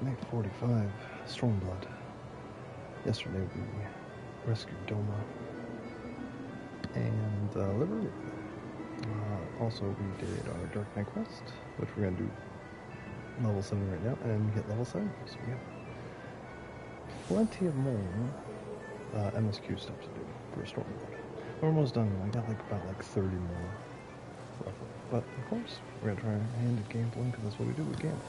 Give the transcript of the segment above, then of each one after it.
Night 45, Stormblood. Yesterday we rescued Doma and liberated her. Also, we did our Dark Knight quest, which we're going to do level 7 right now, and hit level 7. So we have plenty of more MSQ stuff to do for Stormblood. We're almost done. I got about 30 more, roughly. But of course, we're going to try handed gameplay because that's what we do with game.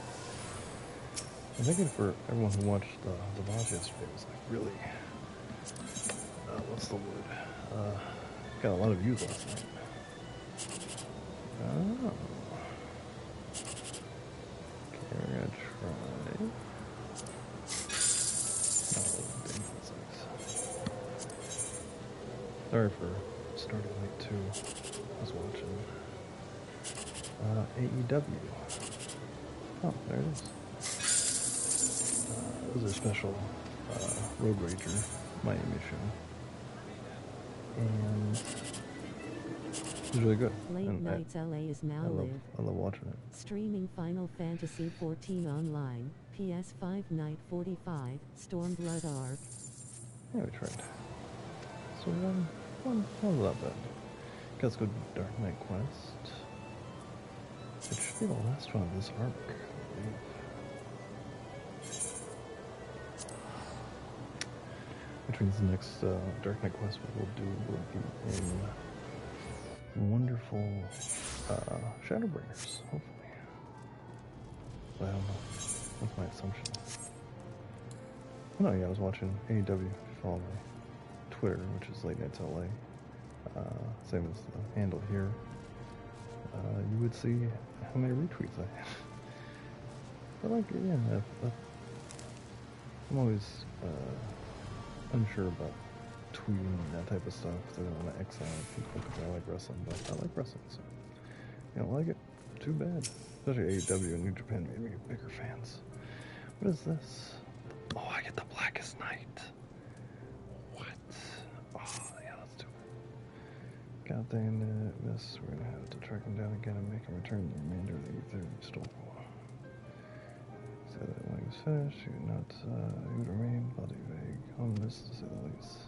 I'm thinking for everyone who watched the VOD yesterday, it was like really, what's the word? Got a lot of views last night. Oh. Okay, we're gonna try. Oh, dang, that sucks. Sorry for starting late too. I was watching AEW. Oh, there it is. It was a special Road Rager Miami show, and it was really good. Late and Nights LA is now live. I love watching it. Streaming Final Fantasy XIV online, PS5 Night 45, Stormblood Arc. Yeah, we tried. So one not bad. Let's go to Dark Knight Quest. It should be the last one of this arc, I believe. Which means the next Dark Knight Quest we'll do will be in wonderful Shadowbringers, hopefully. But I don't know. That's my assumption. Oh, no, yeah, I was watching AEW. If you follow my Twitter, which is Late Nights LA. Same as the handle here. You would see how many retweets I have. But I'm always unsure about tweeting and that type of stuff. So I don't want to exile people because I like wrestling, but I like wrestling, so you don't like it? Too bad. Especially AEW and New Japan made me bigger fans. What is this? Oh, I get the Blackest Night. What? Oh, yeah, let's do it. God dang it, miss. We're gonna have to track him down again and make him return the remainder of the Ether Storm. Say that when he was finished, he would remain bloody vague, ominous to say the least.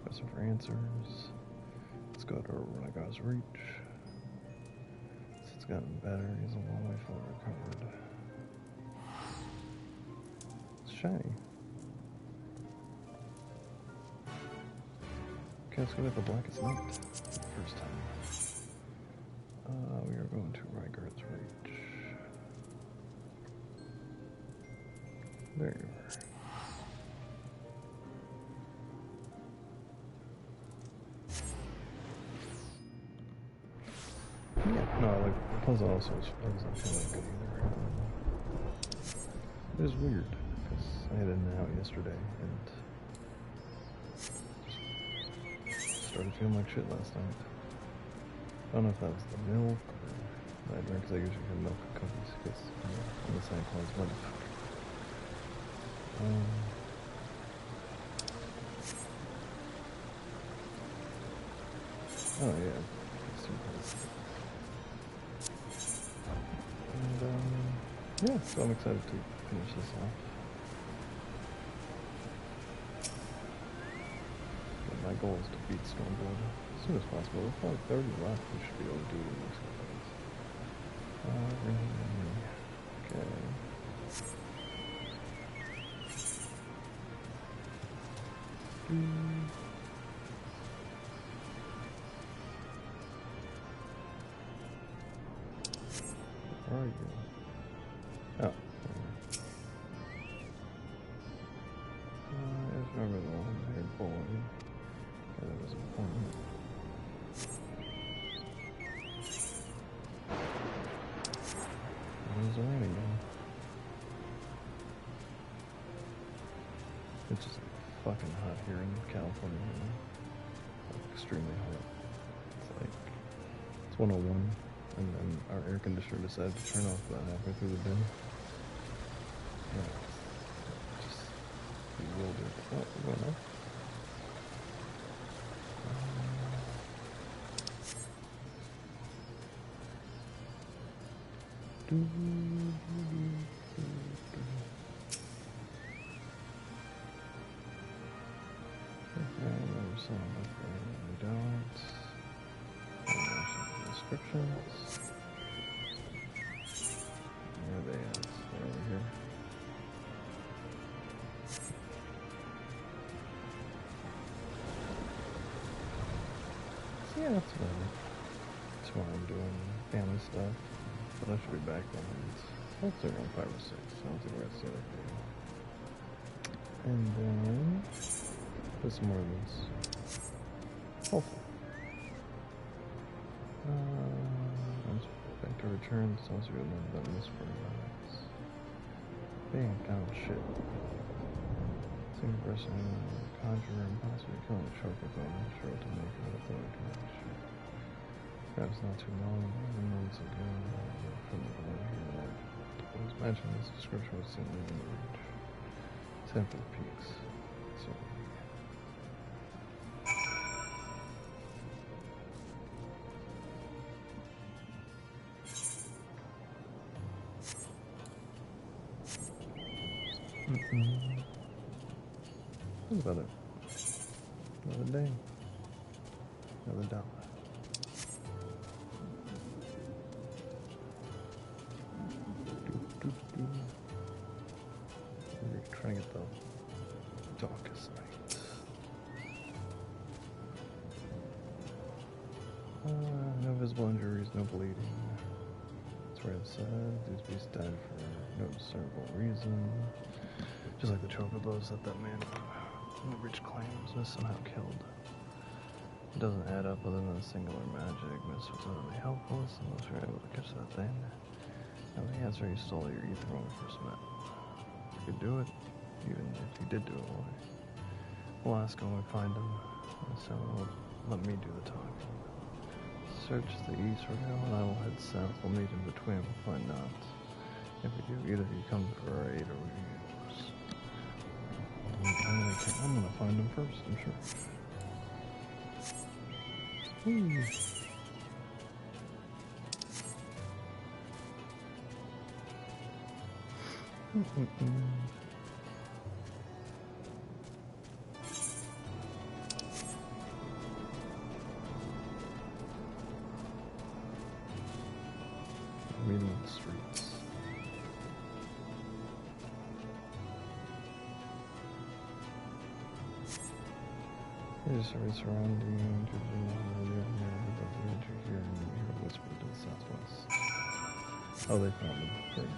Question for answers. Let's go to Renegade's Reach. Since it's gotten better, he's a long way fully recovered. It's shiny. Okay, let's go with the Blackest Night for the first time. We are going to Renegade's Reach. There you are. Yeah, no, I like the puzzle also doesn't feel like good either. It is weird because I had it out yesterday and just started feeling like shit last night. I don't know if that was the milk or I drank because I usually have milk and cookies because I'm the Santa Claus wife. Oh yeah. And yeah, so I'm excited to finish this off. But my goal is to beat Stormblood as soon as possible. With probably 30 left, we should be able to do it in the next couple days. Okay. Where are you? Oh. I just remember the long-haired boy. That was important. It was raining again. It's just fucking hot here in California. Like extremely hot. It's 101. And then our air conditioner decided to turn off about halfway through the day. Yeah, just bewildered. Oh, we're going up. some we don't. Descriptions. Where are they at? They're over here. So yeah, that's about it. That's why I'm doing family stuff. But I should be back when it's hopefully around 5 or 6. I don't think we're going to see that video. And then put some more of this. Hopefully. Back to return. Sounds good. I've done this for months. Bang, kind of shit. Single person, conjurer, and possibly killing a shark with I'm not sure what to make of it, though I kind of shit. Perhaps not too long, months ago, from the one here that was mentioned, this description was seen in the range. 10 for the peaks. So. Think about it. Another day. Another dollar. We're trying to get the darkest night. No visible injuries, no bleeding. That's where I've said these beasts died for no discernible reason. Just like the chocobos that man in the rich claims was somehow killed. It doesn't add up other than a singular magic. Miss was utterly helpless unless we were able to catch that thing. Now the answer, you stole your ether when we first met. You could do it, even if you did do it, why? We'll ask when we find him, and so let me do the talking. Search the east for him, and I will head south. We'll meet in between, we'll find out. If we do, either you come for our aid or we use. I'm gonna find him first, I'm sure. Meeting in the streets. Here's a surrounding, could you know here, but we enter here and you hear a whisper to the southwest. Oh, they found him. Great.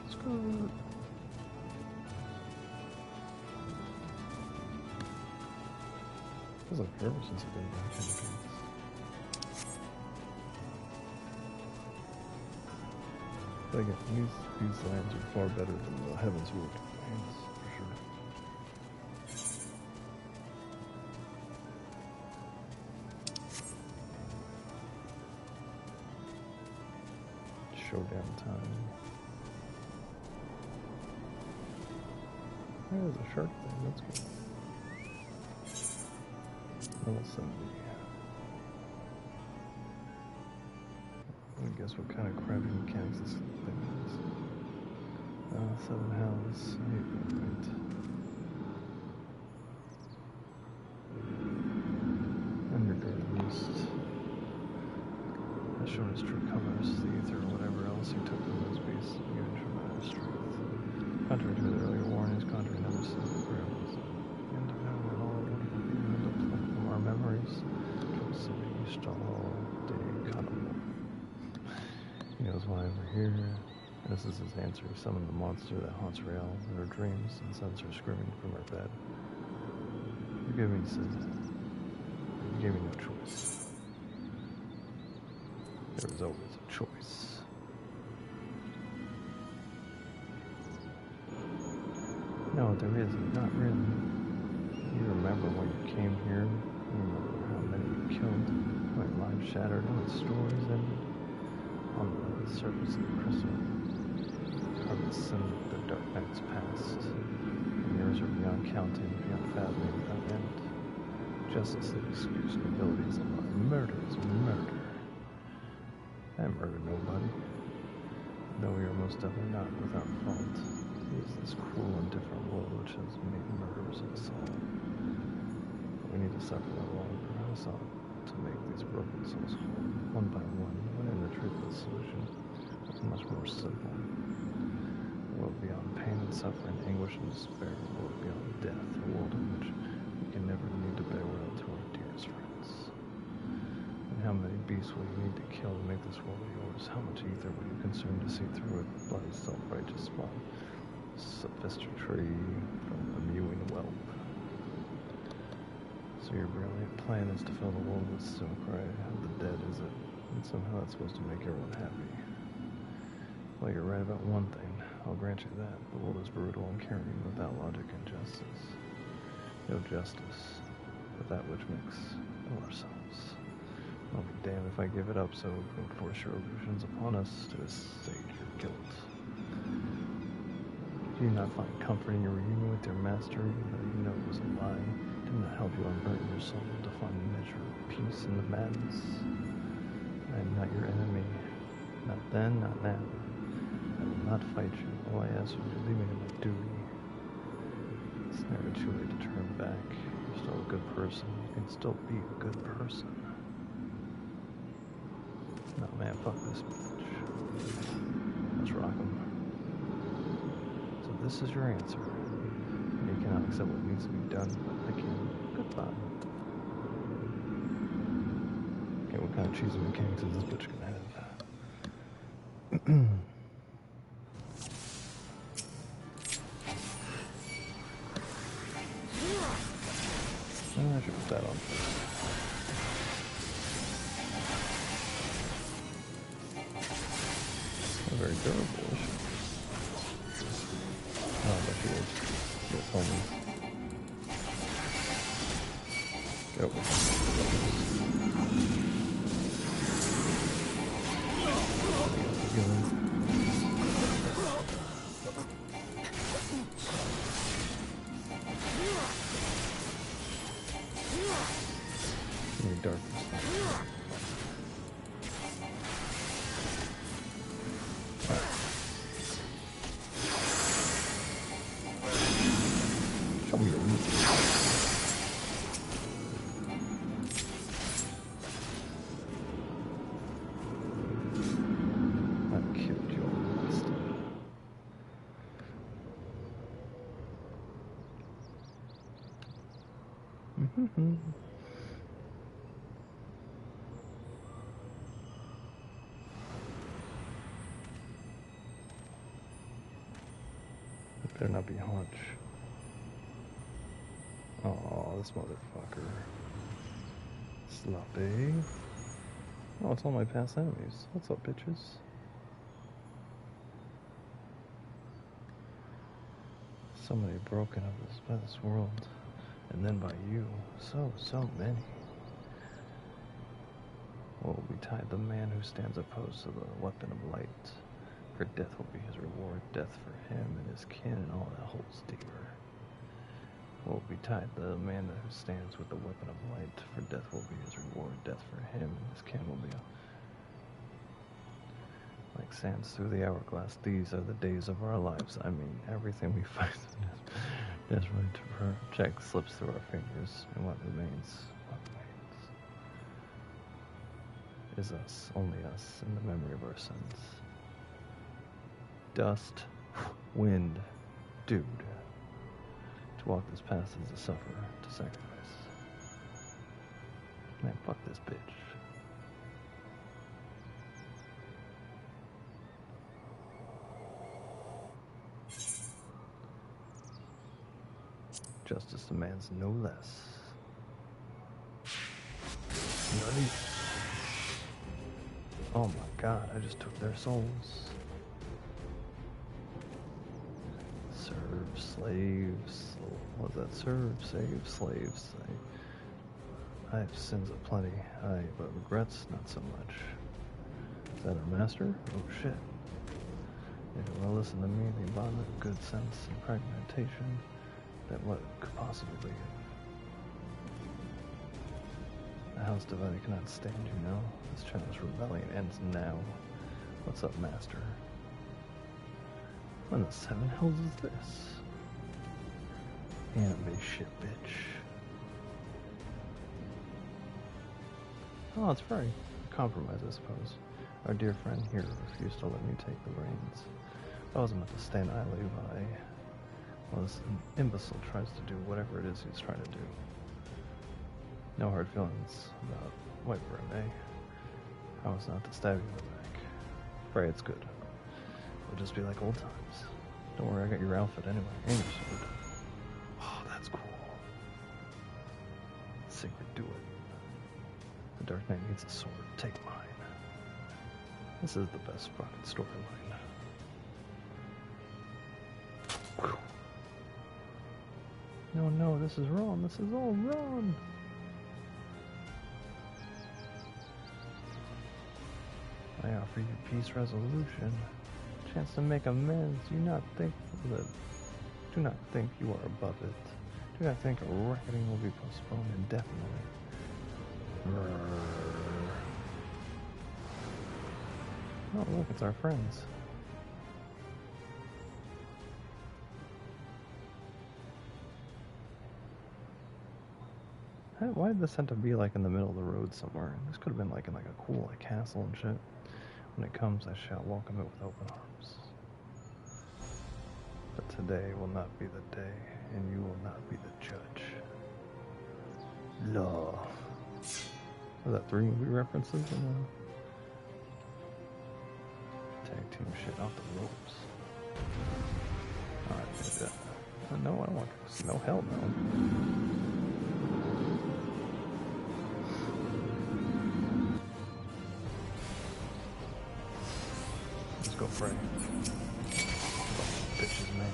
Let's go. Feels like forever since I've been back in the pants. But again, these lands are far better than the Heaven's Wood lands, for sure. Showdown time. There's a shark thing, that's good. Level 70. I guess what kind of crappy mechanics this thing is. 7 hounds, 8 right. Underguard beast. That showed his true colors, the ether or whatever else he took from those beasts, given tremendous strength. Contrary to his earlier warnings, Conjurer never seen the grails. And devoured all wonderful beings to pluck from our memories. He all day cannibal. He knows why we're here. And this is his answer. He summoned the monster that haunts Rael in her dreams and sends her screaming from her bed. Forgive me, he says. You gave me no choice. There was always a choice. No, there isn't. Not really. You remember when you came here. You remember how many you killed. How my life shattered. How my stories ended. On the surface of the crystal. Carved sin the dark nights past. And yours are beyond counting, beyond fathoming, without end. Justice that excuse nobilities and murder is murder. I murdered nobody. Though we are most definitely not without fault. It is this cruel and different world which has made murderers of us all. we need to suffer no longer. I sought to make these broken souls whole, one by one, when in the truth the solution was much more simple. A world beyond pain and suffering, anguish and despair, a world beyond death, a world in which we can never need to bear without to our dearest friends. And how many beasts will you need to kill to make this world yours? How much ether were you concerned to see through it? Bloody self-righteous spawn, sophistry from the mewing whelp. So your brilliant plan is to fill the world with still cry of the dead, is it? And somehow that's supposed to make everyone happy. Well, you're right about one thing. I'll grant you that. The world is brutal and caring without logic and justice. No justice, but that which makes of ourselves. I'll be damned if I give it up so you can force your illusions upon us to assage your guilt. Do you not find comfort in your reunion with your master, even though you know it was a lie? Did not help you unburden your soul to find a measure of peace in the madness? I am not your enemy. Not then, not now. I will not fight you. All I ask is you to leave me to my duty. It's never too late to turn back. You're still a good person. You can still be a good person. No, man, fuck this bitch. Let's rock 'em. So this is your answer. You cannot accept what needs to be done, but I can. Goodbye. Okay, what kind of cheesy mechanics is this bitch gonna have? I should put that on first. Not very durable, is she? Oh, but she is. She is homeless. Yep. Any darkness. Show me your meat. I've killed you all bastard. It better not be Haunch. Oh, this motherfucker. Sloppy. Oh, it's all my past enemies. What's up, bitches? So many broken by this world. And then by you. So many. What will betide the man who stands opposed to the weapon of light? For death will be his reward, death for him and his kin and all that holds dear. What will betide the man who stands with the weapon of light? For death will be his reward, death for him and his kin will be like sands through the hourglass. These are the days of our lives. I mean, everything we find desperate to protect slips through our fingers, and what remains is us, only us, in the memory of our sins. Dust, wind, dude. To walk this path is to suffer, to sacrifice. Man, fuck this bitch. Justice demands no less. Nutty. Oh my god, I just took their souls. Serve, slaves. What was that? Serve, save, slaves. I have sins aplenty, aye, but regrets not so much. Is that our master? Oh shit. If you will listen to me, the embodiment of good sense and pragmatation, that what could possibly be? The house divided cannot stand, you know. This childish rebellion ends now. What's up, master? What in the seven hells is this? Anime shit, bitch. Oh, it's very compromise, I suppose. Our dear friend here refused to let me take the reins. I wasn't meant to stand idly by while this imbecile tries to do whatever it is he's trying to do. No hard feelings about White Brim, eh? I was not to stab you in the back. Pray it's good. It'll just be like old times. Don't worry, I got your outfit anyway, and your sword. Oh, that's cool. Sigrid, do it. The Dark Knight needs a sword. Take mine. This is the best fucking storyline. No, no, this is wrong. This is all wrong. I offer you peace resolution. Chance to make amends. Do not think you are above it. Do not think a reckoning will be postponed indefinitely. Oh, look, it's our friends. Why did this have to be like in the middle of the road somewhere? This could have been like in like a cool like castle and shit. When it comes, I shall welcome it with open arms. But today will not be the day, and you will not be the judge. Law. Was that 3 movie references? In tag team shit off the ropes. Alright, no, I don't want to. No, hell no. Let's go pray. Bitches, man.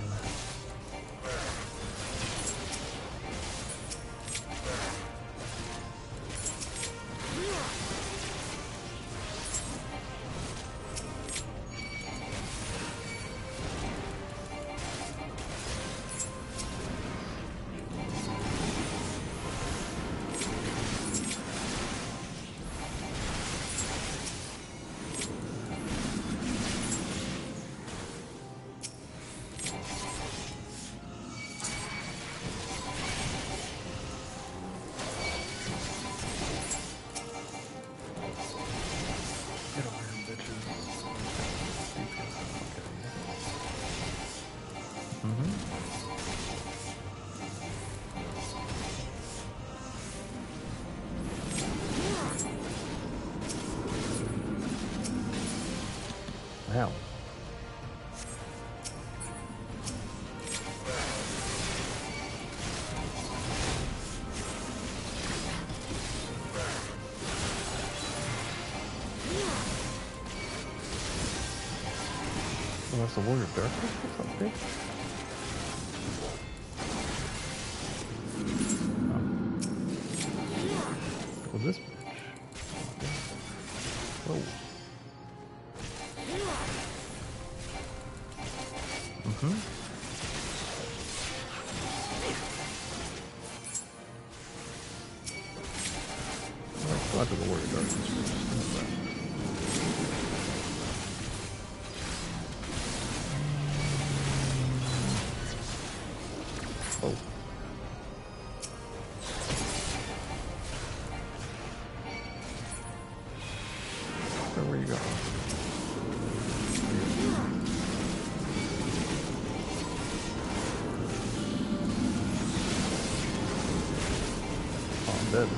Hell. Oh, that's the Warrior of Darkness? What's up, bitch? Oh. Well, this bitch. Whoa. Well, I still have to go Warrior of Darkness first. Oh. Where you going? Oh, I'm dead.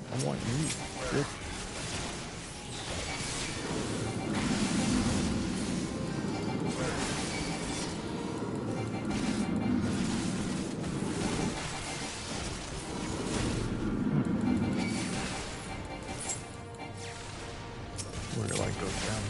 I want you, bitch. Where your light goes down.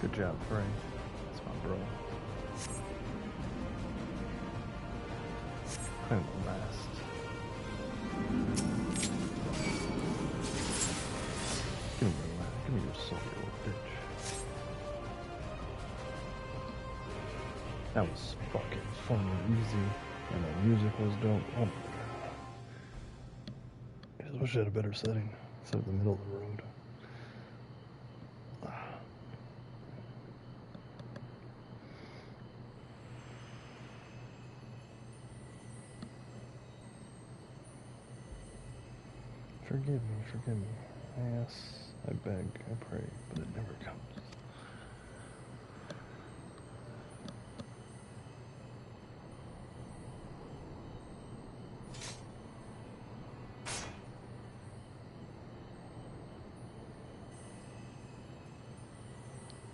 Good job, Frey. That's my bro. Claim the last. Give me your last. Give me your soul, you little bitch. That was fucking fun and easy. And the music was dope. Oh my god. I just wish I had a better setting instead of the middle of the road. Forgive me. I ask, I beg, I pray, but it never comes.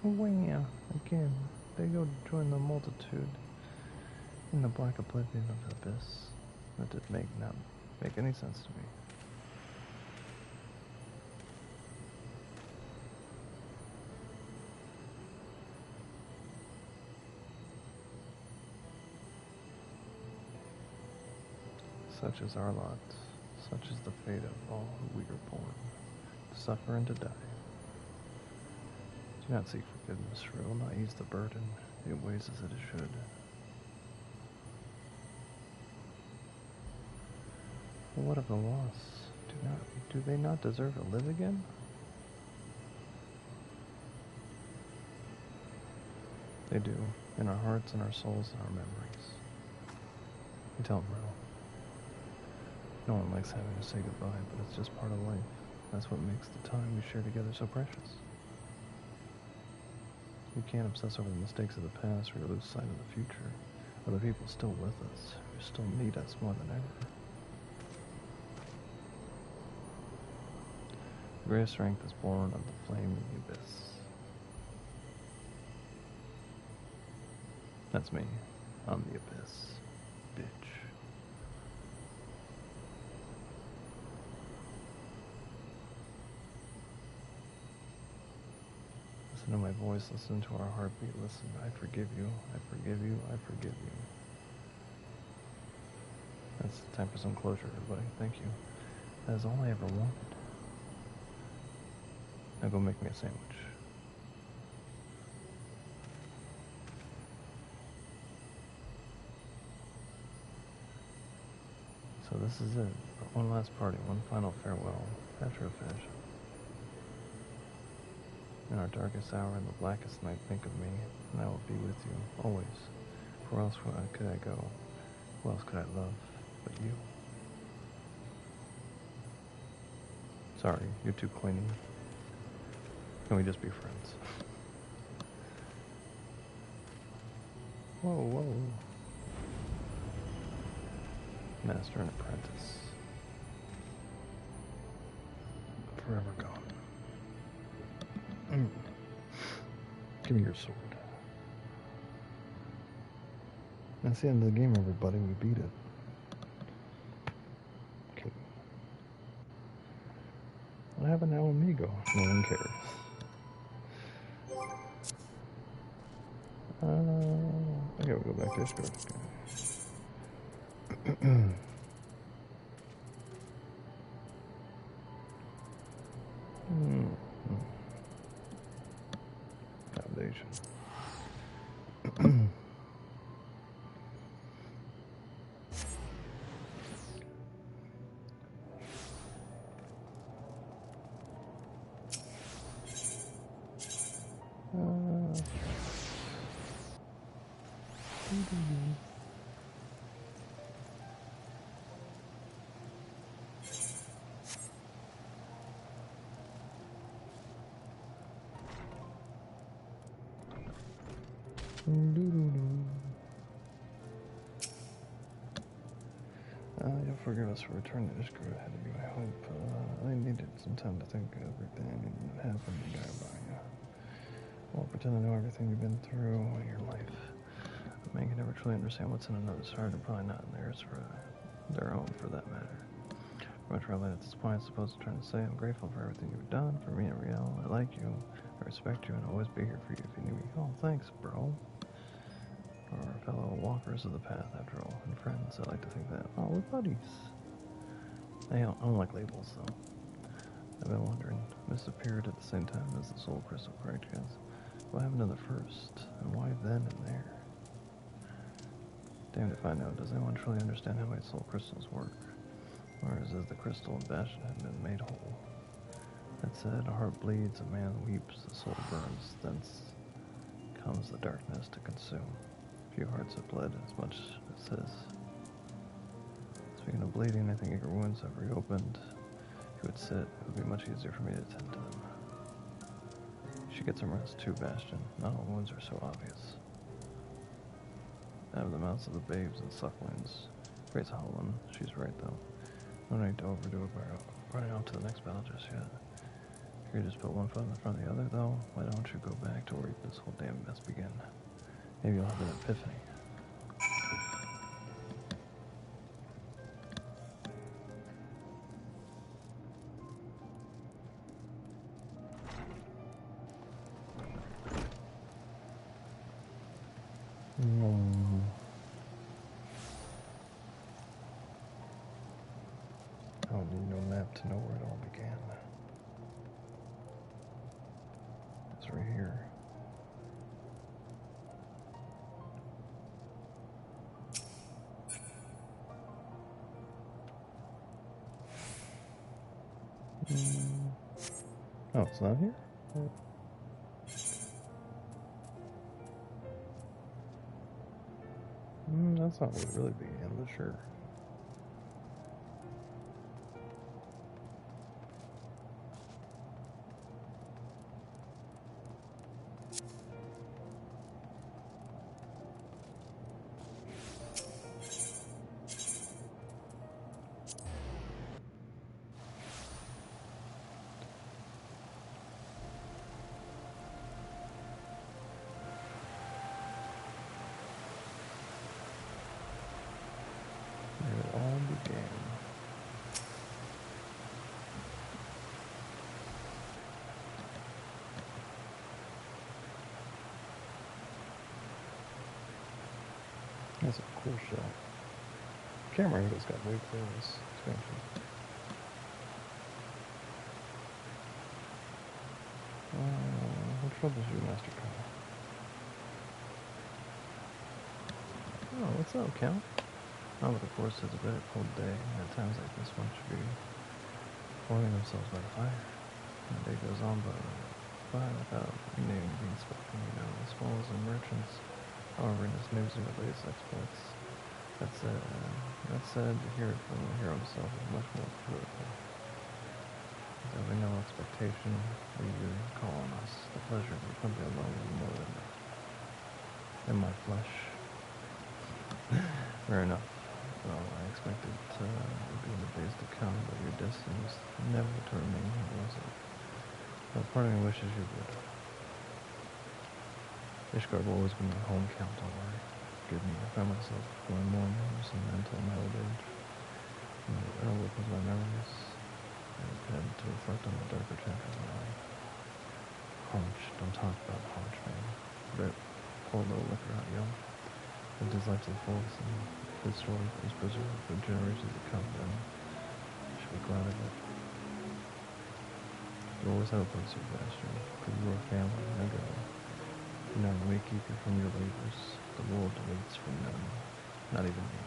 Wham! Again, they go to join the multitude in the black oblivion of the abyss. That did not make any sense to me. Such is our lot, such is the fate of all who we are born, to suffer and to die. Do not seek forgiveness, for it will not ease the burden, it weighs as it should. But what of the lost? Do they not deserve to live again? They do, in our hearts and our souls and our memories. You tell them, Ro. No one likes having to say goodbye, but it's just part of life. That's what makes the time we share together so precious. We can't obsess over the mistakes of the past or lose sight of the future, or the people still with us, who still need us more than ever. The greatest strength is born of the flame in the abyss. That's me. I'm the abyss. Bitch. Listen to my voice, listen to our heartbeat, listen. I forgive you, I forgive you, I forgive you. That's time for some closure, everybody. Thank you. That is all I ever wanted. Now go make me a sandwich. So this is it. One last party, one final farewell, after a fashion. In our darkest hour and the blackest night, think of me, and I will be with you, always. For where else could I go? Who else could I love but you? Sorry, you're too clingy. Can we just be friends? Whoa, whoa. Master and apprentice. Forever gone. Give me your sword. That's the end of the game, everybody. We beat it. Okay. What happened to Amigo? No one cares. I gotta go back to Discord. Foundation. You'll forgive us for returning to Discord ahead of you, I hope. I needed some time to think of everything that happened to guy by you. Well, pretend I know everything you've been through in your life. A man can never truly understand what's in another's heart, and probably not in theirs for their own, for that matter. Much rather at this point, I suppose I'm trying to say I'm grateful for everything you've done for me and Riel. I like you. I respect you and always be here for you if you need me. Oh, thanks, bro. Our fellow walkers of the path, after all, and friends. I like to think that. Oh, we're buddies. I don't like labels, though. I've been wondering. This appeared at the same time as the soul crystal, correct, guys? What happened to the first? And why then and there? Damned if I know. Does anyone truly understand how my soul crystals work? Or is it the crystal and bastion have been made whole? That said, a heart bleeds, a man weeps, the soul burns, thence comes the darkness to consume. Few hearts have bled as much as his. Speaking of bleeding, I think if your wounds have reopened, if you would sit, it would be much easier for me to tend to them. You should get some rest too, Bastion. Not all wounds are so obvious. Out of the mouths of the babes and sucklings. Grace Holland, she's right though. No need to overdo it by running off to the next battle just yet. If you just put one foot in front of the other though, why don't you go back to where this whole damn mess began? Maybe you'll have an epiphany. I don't need no map to know where it all began. It's right here. Oh, it's not here? That's not where it really began, but sure. That's a cool shot. Camera angle's got way clear in this expansion. What troubles you, Master Kyle? Oh, what's up, Cal? Oh, but of course, it's a very cold day, and at times like this one should be warming themselves by the fire. And the day goes on by without name being spoken, you know, as well as the merchants. However, in this news of the latest exploits, that said, to hear it from the hero himself is much more critical. Having no expectation, we call on us. The pleasure of the company alone is more than enough. In my flesh. Fair enough. Well, I expected to be in the days to come, but your destiny was never to remain here, was it? But part of me wishes you would. Ishgard will always be my home count, don't worry. Forgive me, I find myself growing more and more sentimental in my old age. I work with my memories. I've had to reflect on the darker chapters of my life. Haunch, don't talk about Haunch, man. But pour a little liquor out, yo. Lived his life to the fullest, and his story is preserved for generations to come, then I should be glad of it. You always have a place, you bastard. For you are family, and I go. None may keep you from your labors. The world waits for none. Not even me.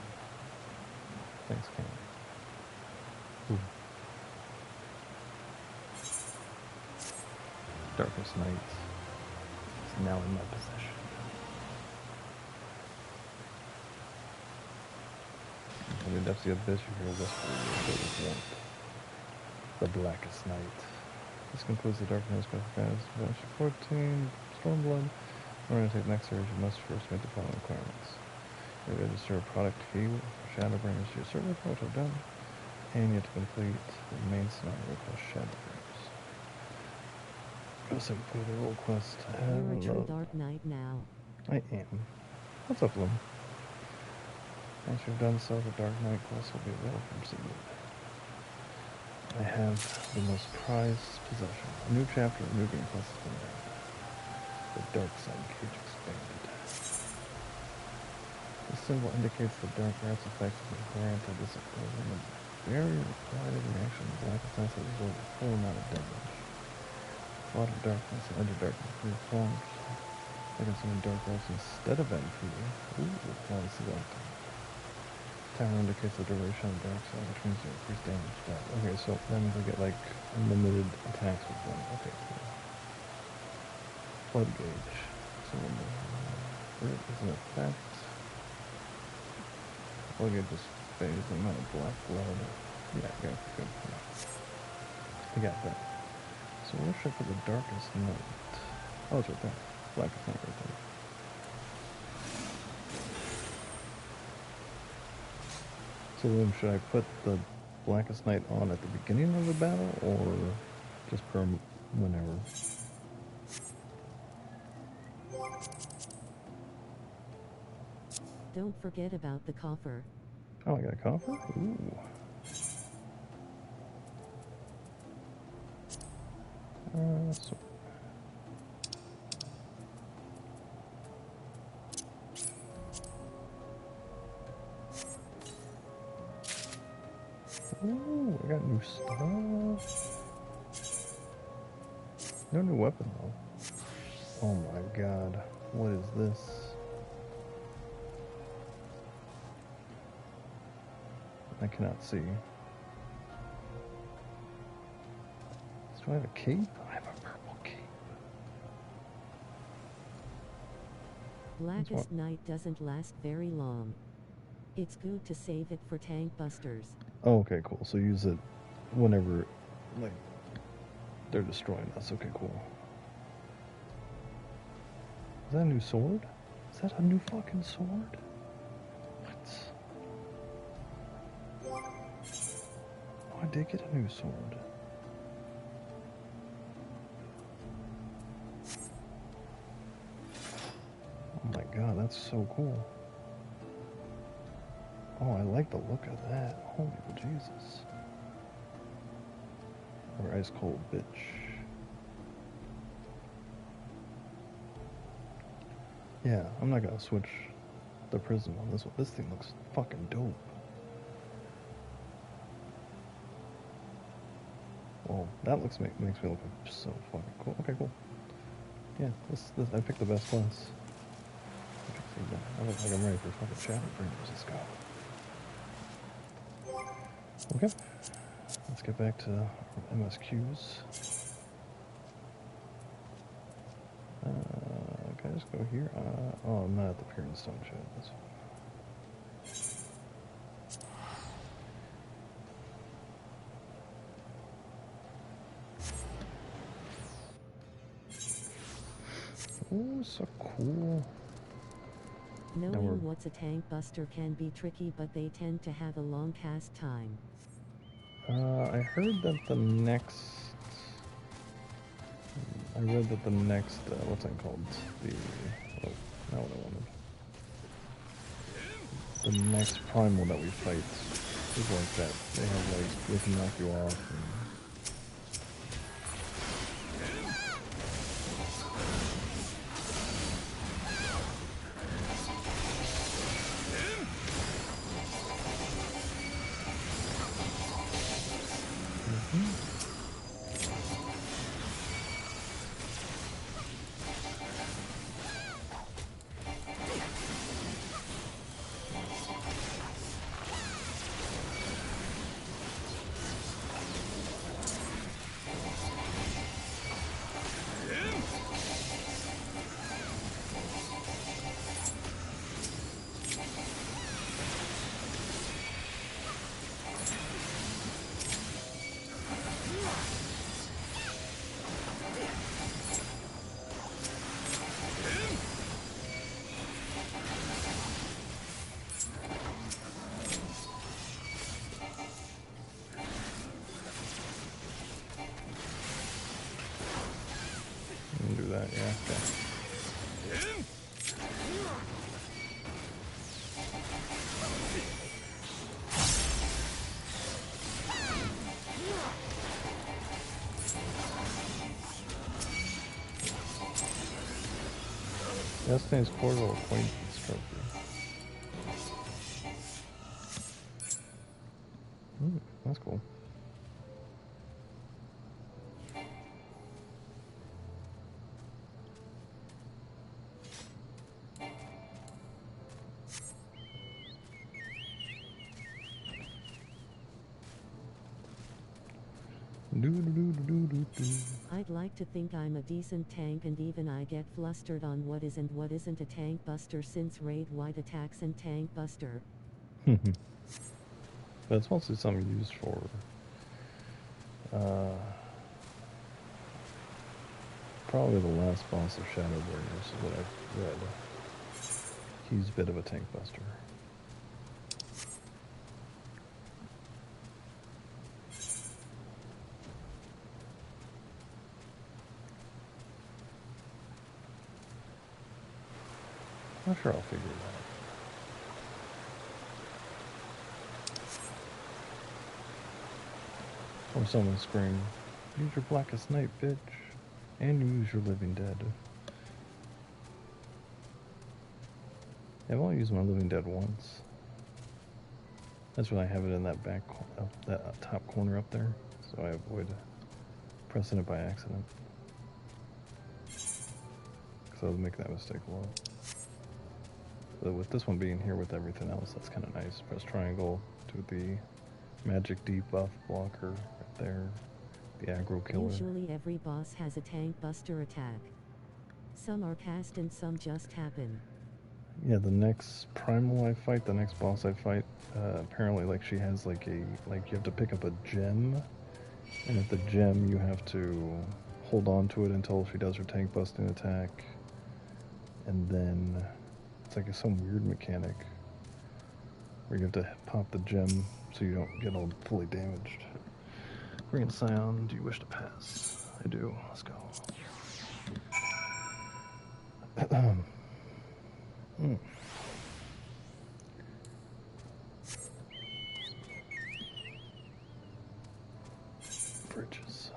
Thanks, Cam. Ooh. Darkest night is now in my possession. From the depths of the abyss, you hear a whisper filled with warmth. The blackest night. This concludes the Darkness by Fantasy 14, Stormblood. In order to take the next series, you must first meet the following requirements. You register a product key for Shadowbringers to your server, which I've done, and you have to complete the main scenario called Shadowbringers. Also complete the role quest. You're a true Dark Knight now. I am. What's up, Lum? Once you've done so, the Dark Knight quest will be available from Seawood. I have the most prized possession. A new chapter, a new game plus has been added. The dark side cage expanded. This symbol indicates the dark arts effects have been granted. This equivalent barrier required reaction of black attacks that result in a full amount of damage. A lot of darkness and enter darkness reformed. I can summon dark arts instead of MP. Ooh, apply selected. Timer indicates the duration of the dark side, which means you increase damage. Okay, so that means I get like unlimited attacks with them. Okay, cool. Blood gauge. So it is an effect. Blood gauge just fades the amount of black blood. Yeah, good. I got that. So where should I put the darkest night? Oh, it's right there. Blackest night right there. So then should I put the blackest night on at the beginning of the battle, or just per whenever? Don't forget about the coffer. Oh, I got a coffer? Ooh. So ooh, I got new stuff. No new weapon though. Oh my god, what is this? I cannot see. Do I have a cape? I have a purple cape. Blackest Night doesn't last very long. It's good to save it for tank busters. Oh, okay, cool. So use it whenever, like, they're destroying us. Okay, cool. Is that a new sword? Is that a new fucking sword? What? Oh, I did get a new sword. Oh my god, that's so cool. Oh, I like the look of that. Holy Jesus. Or ice cold bitch. Yeah, I'm not gonna switch the prism on this one. This thing looks fucking dope. Well, that makes me look so fucking cool. Okay, cool. Yeah, this I picked the best class. I look like I'm ready for fucking Shadowbringers. Let's go. Okay, let's get back to MSQs. Can I just go here? Oh, I'm not at the Pier and Stone Shed. That's fine. Oh, so cool. Knowing what's a tank buster can be tricky, but they tend to have a long cast time. I heard that the next... what's that called? Oh, not what I wanted. The next primal that we fight is like that. They have like, they can knock you off and... do that, yeah, okay. Destiny's Cordial Acquaintance Trophy. That's cool. I'd like to think I'm a decent tank, and even I get flustered on what is and what isn't a tank buster, since raid-wide attacks and tank buster. But it's mostly something used for probably the last boss of Shadow Warriors is what I've read. He's a bit of a tank buster. I'm sure I'll figure it out. Or someone scream, "Use your blackest night, bitch, and use your living dead." I've only used my living dead once. That's when I have it in that back, that top corner up there, so I avoid pressing it by accident. Because I was making that mistake a lot. But with this one being here with everything else, that's kind of nice. Press triangle to the magic debuff blocker right there, the aggro killer. Usually every boss has a tank buster attack. Some are cast and some just happen. Yeah, the next primal I fight, the next boss I fight, apparently like she has like you have to pick up a gem, and at the gem you have to hold on to it until she does her tank busting attack, and then it's like some weird mechanic where you have to pop the gem so you don't get all fully damaged. Green Scion, do you wish to pass? I do. Let's go. Bridges.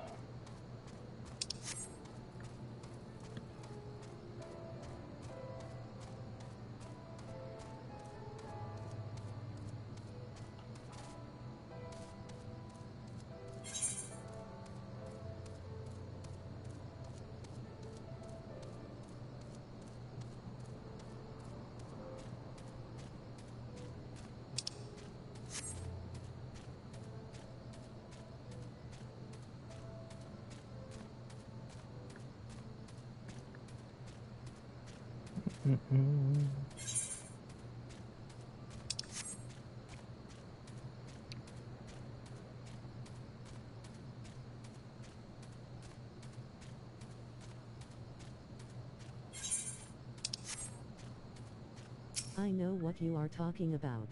I know what you are talking about.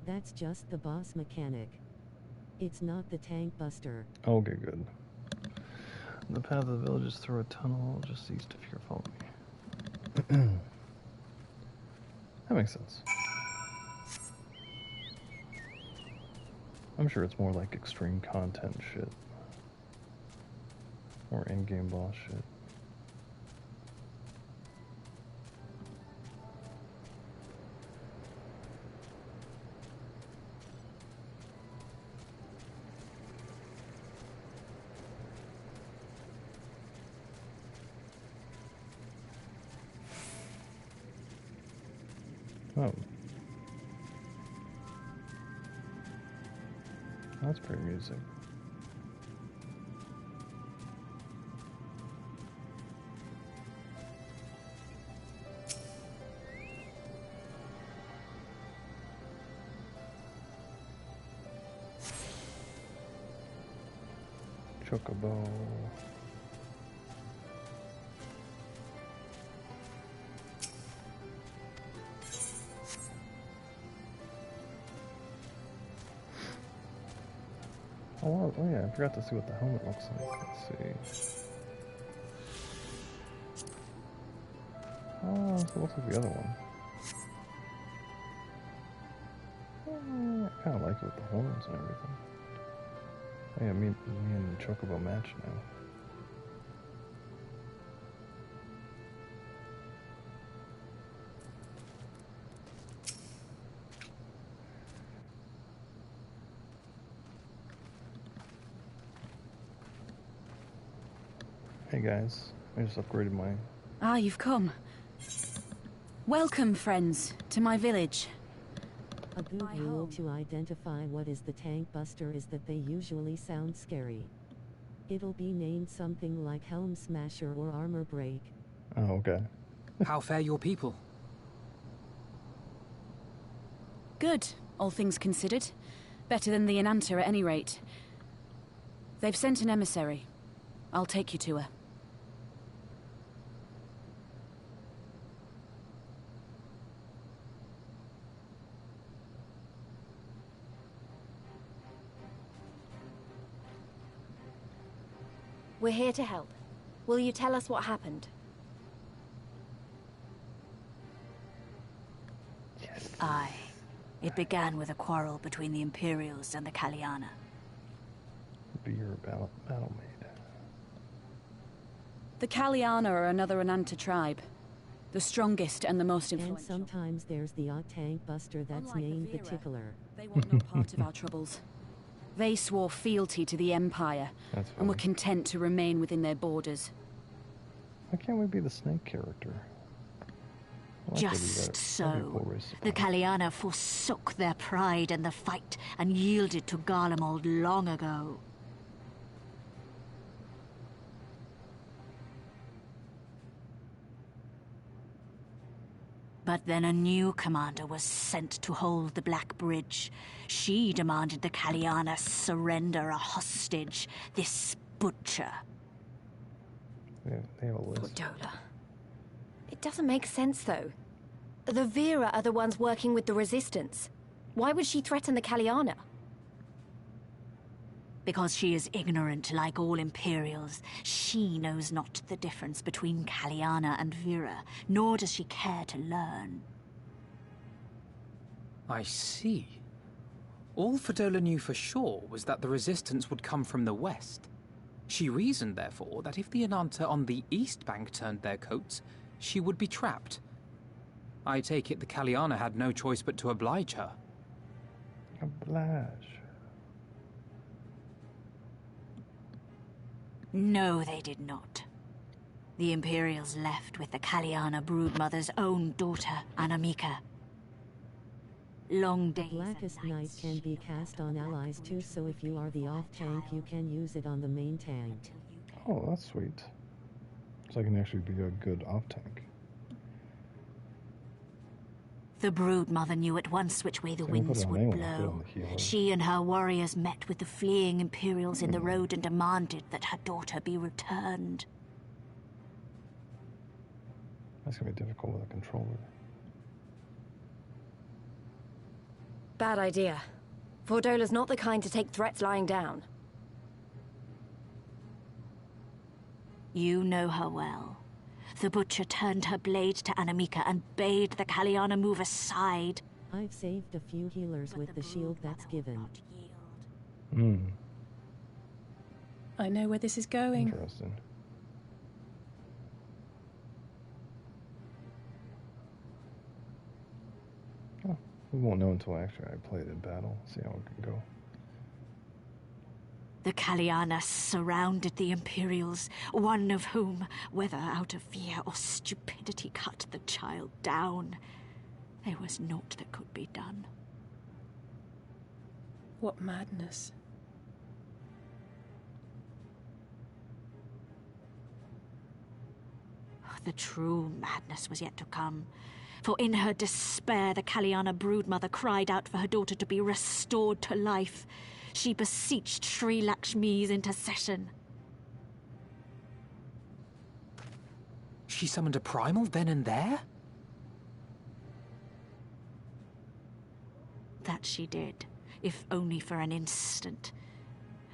That's just the boss mechanic. It's not the tank buster. Okay, good. The path of the village is through a tunnel just east of here. Follow me. That makes sense. I'm sure it's more like extreme content shit. Or in-game boss shit. Oh. That's pretty music. Chocobo. Oh yeah, I forgot to see what the helmet looks like. Let's see. Oh, so it looks like the other one. I kind of like it with the horns and everything. Oh yeah, me and Chocobo match now. Hey guys, I just upgraded my... Ah, you've come. Welcome, friends, to my village. A good rule to identify what is the tank buster is that they usually sound scary. It'll be named something like Helm Smasher or Armor Break. Oh, okay. How fare your people? Good, all things considered. Better than the Ananta at any rate. They've sent an emissary. I'll take you to her. We're here to help. Will you tell us what happened? Yes. Aye. It began with a quarrel between the Imperials and the Kaliana. Be your battle maid. The Kaliana are another Ananta tribe. The strongest and the most influential. And sometimes there's the odd tank buster that's Unlike the named Vera, particular. They want no part of our troubles. They swore fealty to the Empire, That's and were funny. content to remain within their borders. Why can't we be the snake character? I like that we Just got so. every full race The support. Kaliana forsook their pride in the fight and yielded to Garlemald long ago. But then a new commander was sent to hold the Black Bridge. She demanded the Kaliana surrender a hostage, this butcher. They have a list. Fordola. It doesn't make sense, though. The Vera are the ones working with the Resistance. Why would she threaten the Kaliana? Because she is ignorant like all Imperials. She knows not the difference between Kaliana and Vera, nor does she care to learn. I see. All Fordola knew for sure was that the resistance would come from the west. She reasoned, therefore, that if the Ananta on the east bank turned their coats, she would be trapped. I take it the Kaliana had no choice but to oblige her. Oblige. No, they did not. The Imperials left with the Kaliana broodmother's own daughter, Anamika. Long days Blackest and Night nights can be she cast on allies too, so if you are the off tank you can use it on the main tank. Oh, that's sweet. So I can actually be a good off tank. The broodmother knew at once which way the So we put winds it on would anyone, put it blow. on the healer. She and her warriors met with the fleeing Imperials in the road and demanded that her daughter be returned. That's gonna be difficult with a controller. Bad idea. Fordola's not the kind to take threats lying down. You know her well. The butcher turned her blade to Anamika and bade the Kaliana move aside. I've saved a few healers But with the shield that's broodmother would given. not yield. Hmm. I know where this is going. Interesting. Oh, we won't know until actually I play it in battle. See how it can go. The Kaliana surrounded the Imperials, one of whom, whether out of fear or stupidity, cut the child down. There was naught that could be done. What madness. The true madness was yet to come. For in her despair, the Kaliana broodmother cried out for her daughter to be restored to life. She beseeched Sri Lakshmi's intercession. She summoned a primal then and there? That she did, if only for an instant.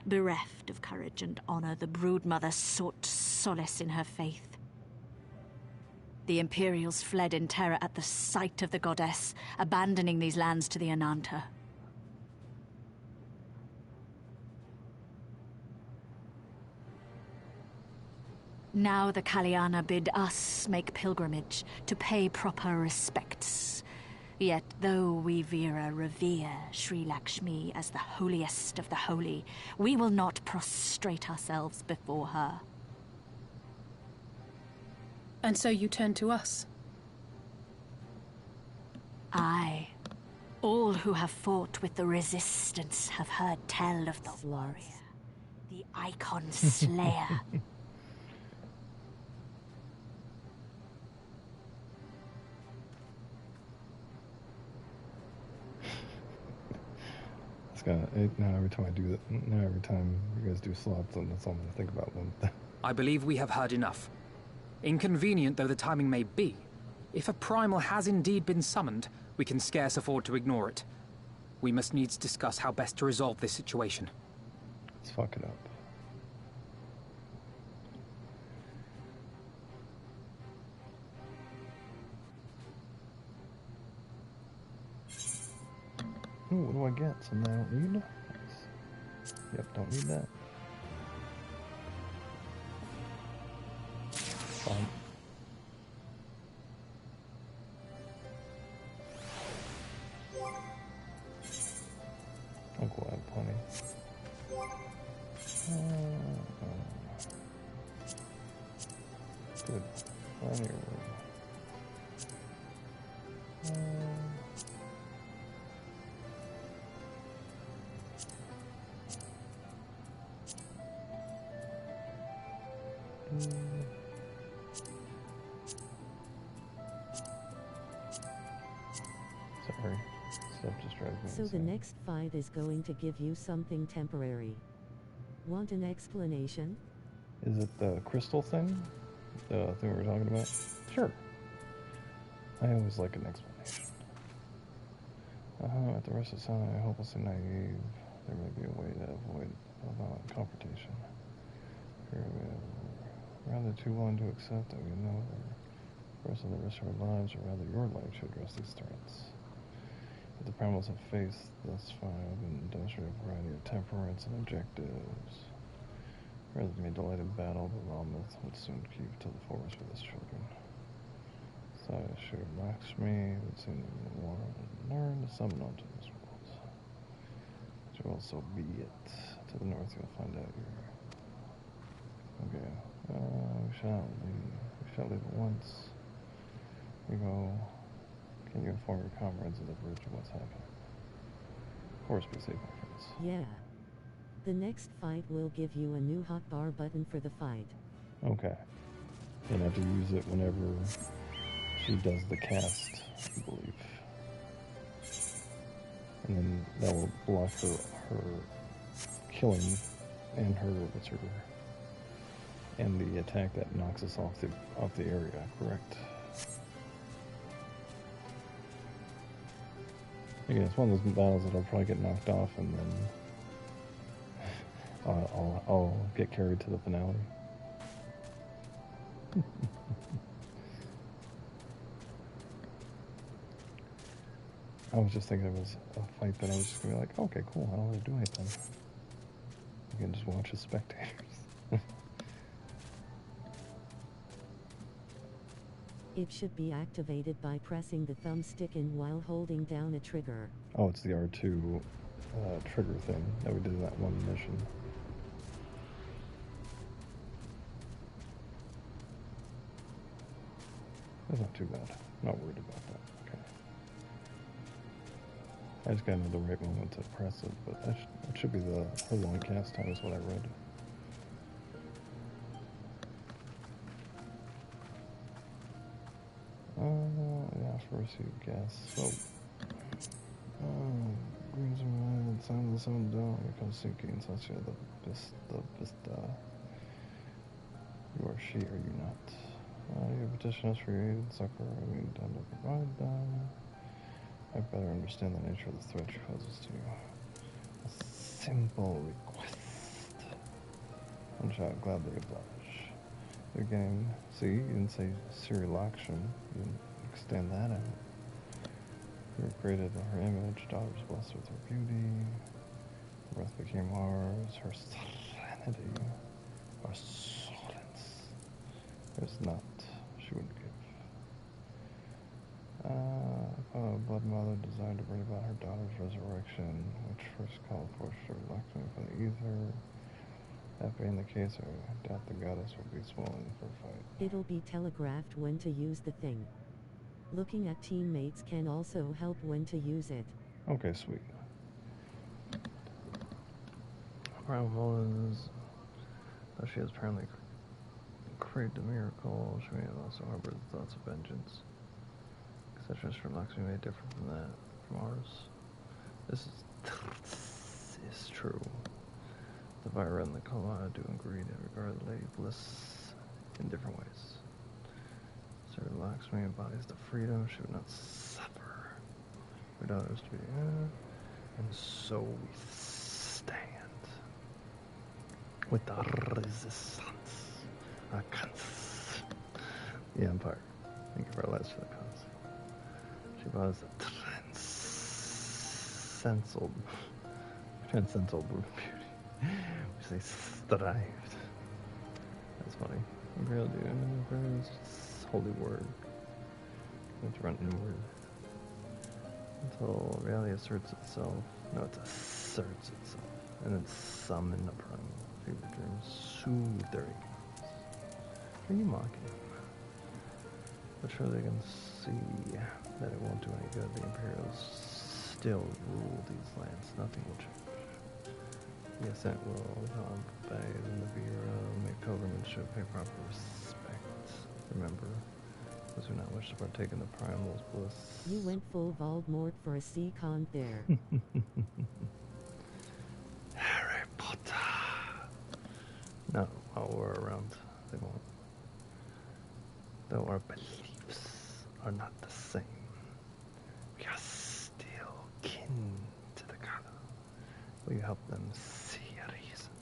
Bereft of courage and honor, the broodmother sought solace in her faith. The Imperials fled in terror at the sight of the goddess, abandoning these lands to the Ananta. Now the Kaliana bid us make pilgrimage to pay proper respects. Yet though we Vera revere Sri Lakshmi as the holiest of the holy, we will not prostrate ourselves before her. And so you turn to us? Aye. All who have fought with the Resistance have heard tell of the warrior, the Icon Slayer. Now every time I do that, now every time you guys do slots, then that's all I'm going to think about them. I believe we have heard enough. Inconvenient though the timing may be, if a primal has indeed been summoned, we can scarce afford to ignore it. We must needs discuss how best to resolve this situation. Let's fuck it up. Ooh, what do I get? Something I don't need? Yep, don't need that. Fine. I'll go ahead, plenty. Good. Plenty of room. Sorry, stuff just drives me So the insane. next fight is going to give you something temporary. Want an explanation? Is it the crystal thing? The thing we were talking about? Sure. I always like an explanation. At the rest of the time, hopelessly naive. There may be a way to avoid a violent confrontation. Here we have rather too willing to accept that we know the rest of our lives, or rather your life, should address these threats. But the primals have faced thus far have been demonstrated a variety of temperaments and objectives. Rather than be delighted battle, the Monmouth would soon keep to the forest with his children. So should Lakshmi would soon learn to summon onto this world. So also be it. To the north you'll find out here. Okay. We shall leave. We shall leave at once. We go. Can you inform your comrades of the bridge of what's happening? Of course, be safe, my friends. Yeah. The next fight will give you a new hotbar button for the fight. Okay. Then I have to use it whenever she does the cast, I believe. And then that will block her killing and and the attack that knocks us off the area, correct? Again, it's one of those battles that I'll probably get knocked off and then I'll get carried to the finale. I was just thinking it was a fight that I was just gonna be like, okay, cool, I don't really do anything. You can just watch as spectators. It should be activated by pressing the thumbstick in while holding down a trigger. Oh, it's the R2 trigger thing that we did in that one mission. That's not too bad. Not worried about that. Okay. I just gotta know the right moment to press it, but that should be her long cast time is what I read. Yeah, first you guess. So, greens and red, sound of the sun down, here comes sinking, such a the you are she, are you not? You petition us for your aid and succor, we intend to provide them. I better understand the nature of the threat she poses to you. A simple request. And shall gladly oblige. Again, see, you didn't say Siri Lakshmi, you didn't extend that out. You were created in her image, daughters blessed with her beauty. Her breath became ours, her serenity, our solence. There's not, she wouldn't give. Blood Mother desired to bring about her daughter's resurrection, which first called forth Sri Lakshmi from the ether. That being the case, I doubt the goddess will be swollen for a fight. It'll be telegraphed when to use the thing. Looking at teammates can also help when to use it. Okay, sweet. Primal is... though she has apparently created the miracle, she may also harbor the thoughts of vengeance. Such from Lakshmi may differ from that, from ours. This is true. The Vira and the Kala do agree to regard the Lady Bliss in different ways. Sir Lakshmi embodies the freedom she would not suffer her daughters to be, and so we stand with the resistance against the Empire. Thank you for our last for the cause. She was a transcendental beauty. We say strived. That's funny. Imperial dude, holy word. Let's run inward. Until reality asserts itself. No, it asserts itself. And then summon the primal. Fever dreams soothe their ignorance. Are you mocking them? But sure they can see that it won't do any good. The Imperials still rule these lands. Nothing will change. The Ascent will obey the Vira, make pilgrimage should pay proper respect. Remember, those who not wish to partake in the primal's bliss. You went full Voldemort for a C-con there. Harry Potter! No, while we're around, they won't. Though our beliefs are not the same, we are still kin to the Kala. Will you help them see a reason?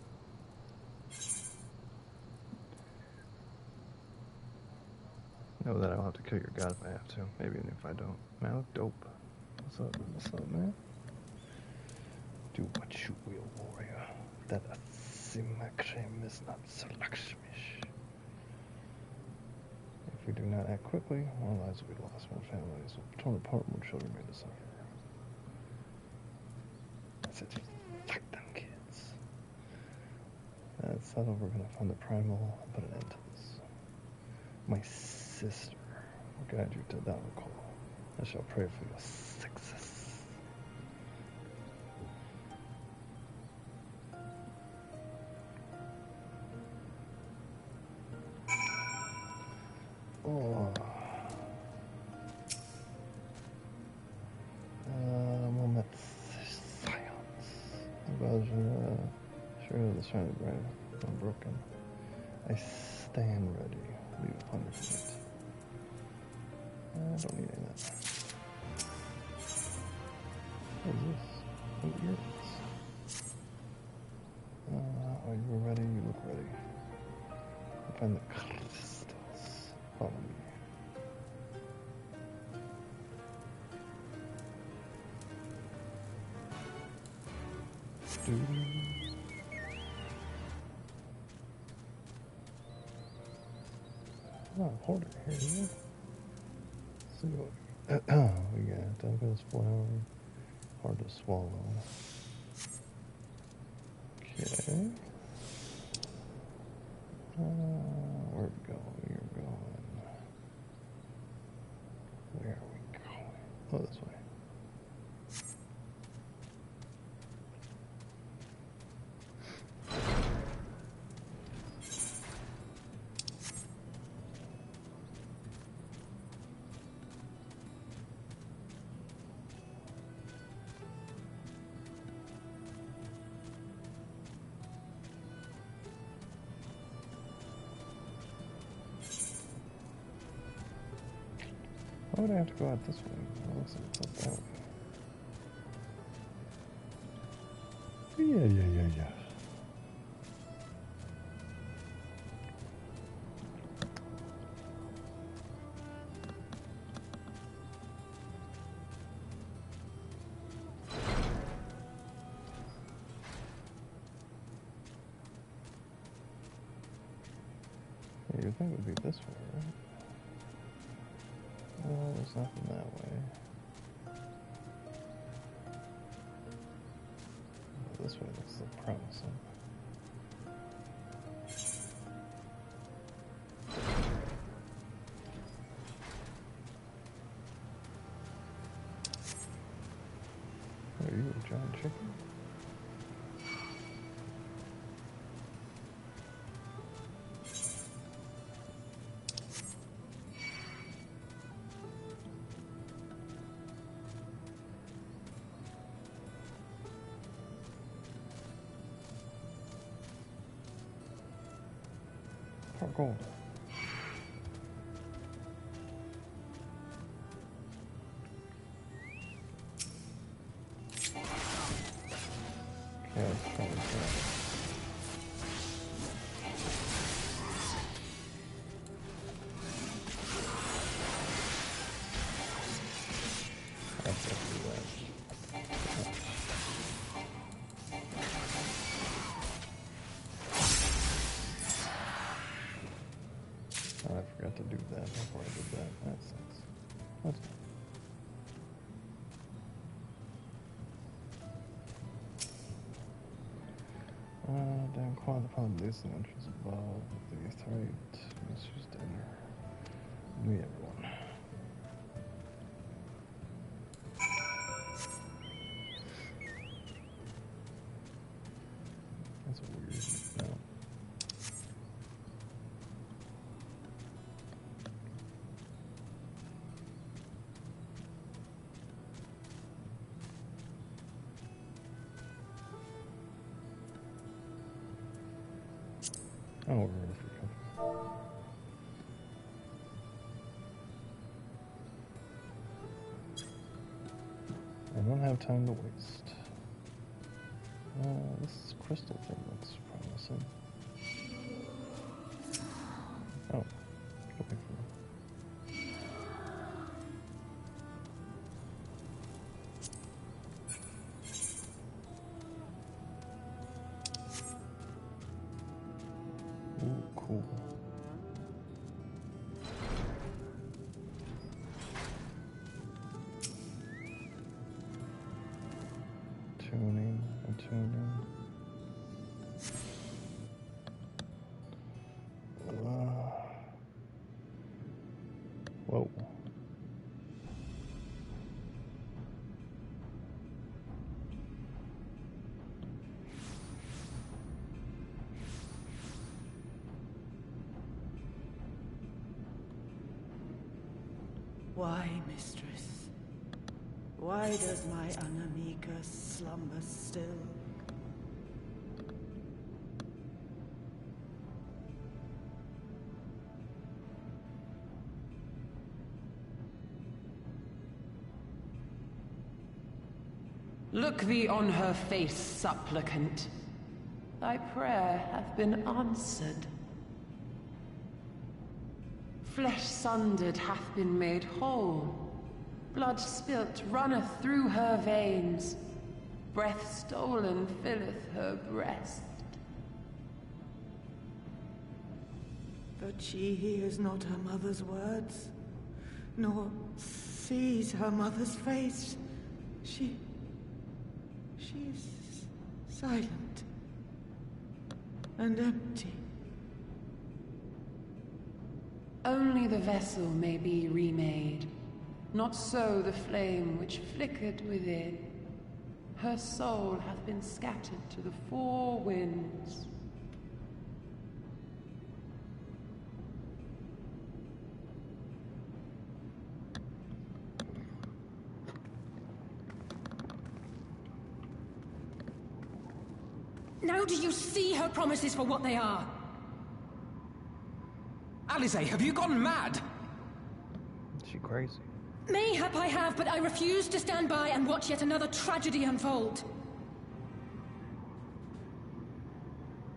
Know that I'll have to kill your god if I have to. Maybe even if I don't. Man, I look dope. What's up? What's up, man? Do what you will, warrior. That Asimakrim is not so Lakshmish. If we do not act quickly, more lives will be lost, more families will be torn apart, more children may suffer. I said, fuck them kids. That's settled. We're gonna find the primal and put an end to this. My sister will guide you to that call. I shall pray for your success. Oh. Moment silence. About sure the shining bright, unbroken. I stand ready. Leave upon your feet. I don't need any of that. What is this? What earrings? Are you ready? You look ready. Find the crystals. Follow me. Oh, hold it here. Let's see what we got. Delicate flower. Hard to swallow. Okay. Where are we going? We're going. Where are we going? Oh, this way. Why would I have to go out this way? It looks like it's up that way. Yeah. Yeah, you'd think it would be this way, right? There's nothing that way. This way looks so promising. Are you a giant chicken? Gold. Yeah, it's probably correct. That's definitely that. Oh, I forgot to do that before I did that. That sucks. That's fine. Down quad upon this inches above the threat. Let's just enter. Me everyone. That's a weird no. Oh, we're ready for company. I don't have time to waste. This crystal thing looks promising. Oh, looking for. Ooh, cool. Tuning, attuning. Whoa. Why, mistress? Why does my Anamika slumber still? Look thee on her face, supplicant. Thy prayer hath been answered. Flesh sundered hath been made whole. Blood spilt runneth through her veins. Breath stolen filleth her breast. But she hears not her mother's words, nor sees her mother's face. She's silent and empty. Only the vessel may be remade. Not so the flame which flickered within. Her soul hath been scattered to the four winds. Now do you see her promises for what they are? Alize, have you gone mad? Is she crazy? Mayhap I have, but I refuse to stand by and watch yet another tragedy unfold.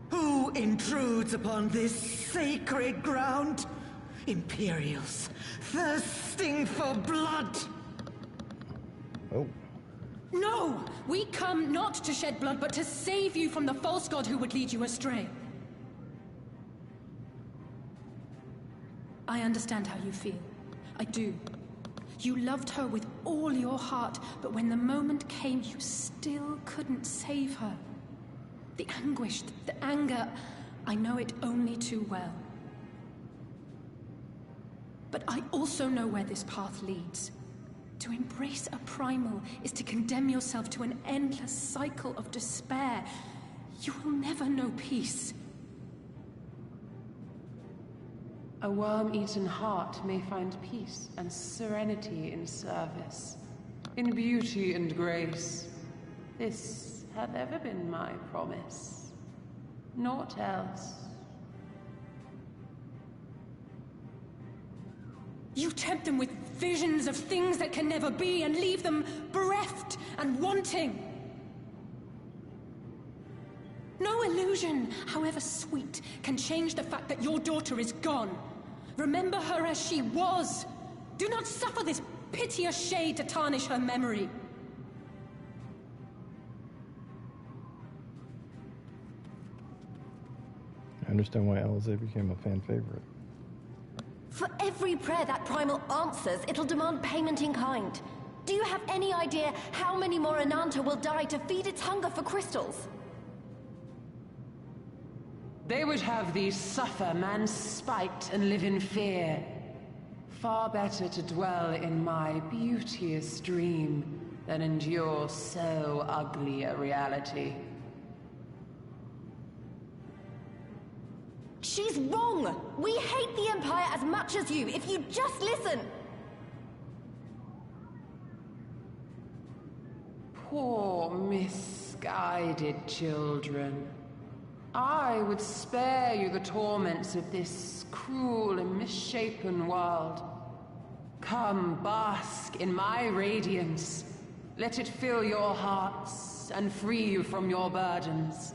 Who intrudes upon this sacred ground? Imperials, thirsting for blood! Oh. No! We come not to shed blood, but to save you from the false god who would lead you astray. I understand how you feel. I do. You loved her with all your heart, but when the moment came, you still couldn't save her. The anguish, the anger, I know it only too well. But I also know where this path leads. To embrace a primal is to condemn yourself to an endless cycle of despair. You will never know peace. A worm-eaten heart may find peace and serenity in service, in beauty and grace. This hath ever been my promise. Naught else. You tempt them with visions of things that can never be and leave them bereft and wanting. No illusion, however sweet, can change the fact that your daughter is gone. Remember her as she was. Do not suffer this piteous shade to tarnish her memory. I understand why Alize became a fan favorite. For every prayer that primal answers, it'll demand payment in kind. Do you have any idea how many more Ananta will die to feed its hunger for crystals? They would have thee suffer man's spite and live in fear. Far better to dwell in my beauteous dream than endure so ugly a reality. She's wrong! We hate the Empire as much as you, if you just listen! Poor, misguided children. I would spare you the torments of this cruel and misshapen world. Come, bask in my radiance. Let it fill your hearts and free you from your burdens.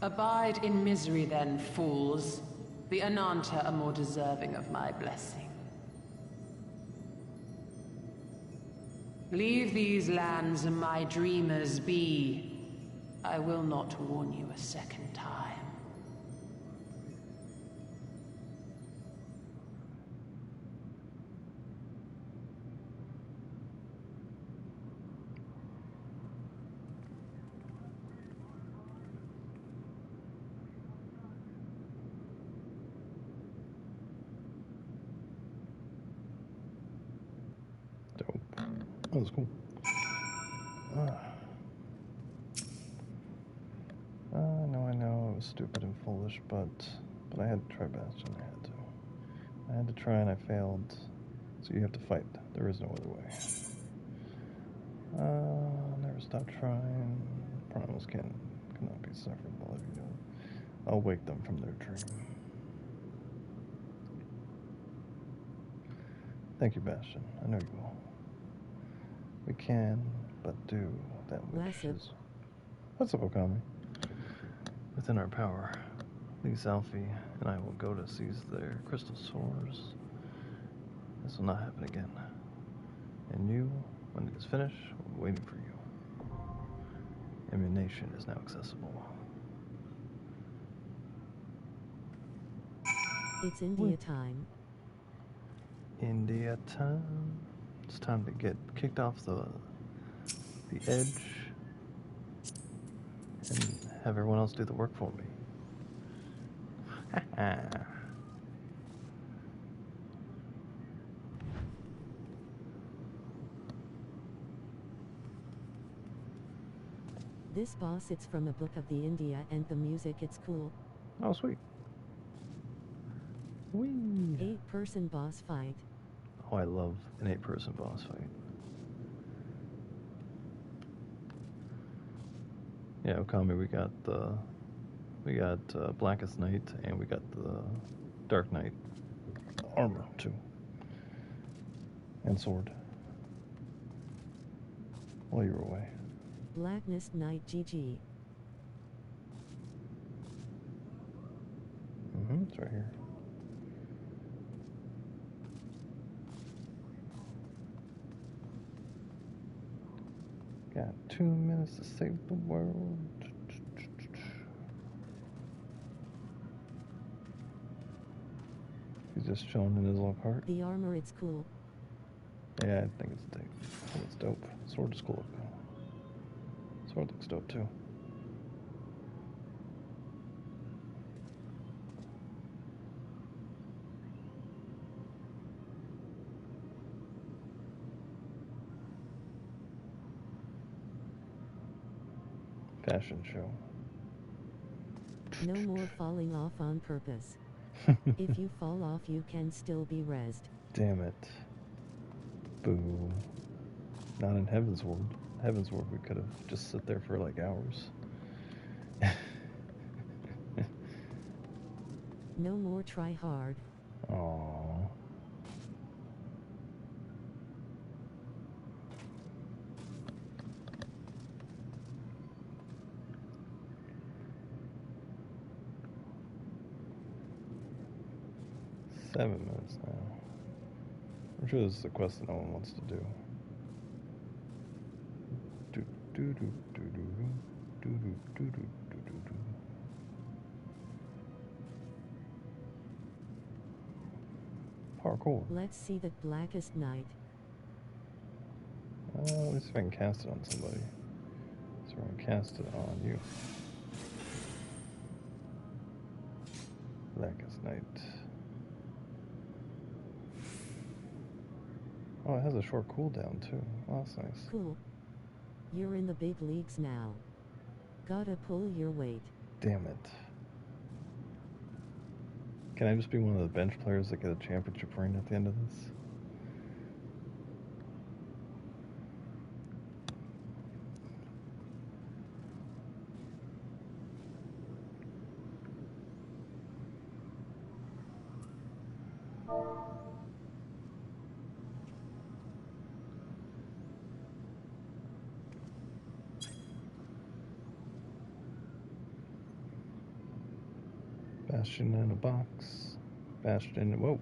Abide in misery then, fools. The Ananta are more deserving of my blessing. Leave these lands and my dreamers be. I will not warn you a second time. That was cool. I know, it was stupid and foolish, but I had to try Bastion. I had to try and I failed. So you have to fight. There is no other way. Never stop trying. Primals cannot be sufferable if you don't. I'll wake them from their dream. Thank you, Bastion. I know you will. We can, but do that which is... What's up, Okami? Within our power. Please, Alfie and I will go to seize their crystal swords. This will not happen again. And you, when it is finished, will be waiting for you. Ammunition is now accessible. It's India time. India time. It's time to get kicked off the edge and have everyone else do the work for me. This boss, it's from a book of the India, and the music, it's cool. Oh, sweet. Whee! 8-person boss fight. Oh, I love an 8-person boss fight. Yeah, Okami, we got Blackest Night, and we got the Dark Knight armor too, and sword. While you were away. Blackest Night GG. It's right here. Got 2 minutes to save the world. He's just chilling in his little cart. The armor, it's cool. Yeah, I think it's dope. I think it's dope. Sword is cool. Sword looks dope too. Fashion show. No more falling off on purpose. If you fall off, you can still be rezzed. Damn it. Boo. Not in Heaven's Ward. Heaven's Ward, we could have just sit there for like hours. No more try hard. Aww. Seven minutes now. I'm sure this is a quest that no one wants to do. Parkour. Let's see that blackest night. Let's see if I can cast it on somebody. So we're gonna cast it on you. Blackest night. Oh, it has a short cooldown too. Oh, that's nice. Cool. You're in the big leagues now. Gotta pull your weight. Damn it. Can I just be one of the bench players that get a championship ring at the end of this? Bastion in a box. Bastion, whoa.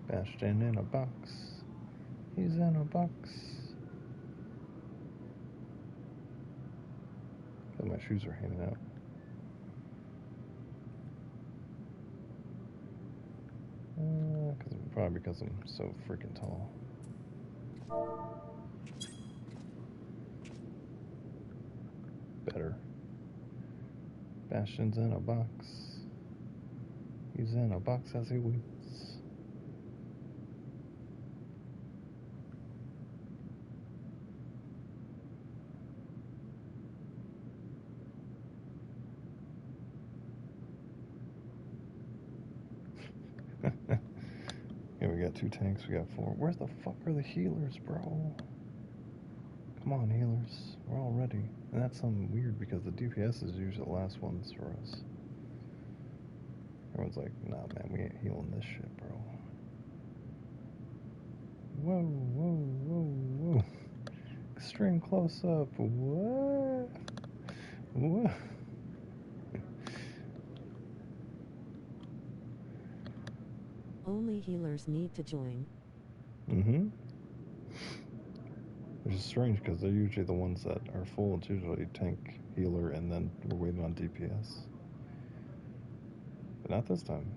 Bastion in a box. He's in a box. Oh, my shoes are hanging out. Probably because I'm so freaking tall. Better. Bastion's in a box. He's in a box as he waits. Yeah, we got 2 tanks, we got 4. Where the fuck are the healers, bro? Come on, healers. We're all ready. And that's something weird because the DPS is usually the last ones for us. Everyone's like, nah, man, we ain't healing this shit, bro. Whoa, whoa, whoa, whoa. Extreme close up. What? What? Only healers need to join. Mm-hmm. Which is strange because they're usually the ones that are full. It's usually tank, healer, and then we're waiting on DPS. But not this time.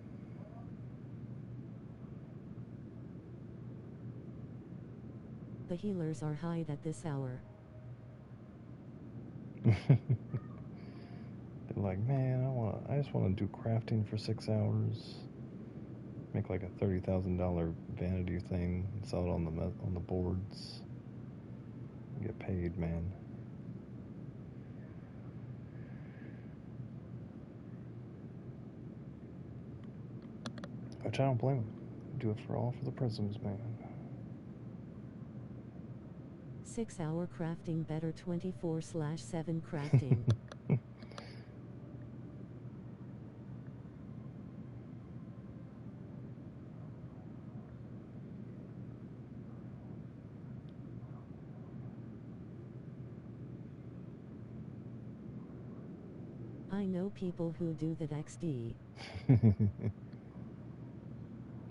The healers are high at this hour. They're like, man, I just want to do crafting for 6 hours. Make like a $30,000 vanity thing and sell it on the boards. Get paid, man. Which I don't blame them. Do it for the prisms, man. 6-hour crafting better 24/7 crafting. I know people who do that XD. They're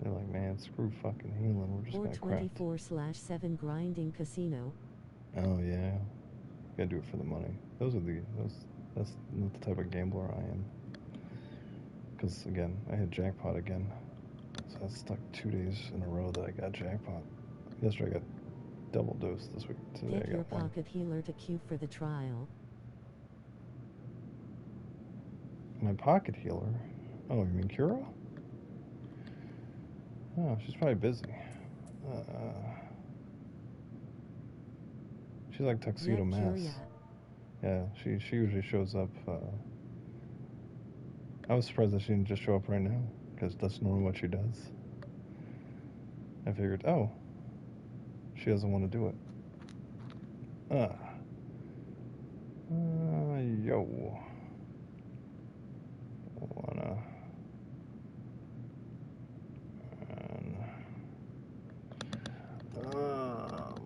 like, man, screw fucking healing. We're just Or gonna craft. 24/7 grinding casino. Oh yeah, gotta do it for the money. That's not the type of gambler I am. Because again, I hit jackpot again. So that's stuck 2 days in a row that I got jackpot. Yesterday I got double dose. This week, today Get I your got one. pocket healer to queue for the trial. My pocket healer? Oh, you mean Kira? Oh, she's probably busy. She's like Tuxedo Mask. Yeah, she usually shows up. I was surprised that she didn't just show up right now, because that's normally what she does. I figured, oh, she doesn't want to do it. Yo.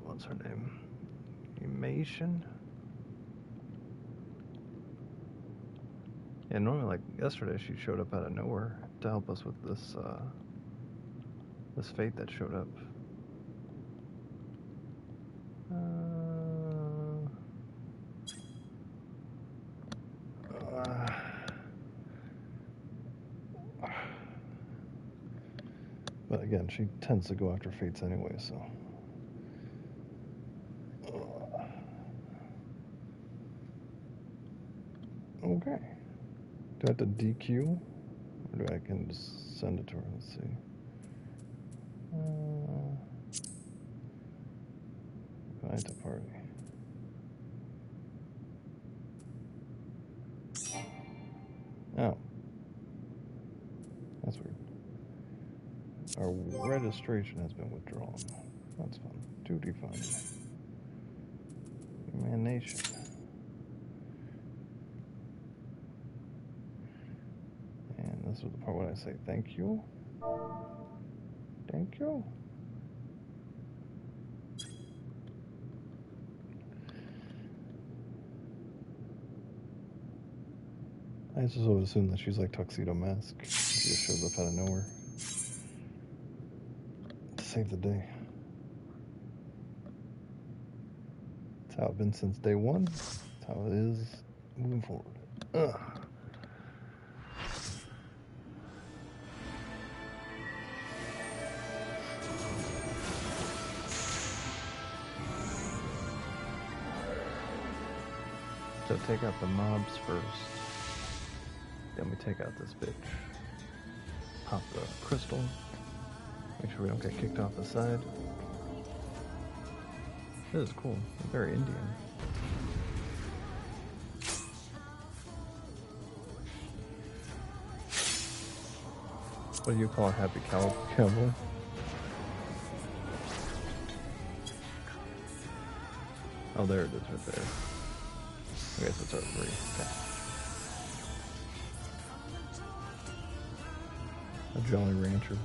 What's her name? Emation? Yeah, normally, like yesterday, she showed up out of nowhere to help us with this, this fate that showed up. But again, she tends to go after fates anyway, so. Okay. Do I have to DQ? Or do I can just send it to her? Let's see. Invite to party. Oh. That's weird. Our registration has been withdrawn. That's fun. Duty fund. Emanation. And this is the part where I say thank you. Thank you. I just always assume that she's like Tuxedo Mask. She just shows up out of nowhere to save the day. That's how it's been since day one. That's how it is moving forward. So take out the mobs first. Then we take out this bitch. Pop the crystal. Make sure we don't get kicked off the side. This is cool. Very Indian. What do you call a happy cowboy? Oh, there it is right there. I guess it's our 3. Okay. A Jolly Rancher.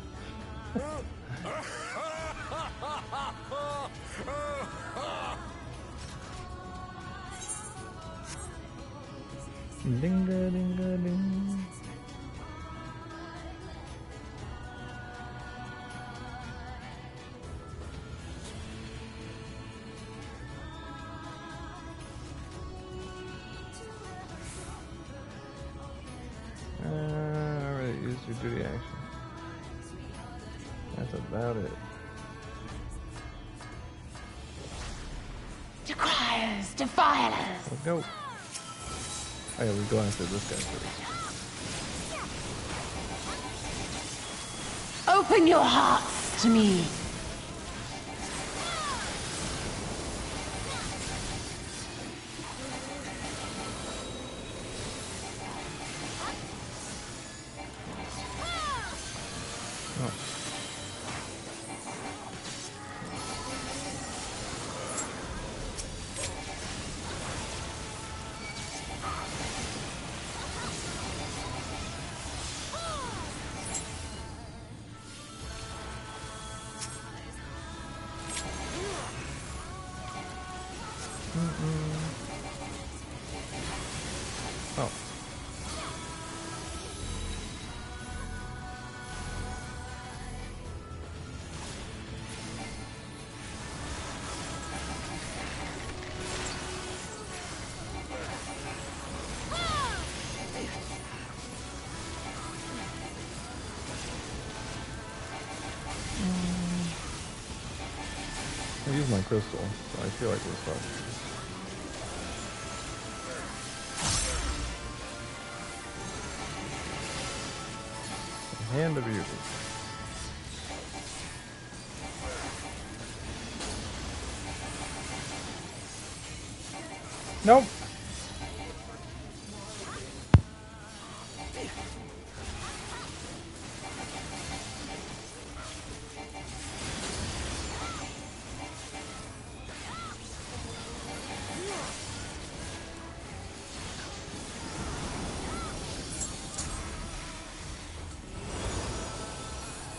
Ding-a-ding-a-ding. Alright, use your duty action. That's about it. Decriers, defilers! Let's go. Oh yeah, we go after this guy first. Open your hearts to me. Oh. used my crystal, so I feel like we're fucked. Hand of beauty. Nope.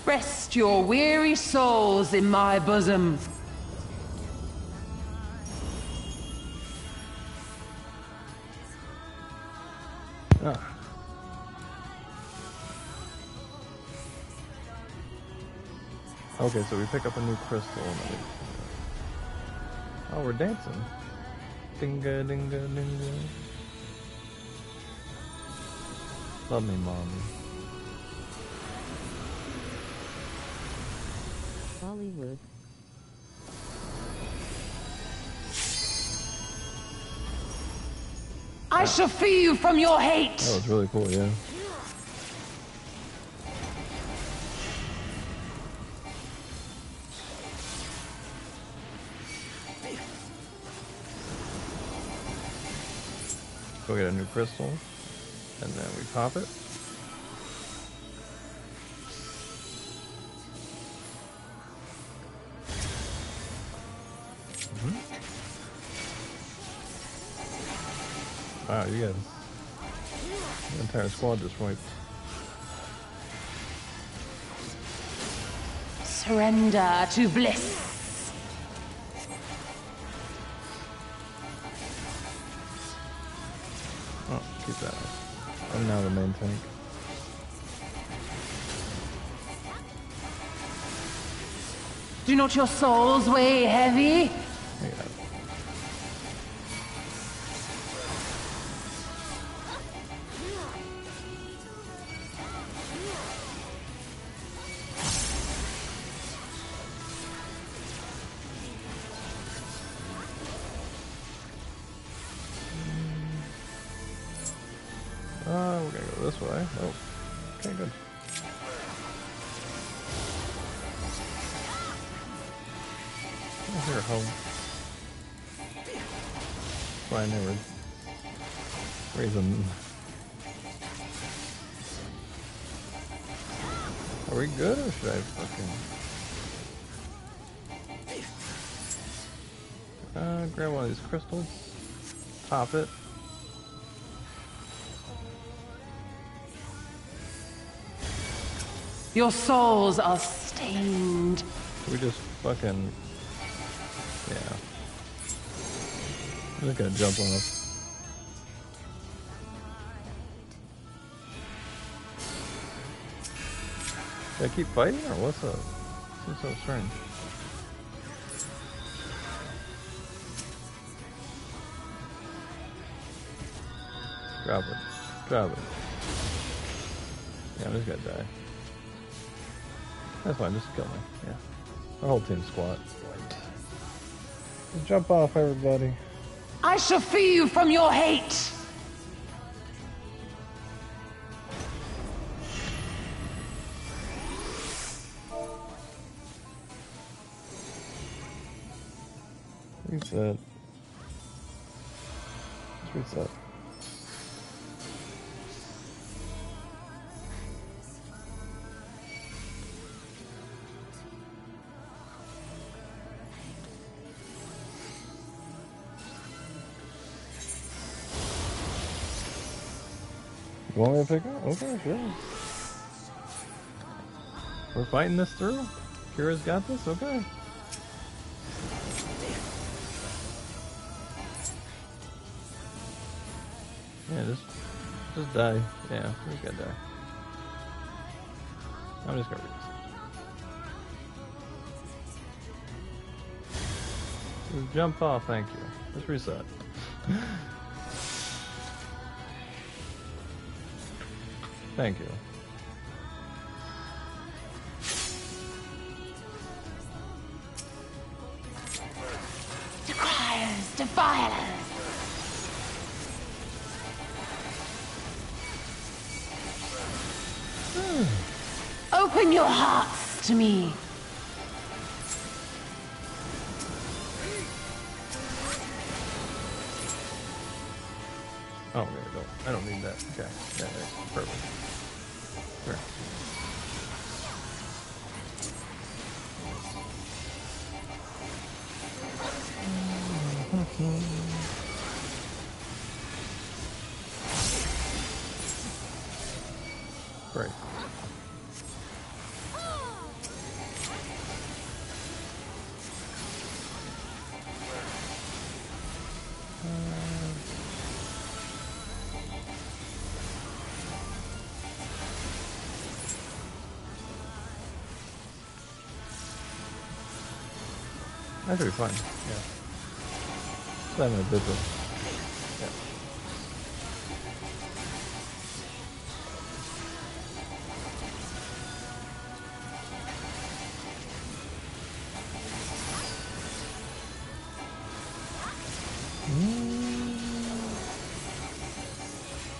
Rest your weary souls in my bosom. Ah. Okay, so we pick up a new crystal and then oh, we're dancing. Dinga dinga dinga. Love me, mommy. Hollywood. I shall free you from your hate. That was really cool, yeah. Go get a new crystal, and then we pop it. Wow, you guys, the entire squad just wiped. Surrender to bliss. Oh, keep that. I'm now the main tank. Do not your souls weigh heavy? Yeah. We're gonna go this way. Oh, okay, good. Oh, here, home. That's why I never raise them. Are we good, or should I fucking grab one of these crystals, pop it. Your souls are stained. We just fucking, yeah. I'm just gonna jump on us. Should I keep fighting, or what's up? Seems so strange. Drop it. Drop it. Yeah, I'm just gonna die. That's fine, just kill me. Yeah. Our whole team squat. Just jump off, everybody. I shall free you from your hate. Reset. Let's reset. You want me to pick up? Okay, sure. We're fighting this through? Kira's got this? Okay. Yeah, just die. Yeah, we just gotta die. I'm just gonna reset. Just jump off, thank you. Let's reset. Thank you. defilers! Open your hearts to me. Oh, okay, I don't need that. Okay, yeah, perfect. Sure. Great. That should be fine, yeah. Just having a bit of... yeah.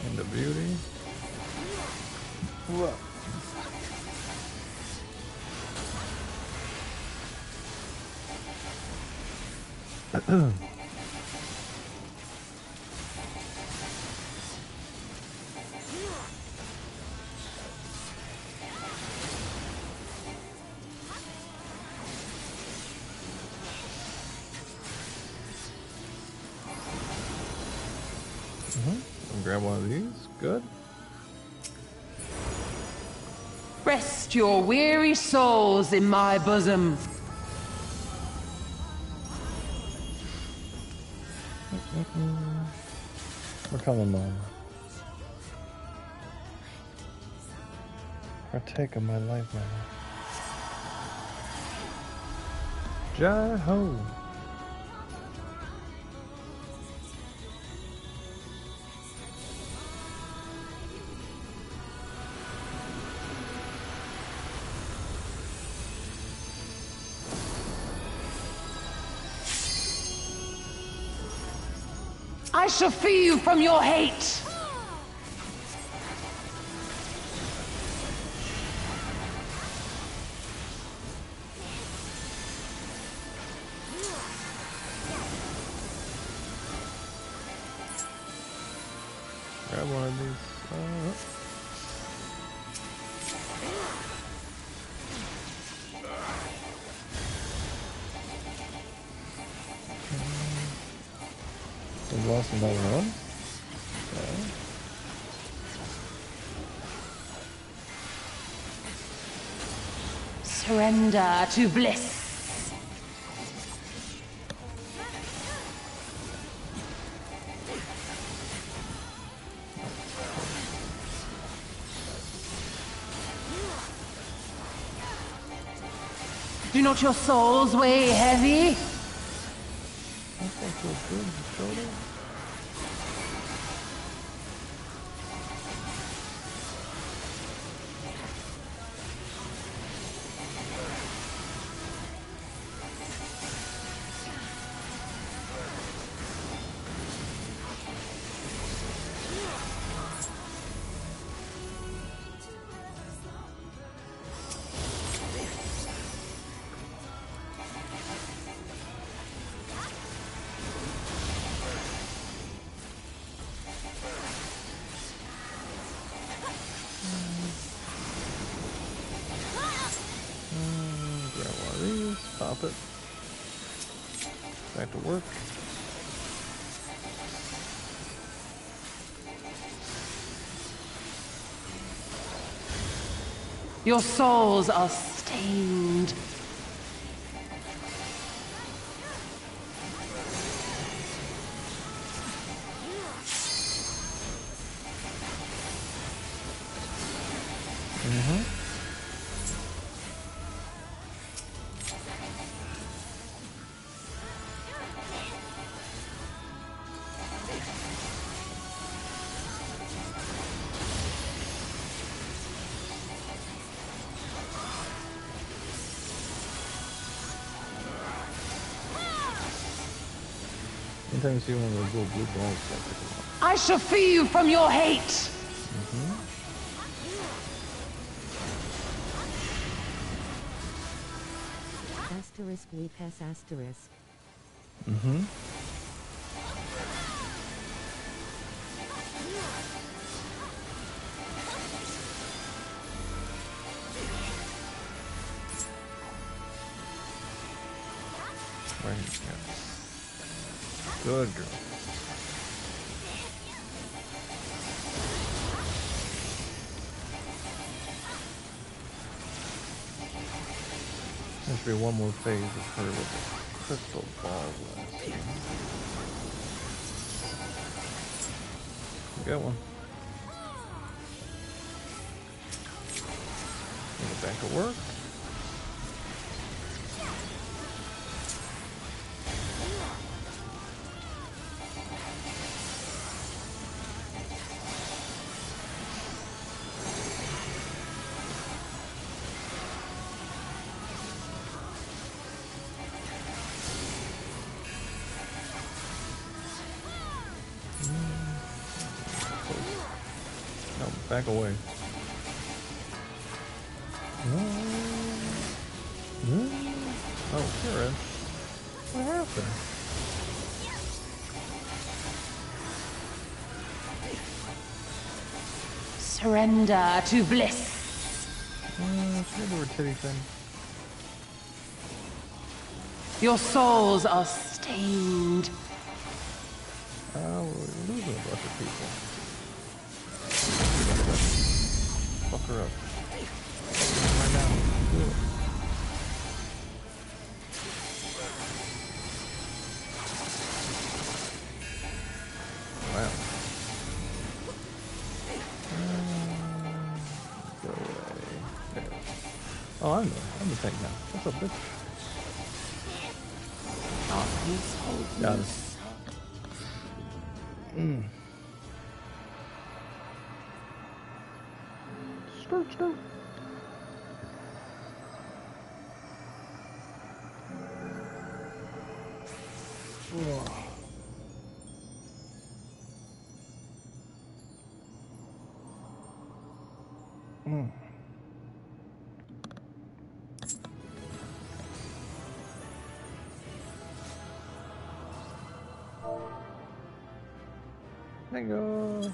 And the beauty. Whoa. Grab one of these. Good. Rest your weary souls in my bosom. We're coming, Mom. Partake of my life, Mama. Jai-ho! I shall free you from your hate. Grab one of these. We've lost another one. Okay. Surrender to bliss. Do not your souls weigh heavy? That feels good. Shoulder. Pop it. Back to work. Your souls are stained. Anytime you see one of those little blue balls, like pick them up. I shall free you from your hate! Asterisk we pass asterisk. Right here. Good girl. There should be one more phase of her with the crystal ball blast. You got one. Get back to work. No, back away. Oh, Karen. What happened? Surrender to bliss. She had her titty thing. Your souls are stained. We're losing a bunch of people. Fuck her up. Right now. Do it. Wow. Go away. There. Oh, I'm the tank now. What's up, bitch? Got it. Skirt. Bingo.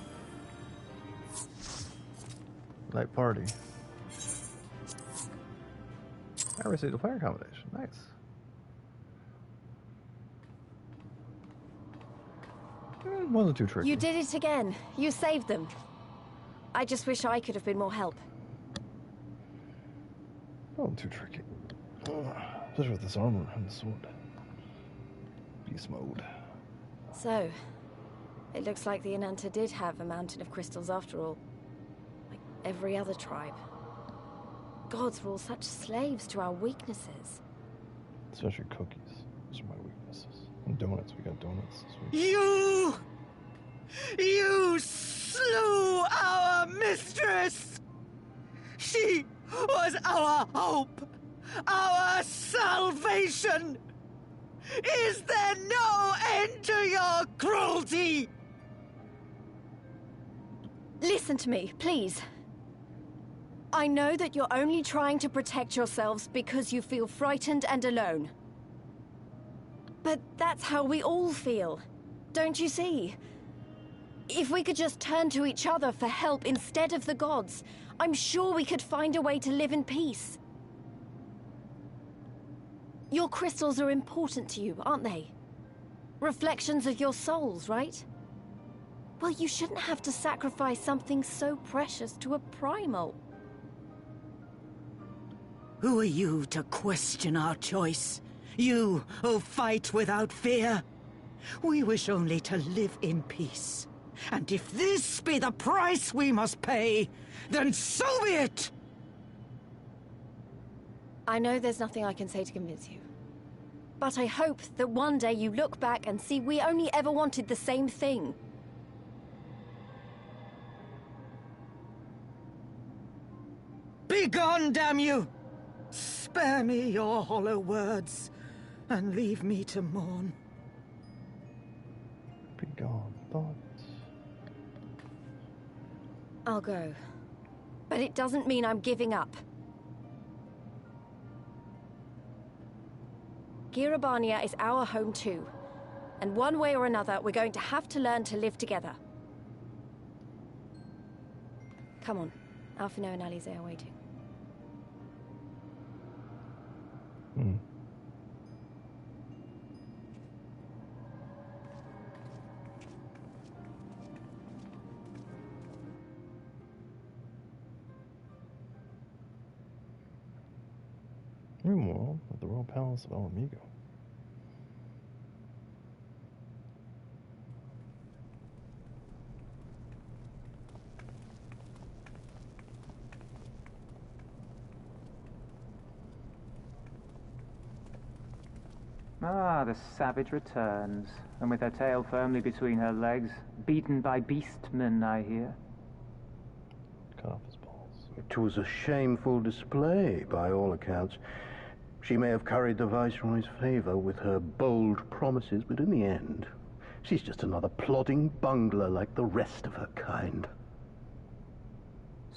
Night party. I received a player accommodation. Nice. Wasn't too tricky. You did it again. You saved them. I just wish I could have been more help. Wasn't too tricky. Especially with this armor and the sword. Beast mode. So, it looks like the Ananta did have a mountain of crystals after all. Like every other tribe. Gods were all such slaves to our weaknesses. Especially cookies. Those are my weaknesses. And donuts. We got donuts this week. You slew our mistress! She was our hope! Our salvation! Is there no end to your cruelty? Listen to me, please. I know that you're only trying to protect yourselves because you feel frightened and alone. But that's how we all feel. Don't you see? If we could just turn to each other for help instead of the gods, I'm sure we could find a way to live in peace. Your crystals are important to you, aren't they? Reflections of your souls, right? Well, you shouldn't have to sacrifice something so precious to a primal. Who are you to question our choice? You who fight without fear? We wish only to live in peace. And if this be the price we must pay, then so be it! I know there's nothing I can say to convince you. But I hope that one day you look back and see we only ever wanted the same thing. Begone, damn you! Spare me your hollow words, and leave me to mourn. Be gone, thoughts. I'll go. But it doesn't mean I'm giving up. Girabania is our home too. And one way or another, we're going to have to learn to live together. Come on. Alphino and Alize are waiting. Meanwhile, at the Royal Palace of Alamigo. Ah, the savage returns, and with her tail firmly between her legs, beaten by beastmen, I hear. Cut off his balls. It was a shameful display, by all accounts. She may have curried the Viceroy's favor with her bold promises, but in the end, she's just another plodding bungler like the rest of her kind.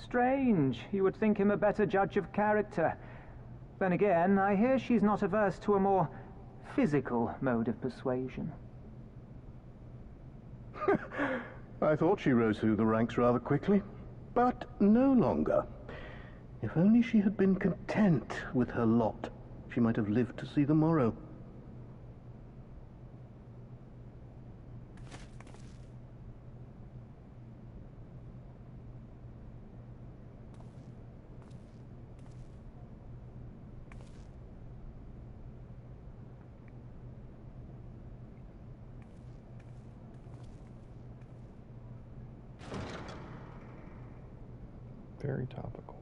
Strange. You would think him a better judge of character. Then again, I hear she's not averse to a more physical mode of persuasion. I thought she rose through the ranks rather quickly, but no longer. If only she had been content with her lot, she might have lived to see the morrow. Very topical.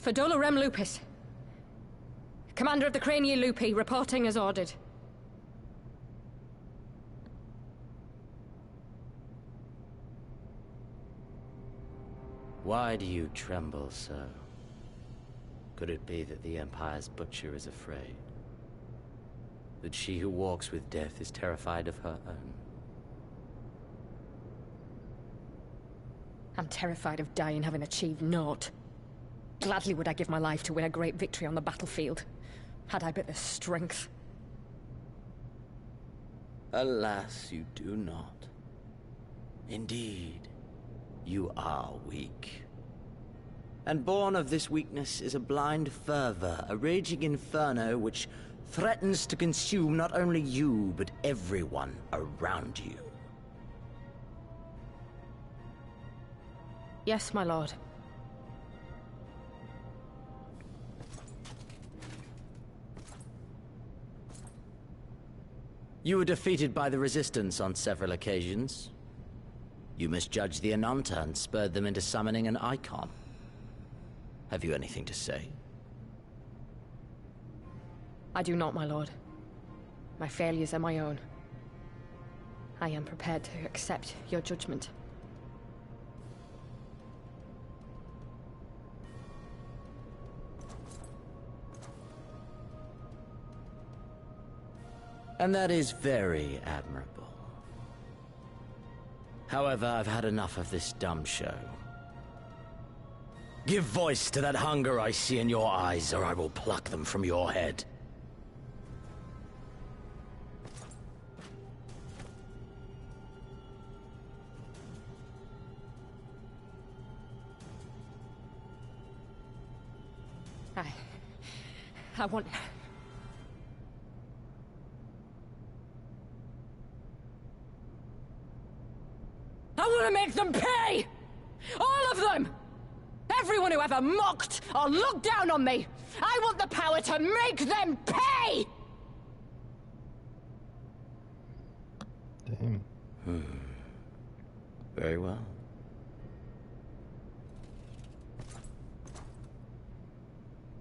Fadola Rem Lupus. Commander of the Crania Lupi, reporting as ordered. Why do you tremble so? Could it be that the Empire's butcher is afraid? That she who walks with death is terrified of her own? I'm terrified of dying having achieved naught. Gladly would I give my life to win a great victory on the battlefield, had I but the strength. Alas, you do not. Indeed, you are weak. And born of this weakness is a blind fervor, a raging inferno which threatens to consume not only you, but everyone around you. Yes, my lord. You were defeated by the Resistance on several occasions. You misjudged the Ananta and spurred them into summoning an icon. Have you anything to say? I do not, my lord. My failures are my own. I am prepared to accept your judgment. And that is very admirable. However, I've had enough of this dumb show. Give voice to that hunger I see in your eyes, or I will pluck them from your head. I want... I want to make them pay! All of them! Everyone who ever mocked or looked down on me! I want the power to make them pay! Damn. Very well.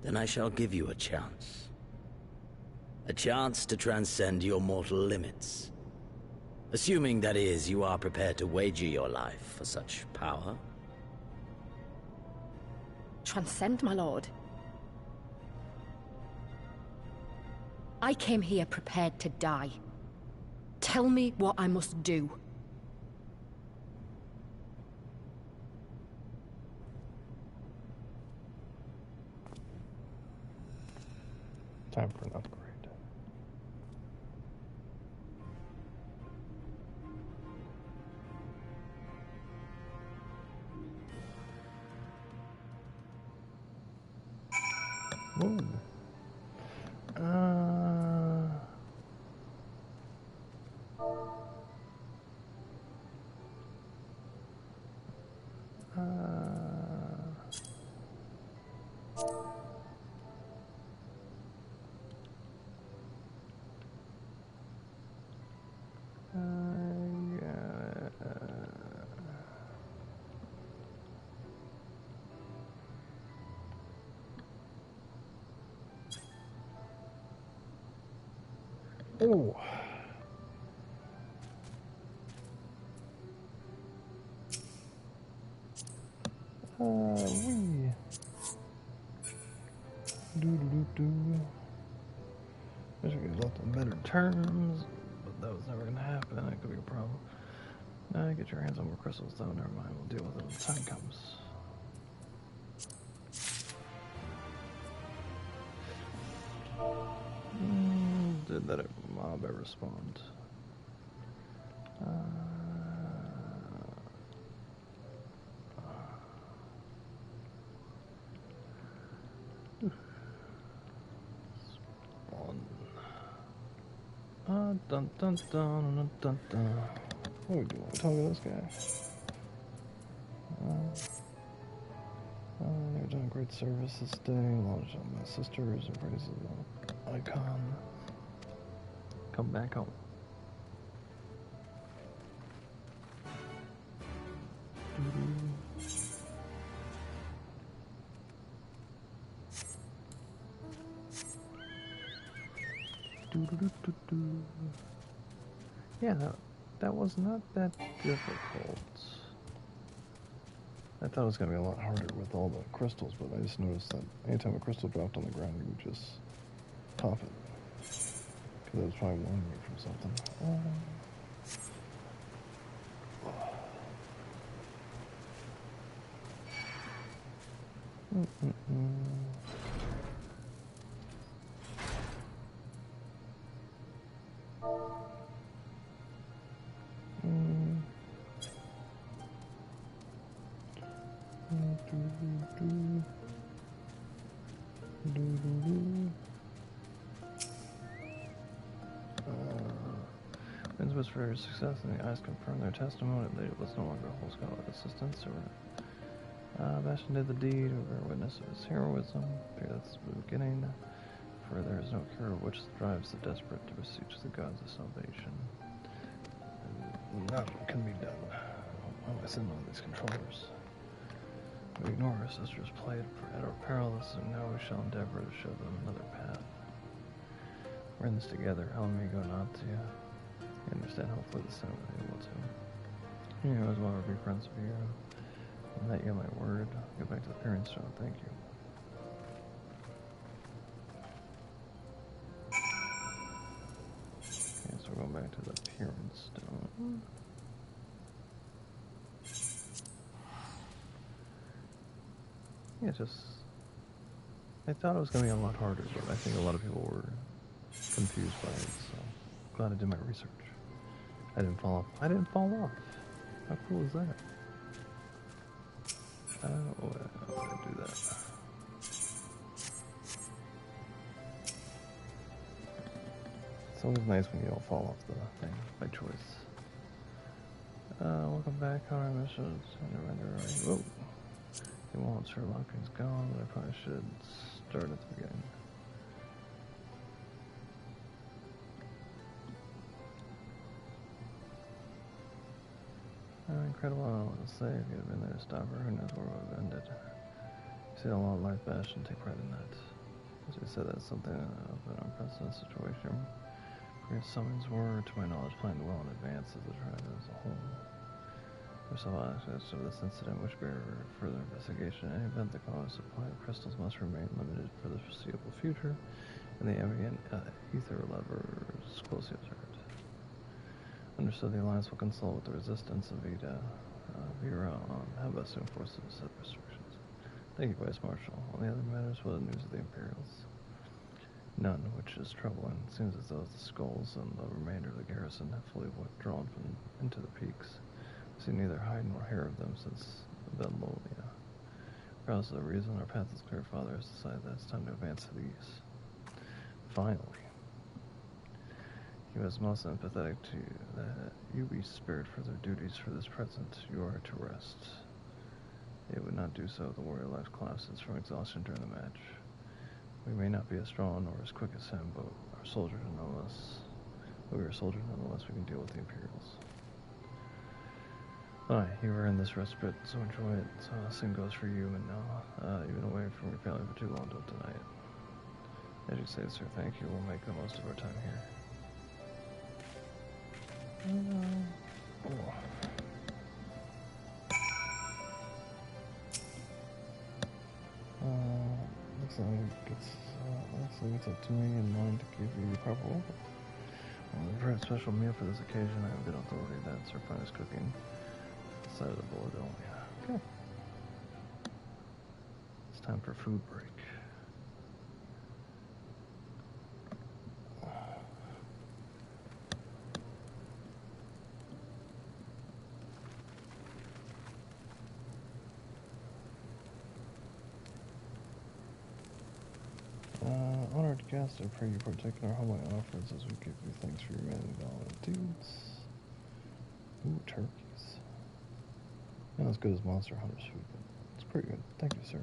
Then I shall give you a chance. A chance to transcend your mortal limits. Assuming, that is, you are prepared to wager your life for such power. Transcend, my lord. I came here prepared to die. Tell me what I must do. Time for an upgrade. Whoa. Oh. We. Wish we could left on better terms, but that was never gonna happen. That could be a problem. Now get your hands on more crystals, though. Never mind. We'll deal with it when the time comes. Did that mob ever spawned? Spawn. Dun dun dun dun dun. What are we doing? Talk to this guy. You're doing great service this day. Launched on my sisters and praises the icon. Come back home. Yeah, that was not that difficult. I thought it was going to be a lot harder with all the crystals, but I just noticed that anytime a crystal dropped on the ground, you would just pop it. Because it was probably warning me from something. Winds was for success, and the eyes confirmed their testimony. Later was no longer a whole scholar assistance, or Bastion did the deed, or bear witness of his heroism. That's the beginning. For there is no cure which drives the desperate to beseech the gods of salvation. And nothing can be done. Why am I sitting on these controllers? We ignore our sisters' plight at our perilous, and now we shall endeavor to show them another path. We're in this together. How may go not to you? You understand, hopefully the Senate will be able to. You know, as well as be friends of you. And that you have my word. Go back to the Pyrian Stone. Thank you. Okay, so we're going back to the Pyrian Stone. Yeah, I thought it was going to be a lot harder, but I think a lot of people were confused by it, so glad I did my research. I didn't fall off. I didn't fall off. How cool is that? Oh, I want to do that. It's always nice when you don't fall off the thing by choice. Welcome back. How are our missions? Whoa. It won't. Sherlock is gone, but I probably should start at the beginning. Incredible, I don't know what to say. If you had been there to stop her, who knows where it would have ended. You see a lot of life, Bastion, take pride in that. As you said, that's something of an unprecedented situation. Great summons were, to my knowledge, planned well in advance as the tribe as a whole. There are several aspects of this incident which bear further investigation. In any event, the cause supply of crystals must remain limited for the foreseeable future, and the ambient ether levers closely observed. Understood, the Alliance will consult with the Resistance of Vera on how best to enforce the set restrictions. Thank you, Vice Marshal. On the other matters, what are the news of the Imperials? None, which is troubling. It seems as though the skulls and the remainder of the garrison have fully withdrawn from into the peaks. We've seen neither hide nor hair of them since Benlonia. Regardless of the reason, our path is clear. Father has decided that it's time to advance to the east. Finally. He was most empathetic to you, that you be spared further duties for this present. You are to rest. It would not do so if the warrior life collapses from exhaustion during the match. We may not be as strong or as quick as him, but our soldiers nonetheless. We are soldiers nonetheless. We can deal with the Imperials. Alright, you are in this respite, so enjoy it. Same goes for you, and now, you've been away from your family for too long. Don't deny it. As you say, sir, thank you. We'll make the most of our time here. Looks like it's up to me and mine to give you the proper welcome. We prepared a special meal for this occasion. I have good authority that's our finest cooking. Side of the bullet, yeah. Okay. It's time for food break. Honored guest, I pray you partake in our humble offerings as we give you thanks for your many valid deeds. Ooh, turkeys. Not as good as Monster Hunter's food, but it's pretty good. Thank you, sir.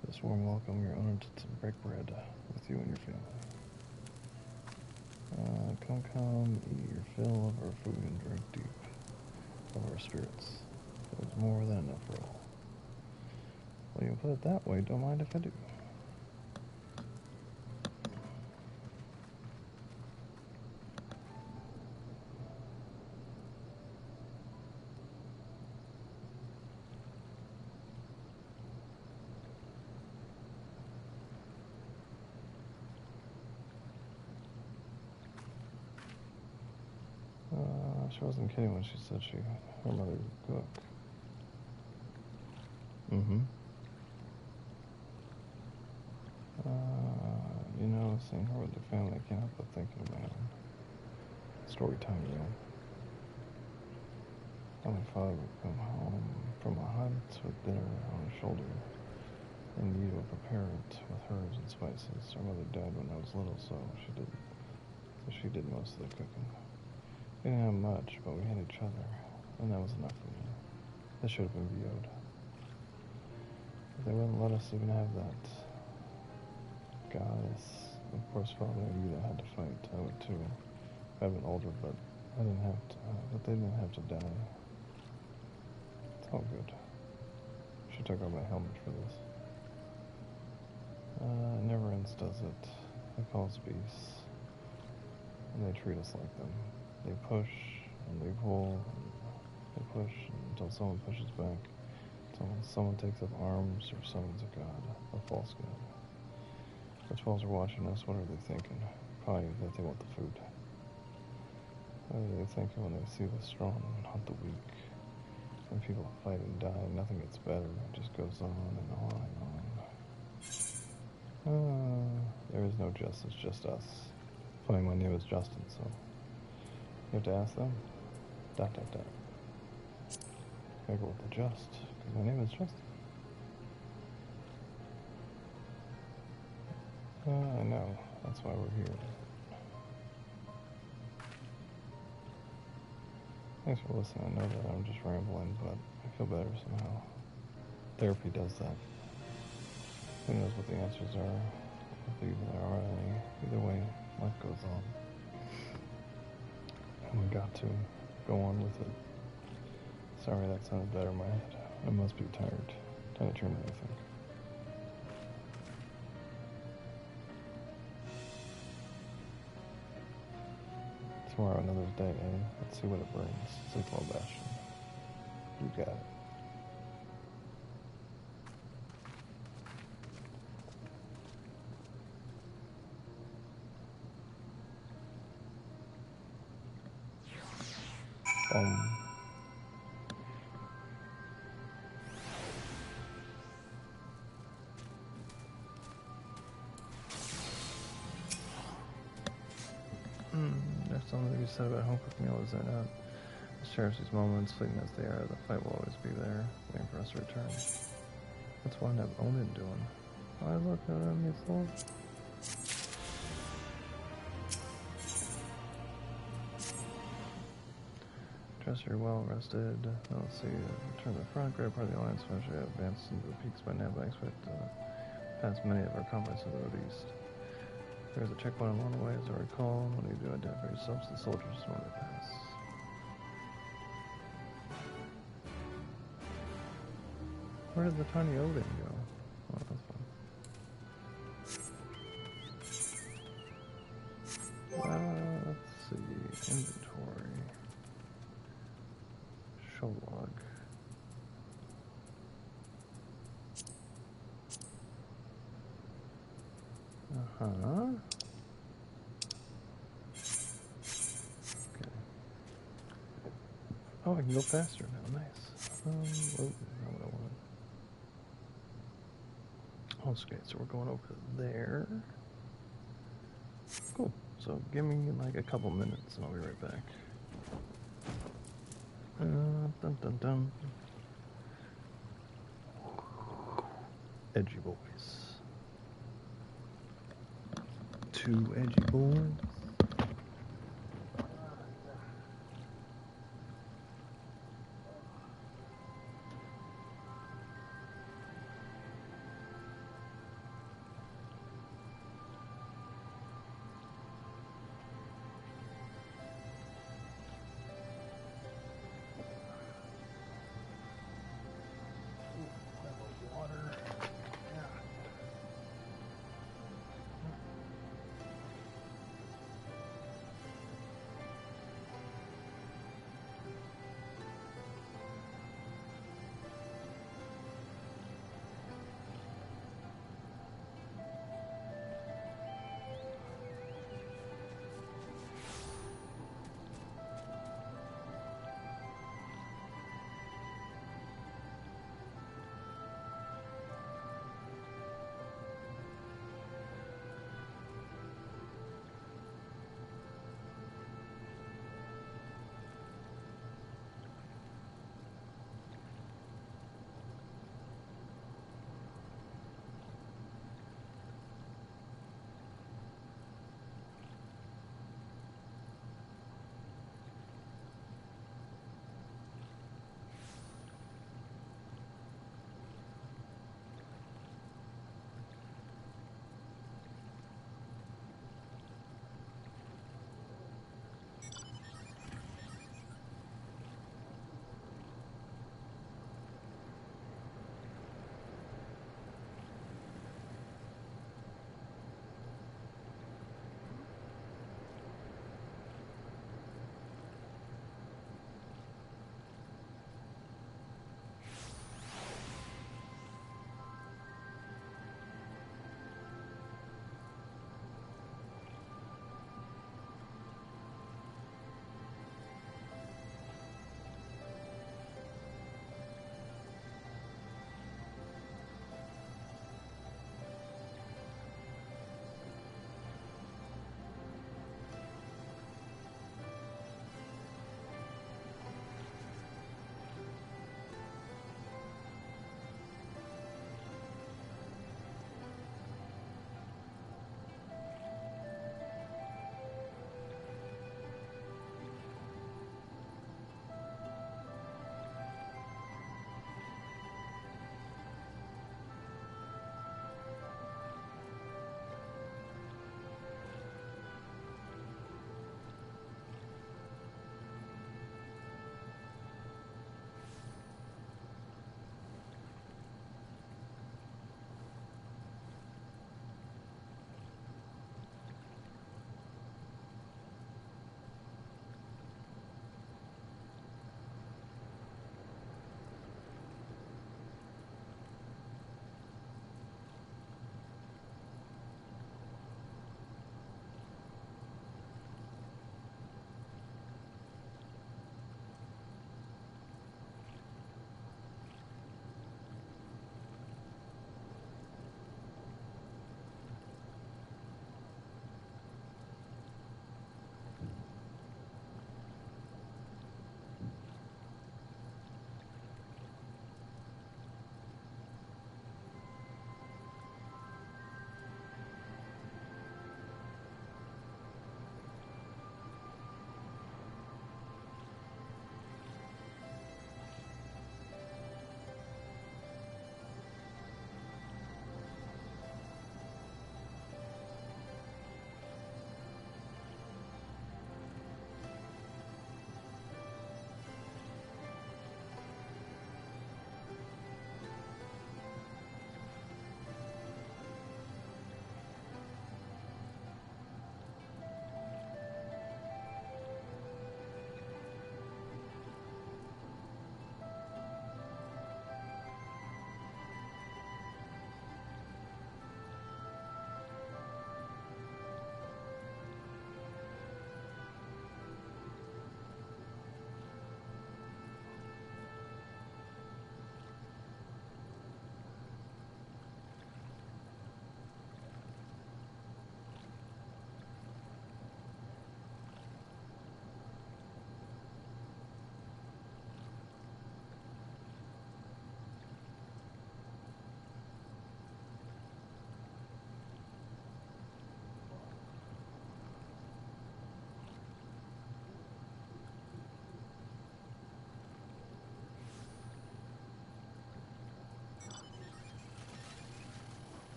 For this warm welcome, we are honored to break bread with you and your family. Come, eat your fill of our food and drink deep of our spirits. There's more than enough for all. Well, you put it that way, don't mind if I do. She wasn't kidding when she said her mother would cook. You know, seeing her with the family, I can't help but thinking about story time, you know. How my father would come home from a hunt with dinner on his shoulder, and you would prepare it with herbs and spices. Our mother died when I was little, so she did most of the cooking. We didn't have much, but we had each other, and that was enough for me. This should have been VO'd. But they wouldn't let us even have that. Goddess, of course, Father and you that had to fight. I would too. I've been older, but I didn't have to. But they didn't have to die. It's all good. She took out my helmet for this. It never ends, does it? They call us beasts, and they treat us like them. They push, and they pull, and they push until someone pushes back. Someone takes up arms, or summons a god, a false god. The trolls are watching us. What are they thinking? Probably that they want the food. What are they thinking when they see the strong and hunt the weak? When people fight and die, nothing gets better. It just goes on and on and on. There is no justice, just us. Funny, my name is Justin, so you have to ask them. ... Gotta go with the just, because my name is Justin. I know. That's why we're here. Thanks for listening. I know that I'm just rambling, but I feel better somehow. Therapy does that. Who knows what the answers are, if even there are any. Either way, life goes on. And we got to go on with it. Sorry, that sounded better in my head. I must be tired. Time to turn to anything. tomorrow, another day, eh? Let's see what it brings. Simple Bastion. You got it. There's something to be said about home cooked meal, is there not? Let's cherish these moments, fleeting as they are. The fight will always be there, waiting for us to return. What's one have Onin doing? I look at him, he's full. Trust you're well rested. Let's see. Return to the front, grab part of the alliance, especially advance into the peaks by now, but I expect to pass many of our comrades to the road east. There's a checkpoint along the way, as I recall. What do you do? Identify yourselves to the soldiers when they pass. Where did the tiny Odin go? Oh, that's fun. Let's see. Inventory. Show log. Uh-huh. Okay. Oh, I can go faster now. Nice. Oh, not what I wanted. Okay, so we're going over there. Cool. So give me like a couple minutes and I'll be right back. Dun dun dun. Edgy boys. Two edgy boys.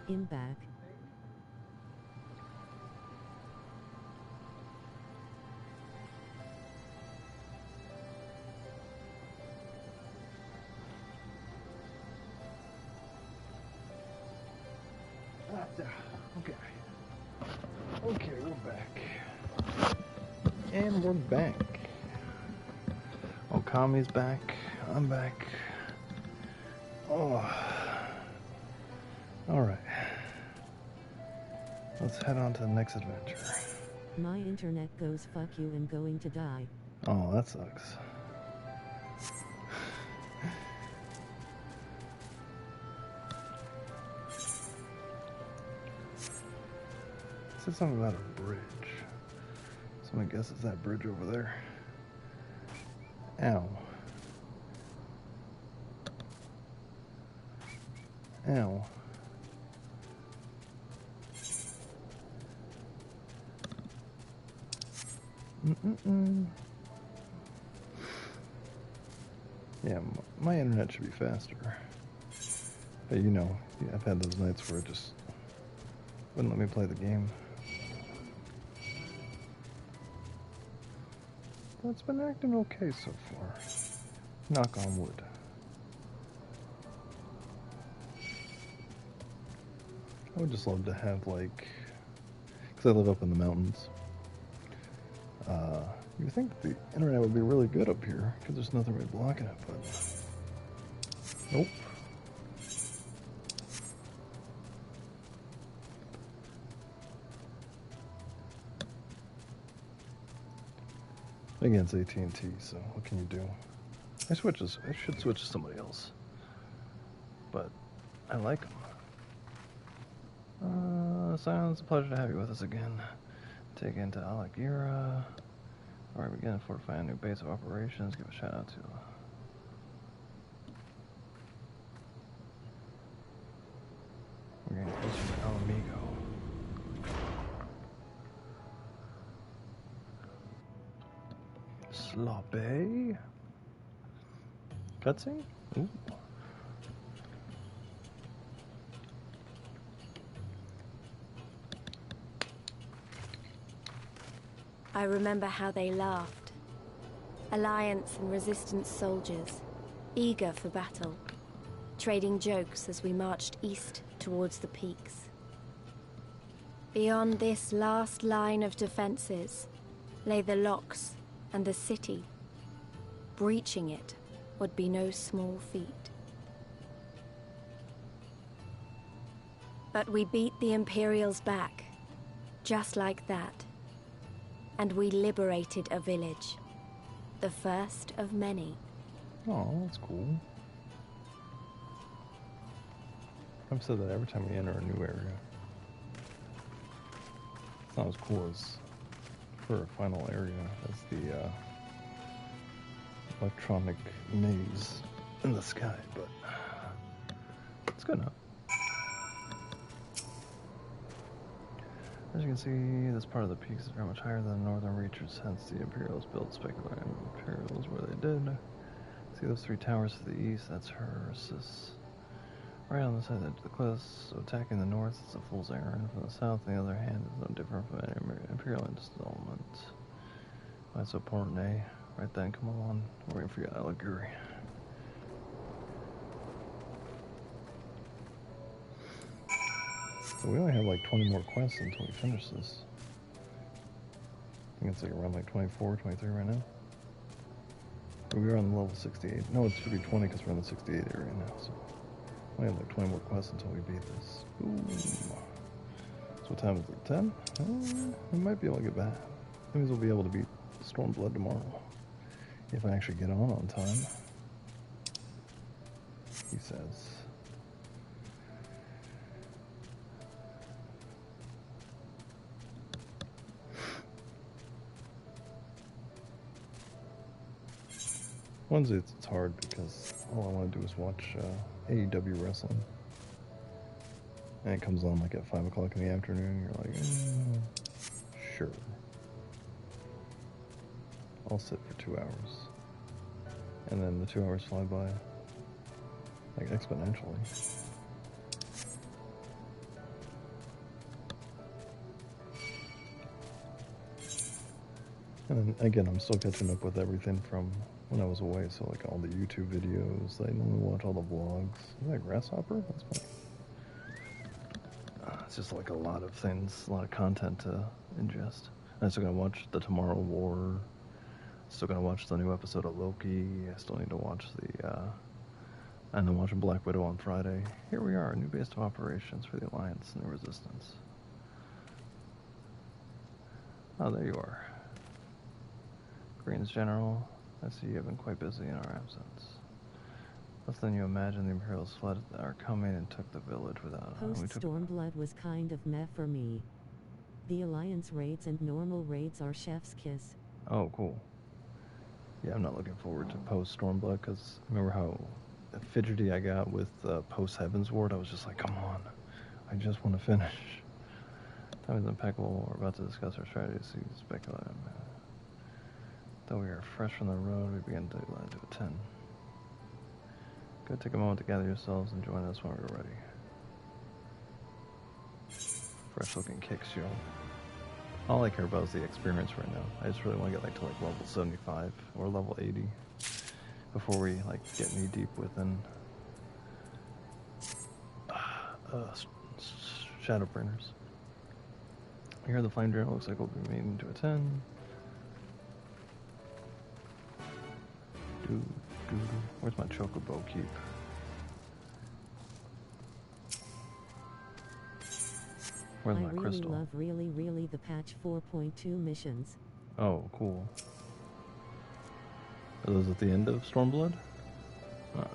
In back. Okay. Okay, we're back. And we're back. Okami's back. I'm back. Oh. Alright. Let's head on to the next adventure. My internet goes fuck you and going to die. Oh, that sucks. It said something about a bridge. So I guess it's that bridge over there. Ow. Ow. Yeah, my internet should be faster. But you know, I've had those nights where it just wouldn't let me play the game. But it's been acting okay so far. Knock on wood. I would just love to have, like, because I live up in the mountains. You would think the internet would be really good up here, because there's nothing really blocking it, but nope. Again, it's AT&T, so what can you do? I should switch to somebody else, but I like them. Silence, a pleasure to have you with us again. Take into Alagira. Alright, begin to fortify a new base of operations. Give a shout out to we're getting closer to Alamigo. Sloppy. Cutscene? Ooh. I remember how they laughed. Alliance and Resistance soldiers, eager for battle, trading jokes as we marched east towards the peaks. Beyond this last line of defenses lay the locks and the city. Breaching it would be no small feat. But we beat the Imperials back, just like that. And we liberated a village. The first of many. Oh, that's cool. I've said that every time we enter a new area. It's not as cool as for a final area as the electronic maze in the sky, but it's good enough. As you can see, this part of the peaks is very much higher than the northern reaches, hence the Imperials built speculating Imperials where they did. See those three towers to the east? That's Hersis. Right on the side of the cliffs, so attacking the north is a fool's errand. From the south, on the other hand, is no different from any Imperial installment. Why so important, eh? Right then, come on. We're waiting for you, Aliguri. So we only have like 20 more quests until we finish this. I think it's like around like 24, 23 right now. We are on level 68. No, it should be 20 because we're in the 68 area now. So we have like 20 more quests until we beat this. Ooh. So what time is it? 10? We might be able to get back. That means we'll be able to beat Stormblood tomorrow. If I actually get on time. He says. Wednesday it's hard because all I want to do is watch AEW wrestling. And it comes on like at 5 o'clock in the afternoon. You're like, sure. I'll sit for 2 hours. And then the 2 hours fly by like exponentially. And again, I'm still catching up with everything from when I was away, so like all the YouTube videos. I normally watch all the vlogs. Is that a grasshopper? That's funny. It's just like a lot of things, a lot of content to ingest. I'm still gonna watch the Tomorrow War. Still gonna watch the new episode of Loki. I still need to watch and then watching Black Widow on Friday. Here we are, new base of operations for the Alliance and the Resistance. Oh, there you are. Greens General, I see you have been quite busy in our absence. Less than you imagine, the Imperials fled our coming and took the village without... Post-Stormblood was kind of meh for me. The Alliance raids and normal raids are chef's kiss. Oh, cool. Yeah, I'm not looking forward to post-Stormblood, because remember how fidgety I got with post-Heaven's Ward? I was just like, come on, I just want to finish. Time is impeccable. We're about to discuss our strategy to speculate. Though we are fresh from the road, we begin to land to a 10. Go take a moment to gather yourselves and join us when we're ready. Fresh looking kick shield. All I care about is the experience right now. I just really want to get to level 75 or level 80 before we get knee deep within Shadowbringers. Here the flame journal looks like we'll be made into a 10. Where's my chocobo keep? Where's my crystal? I really love the patch 4.2 missions. Oh, cool. Are those at the end of Stormblood? Okay,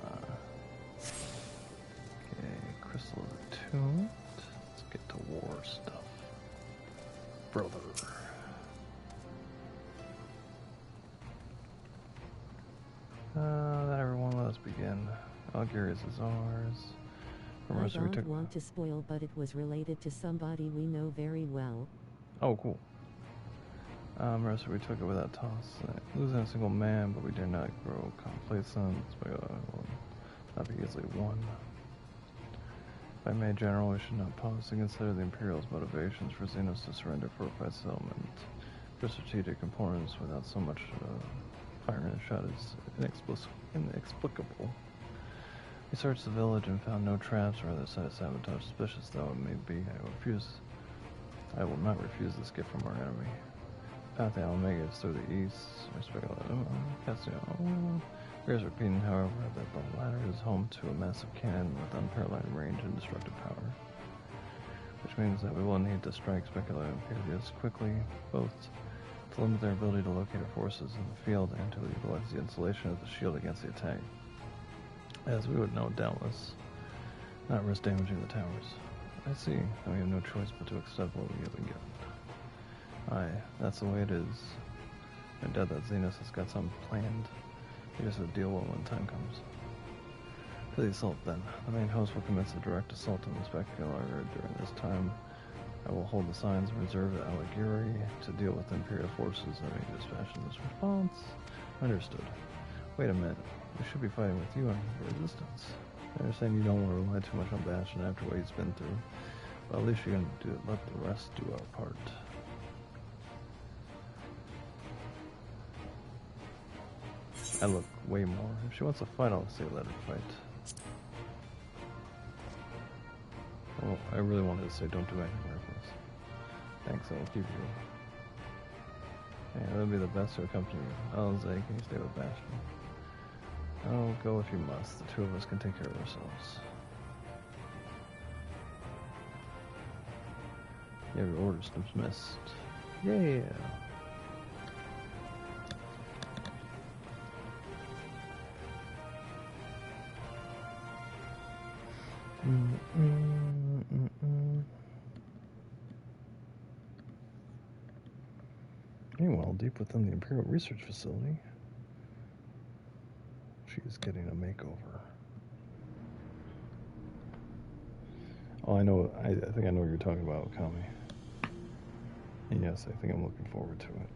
crystal is attuned. Let's get to war stuff. Brother. That everyone, let us begin. Algerius is ours. I don't want to spoil, but it was related to somebody we know very well. Oh, cool. Mercer, we took it without toss. Losing a single man, but we dare not grow complacent. Will not be easily won. If I may, General, we should not pause to consider the Imperials' motivations for Xenos to surrender fortified settlement. For strategic importance, without so much fire in the shot is inexplicable. We searched the village and found no traps or other site of sabotage. Suspicious though it may be, I will not refuse this gift from our enemy. Path to Omega is through the east. Bears repeating, however, that the latter is home to a massive cannon with unparalleled range and destructive power. Which means that we will need to strike speculative Imperials quickly, both to limit their ability to locate our forces in the field and to utilize the insulation of the shield against the attack. As we would know, doubtless, not risk damaging the towers. I see, and we have no choice but to accept what we have been given. Aye, that's the way it is. I doubt that Xenos has got something planned. We just have to deal with it when time comes. For the assault, then. The main host will commence a direct assault on the Speculator. During this time, I will hold the signs reserved at Alighieri to deal with Imperial forces that may dispatch in this response. Understood. Wait a minute. We should be fighting with you on resistance. I understand you don't want to rely too much on Bastion after what he's been through, but at least you're going to let the rest do our part. I look way more. If she wants to fight, I'll say let her fight. Well, I really wanted to say don't do anything reckless. Thanks, I'll keep you. Yeah, that would be the best to accompany you. Alze, can you stay with Bastion? Oh, go if you must. The two of us can take care of ourselves. You have your orders dismissed. Yeah. Meanwhile, deep within the Imperial Research Facility, she is getting a makeover. Oh, I know. I think I know what you're talking about, Kami. And yes, I think I'm looking forward to it.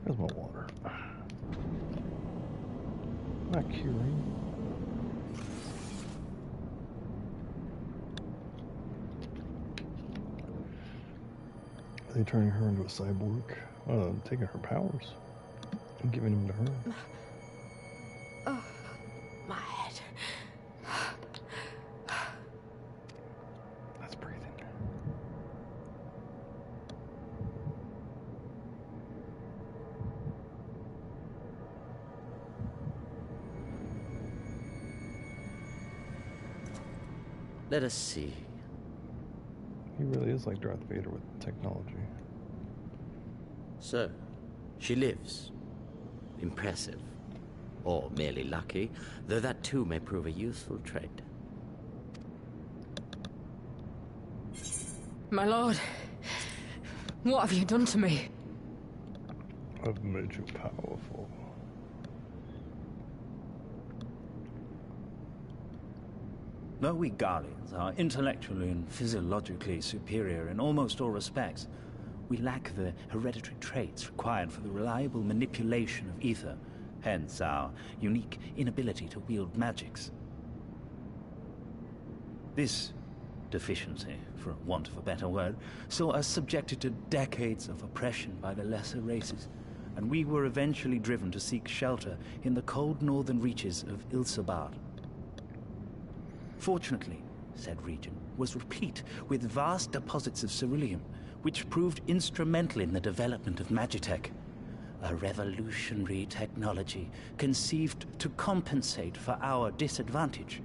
Where's my water? Not curing. they turning her into a cyborg? Taking her powers and giving them to her. Oh, my head. That's breathing. Let us see. He really is like Darth Vader with technology. So, she lives. Impressive. Or merely lucky, though that too may prove a useful trait. My lord, what have you done to me? I've made you powerful. Though we Garleans are intellectually and physiologically superior in almost all respects, we lack the hereditary traits required for the reliable manipulation of ether, hence our unique inability to wield magics. This deficiency, for want of a better word, saw us subjected to decades of oppression by the lesser races, and we were eventually driven to seek shelter in the cold northern reaches of Ilsabard. Fortunately, said region was replete with vast deposits of ceruleum, which proved instrumental in the development of Magitech, a revolutionary technology conceived to compensate for our disadvantage.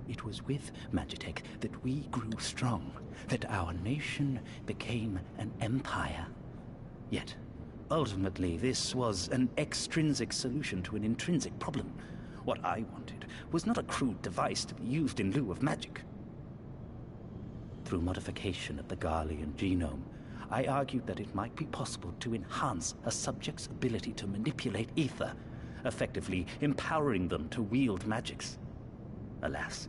It was with Magitech that we grew strong, that our nation became an empire. Yet, ultimately, this was an extrinsic solution to an intrinsic problem. What I wanted was not a crude device to be used in lieu of magic. Through modification of the Garlean genome, I argued that it might be possible to enhance a subject's ability to manipulate ether, effectively empowering them to wield magics. Alas,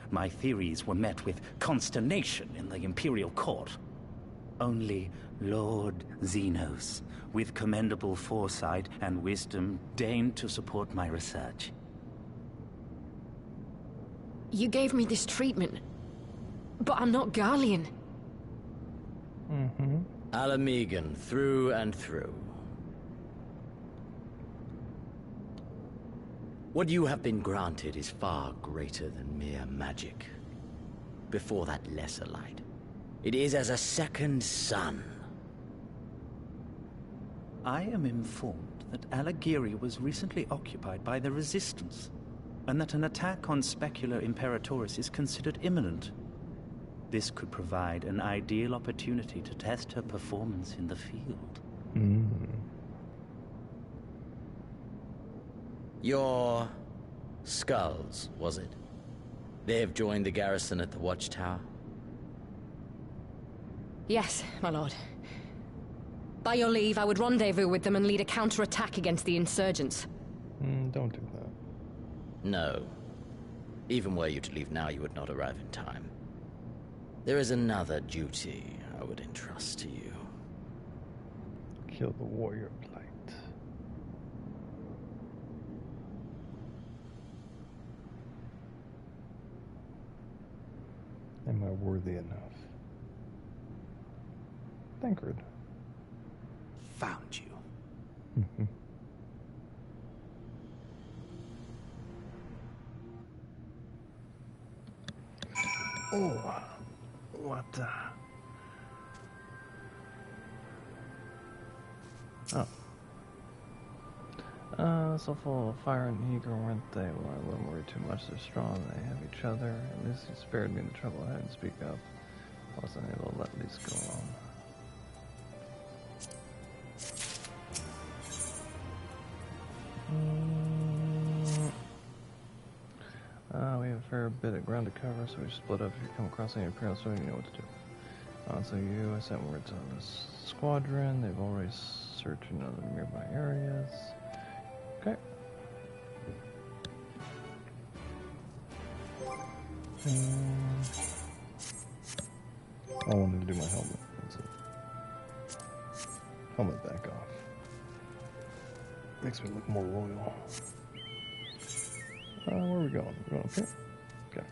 my theories were met with consternation in the Imperial Court. Only Lord Xenos, with commendable foresight and wisdom, deigned to support my research. You gave me this treatment, but I'm not Garlean. Alamegan, through and through. What you have been granted is far greater than mere magic. Before that lesser light, it is as a second sun. I am informed that Alagiri was recently occupied by the Resistance, and that an attack on Specular Imperatoris is considered imminent. This could provide an ideal opportunity to test her performance in the field. Your skulls, was it? They have joined the garrison at the Watchtower? Yes, my lord. By your leave, I would rendezvous with them and lead a counterattack against the insurgents. Don't do that. No. Even were you to leave now, you would not arrive in time. There is another duty I would entrust to you. Kill the warrior blight. Am I worthy enough? Thankred. Found you. Oh, what the? So full of fire and eager, weren't they? Well, I wouldn't worry too much. They're strong. They have each other. At least you spared me the trouble I had to speak up. I wasn't able to let these go on. We have a fair bit of ground to cover, so we split up. If you come across any Imperial soldiers, you know what to do. So I sent word to this squadron. They've already searched in other nearby areas. Okay. I wanted to do my helmet. That's it. Helmet back off. Makes me look more royal. Where are we going? We're going up here? Okay.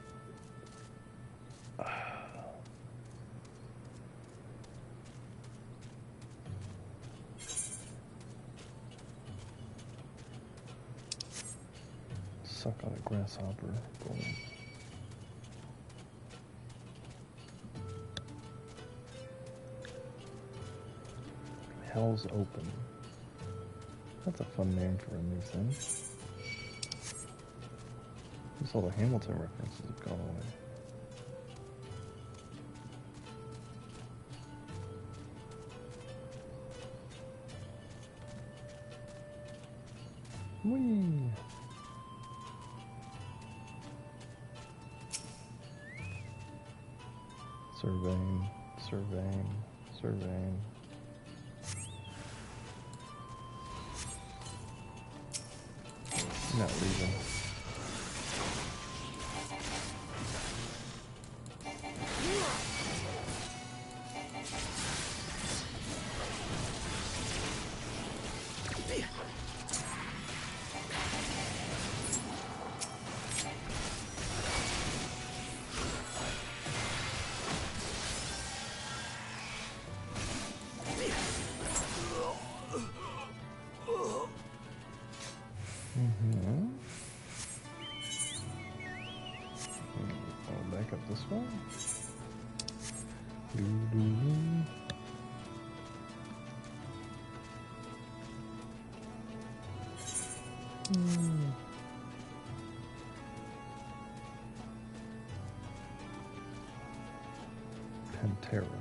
Grasshopper. Boom. Hell's Open. That's a fun name for a new thing. Just all the Hamilton references have gone away. Whee! Surveying, surveying, surveying. Not leaving. Back up this way. Pantera.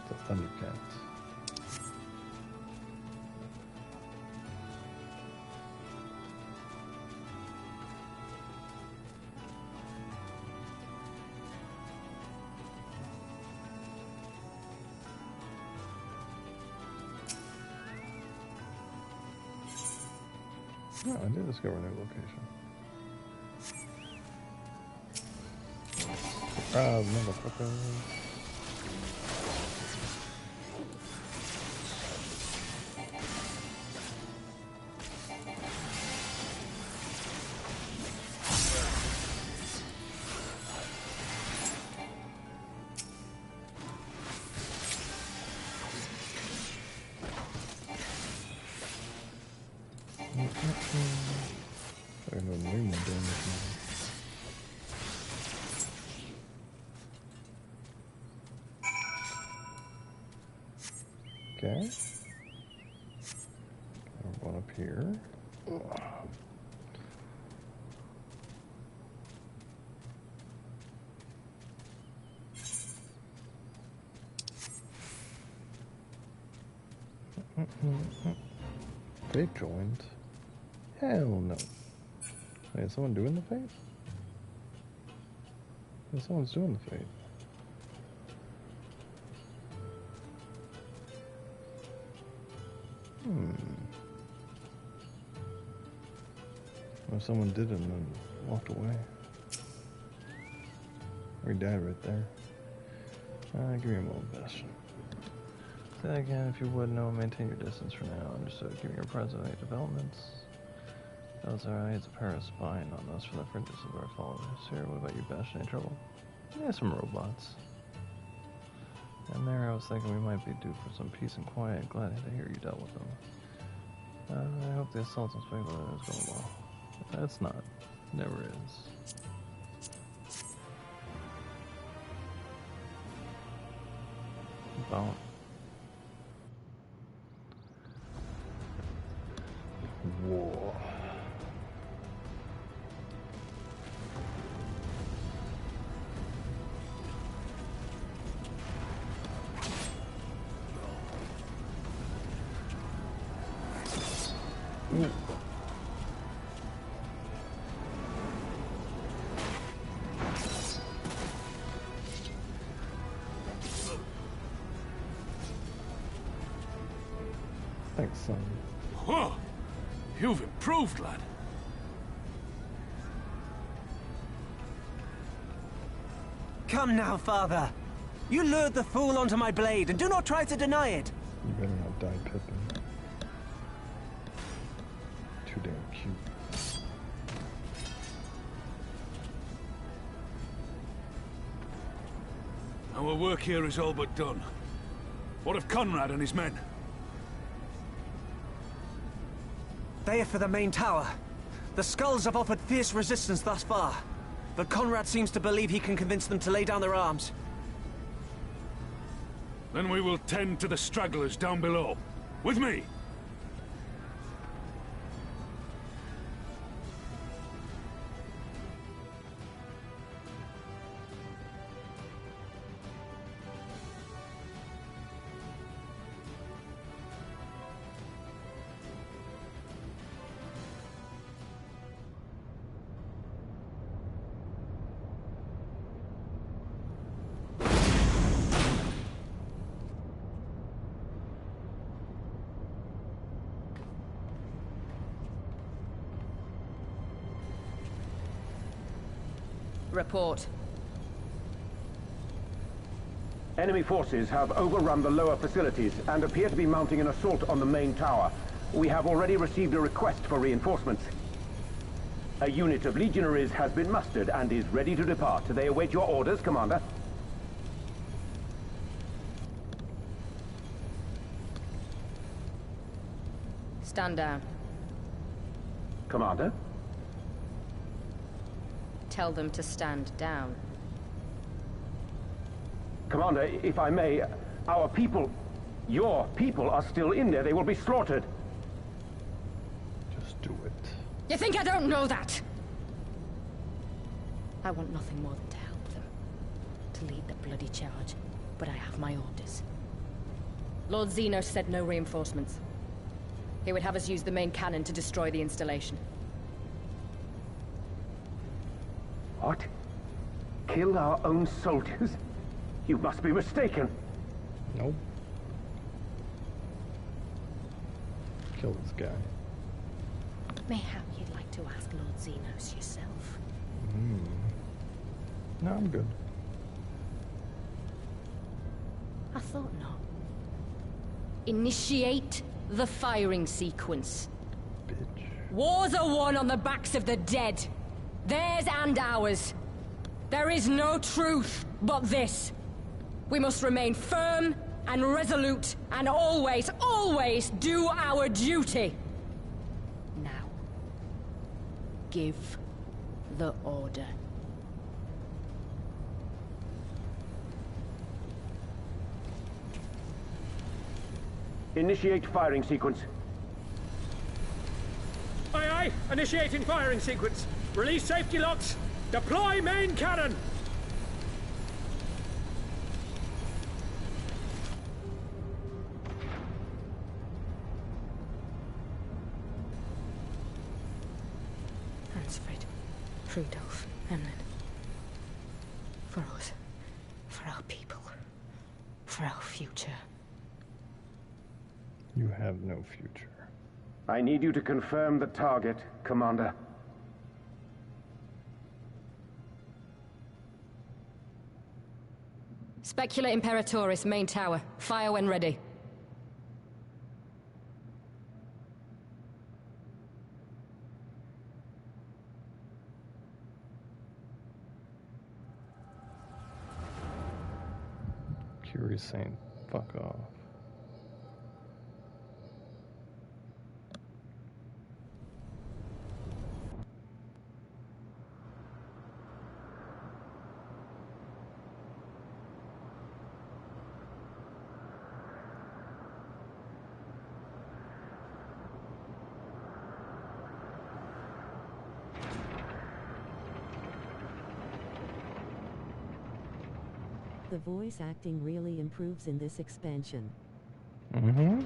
The Thundercats. Oh, I did discover a new location. Motherfuckers. I know way more damage now. Okay. One up here. They joined. Hell no. Wait, is someone doing the fate? Yeah, someone's doing the fate. Or someone did it and then walked away. Or he died right there. Give me a moment, Bastion. Say that again, if you would, no, maintain your distance for now. Understood. Give me your present any developments. Those are it's a pair of spying on us from the fringes of our followers. Here, what about you, Bastion? Any trouble? Yeah, some robots. And there I was thinking we might be due for some peace and quiet. Glad to hear you dealt with them. I hope the assault on Stormblood is going well. It's not. Never is. Boom. Whoa. Ooh. Thanks, son. Huh. You've improved, lad. Come now, father. You lured the fool onto my blade, and do not try to deny it. You better not die, Pippin. Too damn cute. Our work here is all but done. What of Conrad and his men? They are for the main tower. The skulls have offered fierce resistance thus far, but Conrad seems to believe he can convince them to lay down their arms. Then we will tend to the stragglers down below. With me! Report. Enemy forces have overrun the lower facilities and appear to be mounting an assault on the main tower. We have already received a request for reinforcements. A unit of legionaries has been mustered and is ready to depart. They await your orders, Commander. Stand down. Commander? Tell them to stand down. Commander, if I may, our people, your people are still in there. They will be slaughtered. Just do it. You think I don't know that? I want nothing more than to help them. To lead the bloody charge. But I have my orders. Lord Xenos said no reinforcements. He would have us use the main cannon to destroy the installation. What? Kill our own soldiers? You must be mistaken. Nope. Kill this guy. Mayhap you'd like to ask Lord Xenos yourself. No, I'm good. I thought not. Initiate the firing sequence. Bitch. Wars are won on the backs of the dead. Theirs and ours. There is no truth but this. We must remain firm and resolute and always, always do our duty. Now, give the order. Initiate firing sequence. Aye, aye. Initiating firing sequence. Release safety locks. Deploy main cannon. Hansfrid, Rudolph, Emlyn. For us. For our people. For our future. You have no future. I need you to confirm the target, Commander. Specula Imperatoris, main tower. Fire when ready. Curie's saying, fuck off. The voice acting really improves in this expansion. Mm-hmm.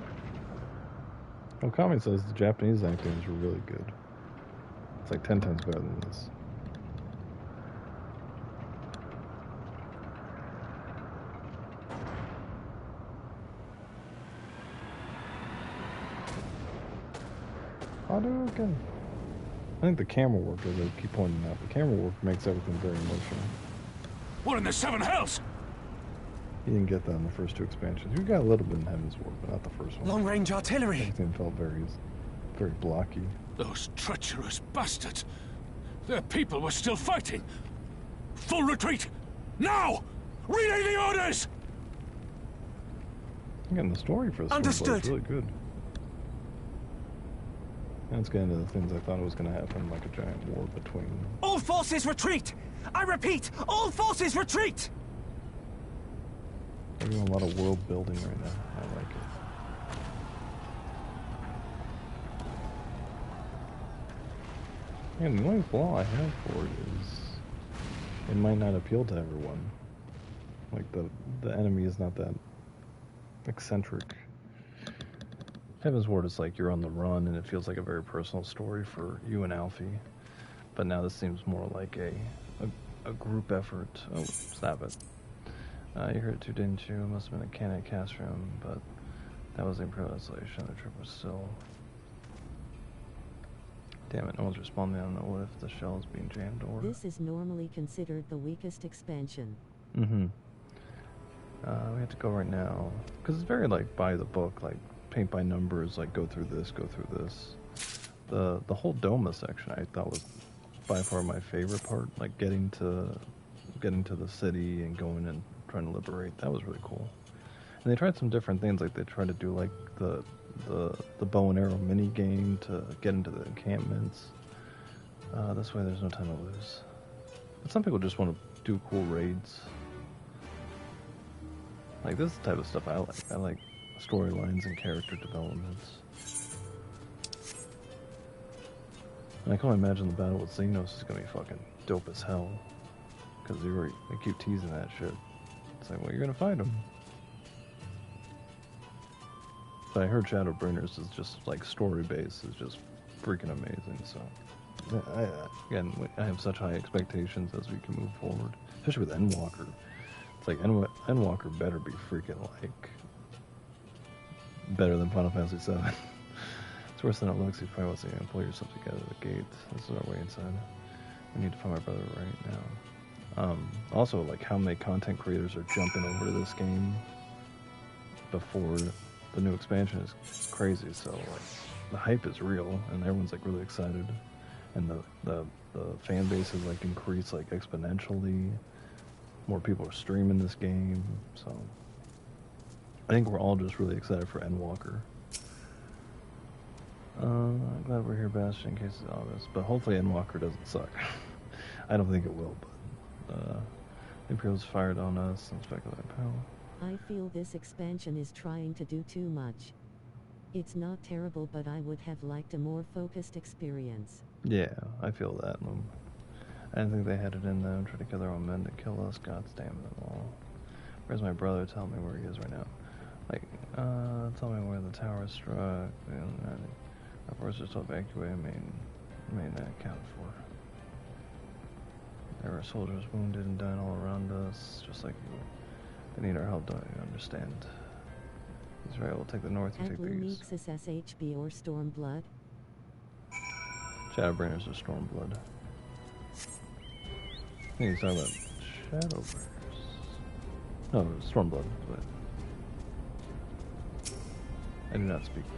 Well, Kami says the Japanese acting is really good. It's like 10 times better than this. Hadouken! I think the camera work, as I keep pointing out, the camera work makes everything very emotional. What in the seven hells? You didn't get that in the first two expansions. You got a little bit in Heaven's War, but not the first one. Long-range artillery! Everything felt very blocky. Those treacherous bastards. Their people were still fighting. Full retreat! Now! Relay the orders! I'm getting the story for this Understood. One, it's really good. Let's get into the things I thought it was going to happen, like a giant war between... All forces retreat! I repeat, all forces retreat! They're doing a lot of world building right now. I like it. And the only flaw I have for it is it might not appeal to everyone. Like the enemy is not that eccentric. Heaven's Ward is like you're on the run and it feels like a very personal story for you and Alfie. But now this seems more like a group effort. Oh, stop it. You heard it too, didn't you? It must have been a cannon cast room, but that was the Imperial installation. The trip was still... Damn it, no one's responding. I don't know what if the shell is being jammed or... This is normally considered the weakest expansion. Mm-hmm. We have to go right now. Because it's very, like, by the book, like, paint by numbers, like, go through this, go through this. The whole Doma section I thought was by far my favorite part. Like, getting to the city and going and trying to liberate. That was really cool. And they tried some different things, like they tried to do, like, the bow and arrow mini game to get into the encampments. This way there's no time to lose. But some people just want to do cool raids. Like, this is the type of stuff I like. I like storylines and character developments. And I can only imagine the battle with Xenos is gonna be fucking dope as hell. Because they keep teasing that shit. It's like, well, you're gonna fight him. But I heard Shadowbringers is just, like, story-based, is just freaking amazing, so... I have such high expectations as we can move forward. Especially with Endwalker. It's like, Endwalker better be freaking, like... better than Final Fantasy VII. It's worse than it looks. You probably want to pull yourself together at the gate. This is our way inside. We need to find my brother right now. Also, like, how many content creators are jumping over to this game before the new expansion is crazy. So, like, the hype is real, and everyone's, like, really excited. And the fan base has, like, increased, like, exponentially. More people are streaming this game, so... I think we're all just really excited for Endwalker. I'm glad we're here, Bastion, in case it's obvious. But hopefully Endwalker doesn't suck. I don't think it will, but... Imperial's fired on us and speculative power. I feel this expansion is trying to do too much. It's not terrible, but I would have liked a more focused experience. Yeah, I feel that. I didn't think they had it in them. Try to kill their own men to kill us. God damn it all. Where's my brother? Tell me where he is right now. Like, tell me where the tower is struck. Our forces to evacuate. Main not accounted for. There are soldiers wounded and dying all around us, just like you. They need our help, don't you understand? Israel will take the north, you take the east. Is SHB or Stormblood? Shadowbringers or Stormblood. I think he's talking about Shadowbringers. No, Stormblood, but... I do not speak French.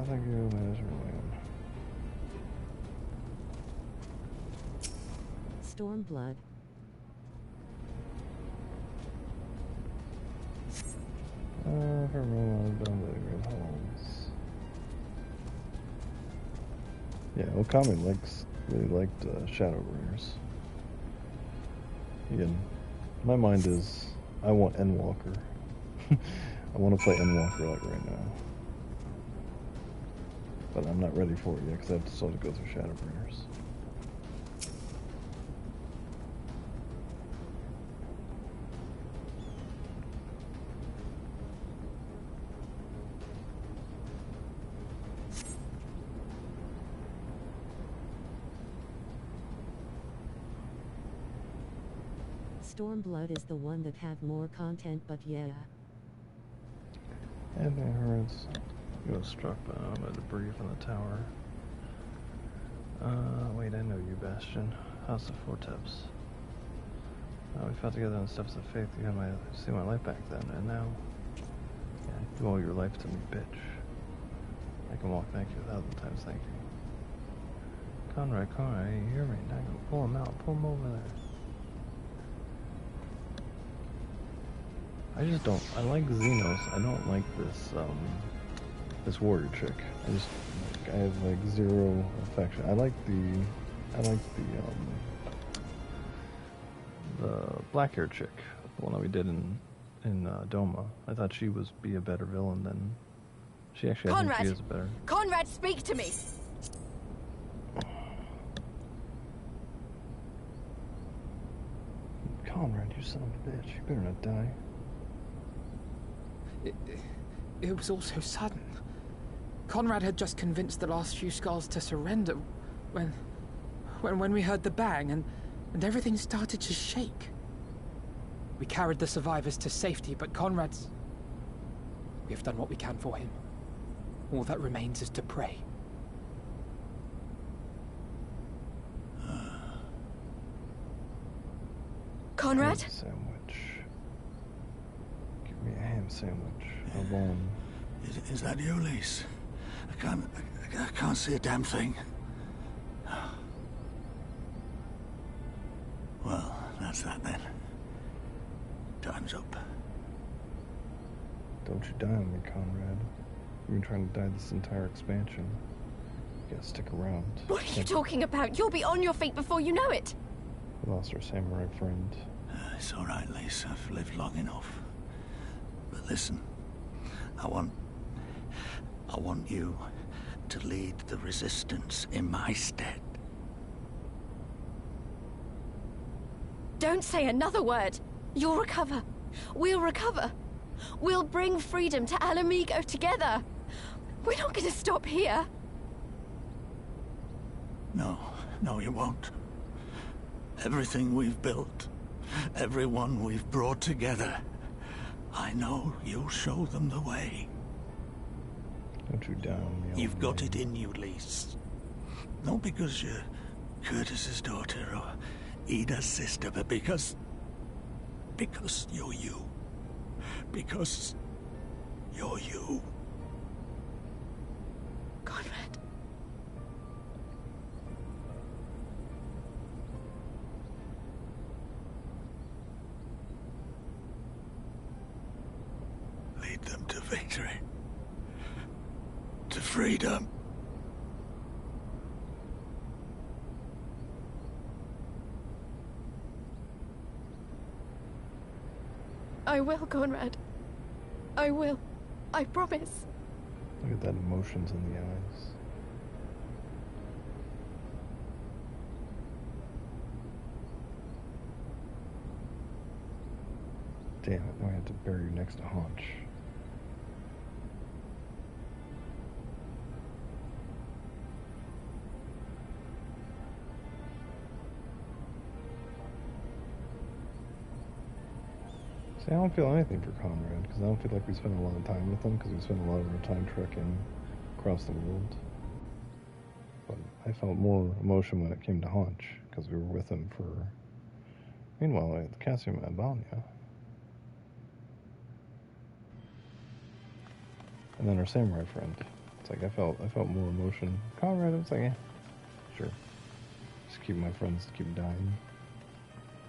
Thank you, Manager William. Stormblood. For Roman, down to the Great Halls. Yeah, Okami really liked Shadowbringers. Again, my mind is, I want Endwalker. I want to play Endwalker like right now. But I'm not ready for it yet because I have to still go through Shadowbringers. Stormblood is the one that have more content, but yeah. And it hurts. You was struck by debris from the tower. Wait, I know you, Bastion. House of Forteps. We fought together on the steps of faith. You had see my life back then, and now... Yeah, you owe your life to me, bitch. I can walk, thank you, 1,000 times thank you. Conrad, you hear me? Now go pull him out, pull him over there. I just don't. I like Xenos. I don't like this this warrior chick. I have like zero affection. I like the black hair chick, the one that we did in Doma. I thought she would be a better villain than she actually. I think she is better. Conrad, speak to me. Conrad, you son of a bitch! You better not die. It was all so sudden. Conrad had just convinced the last few skulls to surrender when we heard the bang and everything started to shake. We carried the survivors to safety, but Conrad's... We have done what we can for him. All that remains is to pray. Conrad? Ham sandwich. Give me a ham sandwich. A bone. Is that you, Lise? I can't see a damn thing. Well, that's that then. Time's up. Don't you die on me, Conrad. You've been trying to die this entire expansion. You gotta stick around. What are you talking about? You'll be on your feet before you know it. We lost our samurai friend. It's all right, Lise. I've lived long enough. But listen, I want you to lead the resistance in my stead. Don't say another word. You'll recover. We'll recover. We'll bring freedom to Alamigo together. We're not going to stop here. No, you won't. Everything we've built, everyone we've brought together, I know you'll show them the way. Don't you down me. You've got it in you, Lise. Not because you're Curtis's daughter or Ida's sister, but because you're you. Because you're you. Conrad. Lead them to victory. To freedom. I will, Conrad. I will. I promise. Look at that emotions in the eyes. Damn it, now I have to bury you next to Haunch. See, I don't feel anything for Conrad, because I don't feel like we spent a lot of time with him, because we spent a lot of our time trekking across the world. But I felt more emotion when it came to Haunch, because we were with him for... Meanwhile, at the Cassium Albania. And then our samurai friend. It's like, I felt more emotion. Conrad, I was like, sure. Just keep my friends keep dying.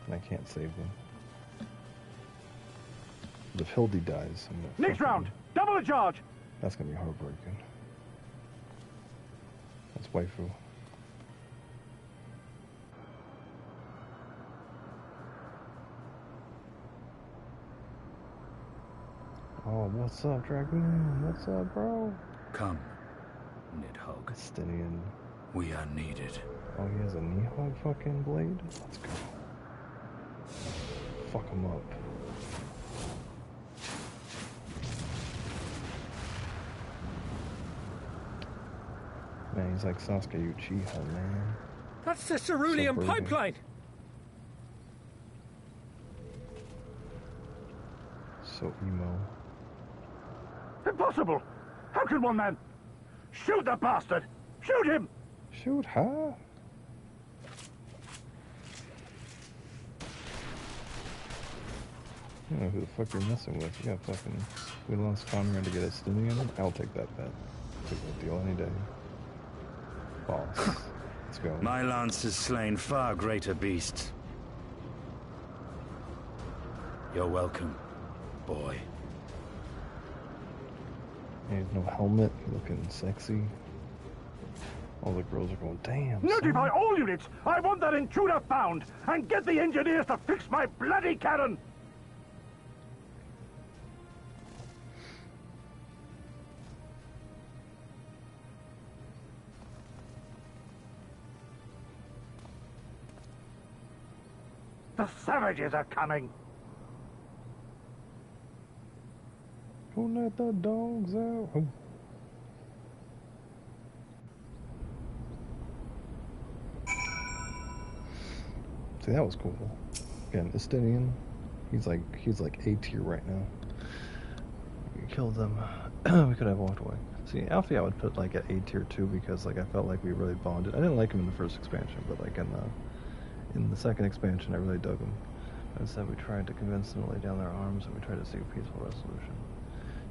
And I can't save them. But if Hildy dies, I'm gonna Next round, double the charge. That's gonna be heartbreaking. That's waifu. Oh, what's up, Dragoon? What's up, bro? Come, Nidhogg. Stinian. We are needed. Oh, he has a Nidhogg fucking blade? Let's go. Fuck him up. Man, he's like Sasuke Uchiha, man. That's the cerulean So pipeline. So emo. Impossible! How can one man... Shoot the bastard! Shoot him! Shoot her? I don't know who the fuck you're messing with. You got fucking... We lost Conrad to get a stinning in it? I'll take that bet. Take that deal any day. Boss. Let's go. My lance has slain far greater beasts. You're welcome. boy. He has no helmet, looking sexy. All the girls are going, damn. Notify all units! I want that intruder found! And get the engineers to fix my bloody cannon! The savages are coming! Don't let the dogs out. Oh. See, that was cool. Again, Estinian. He's like A tier right now. We killed them. We could have walked away. See, Alfie I would put like at A tier too because like I felt like we really bonded. I didn't like him in the first expansion, but like in the second expansion I really dug him. Instead we tried to convince them to lay down their arms and we tried to seek a peaceful resolution.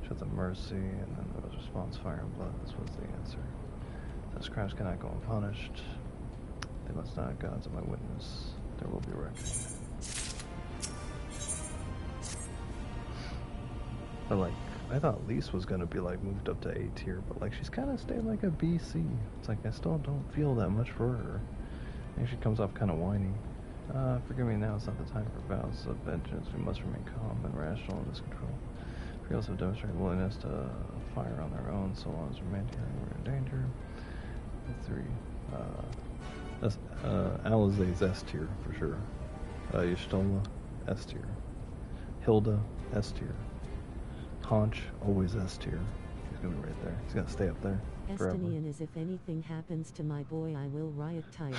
Showed them mercy and then there was response, fire and blood. This was the answer. Such crimes cannot go unpunished. They must not, gods are my witness. There will be reckoning. But like, I thought Lise was gonna be like moved up to A tier, but like she's kind of stayed like a BC. It's like I still don't feel that much for her. I think she comes off kind of whiny. Forgive me now, it's not the time for vows of vengeance. We must remain calm and rational in this control. We also have demonstrated willingness to fire on their own so long as we remain here and we're in danger. 3. Alizé's S tier for sure. Y'shtola, S tier. Hilda, S tier. Haunch, always S tier. He's gonna be right there. He's gonna stay up there forever. Estinian is if anything happens to my boy I will riot tire.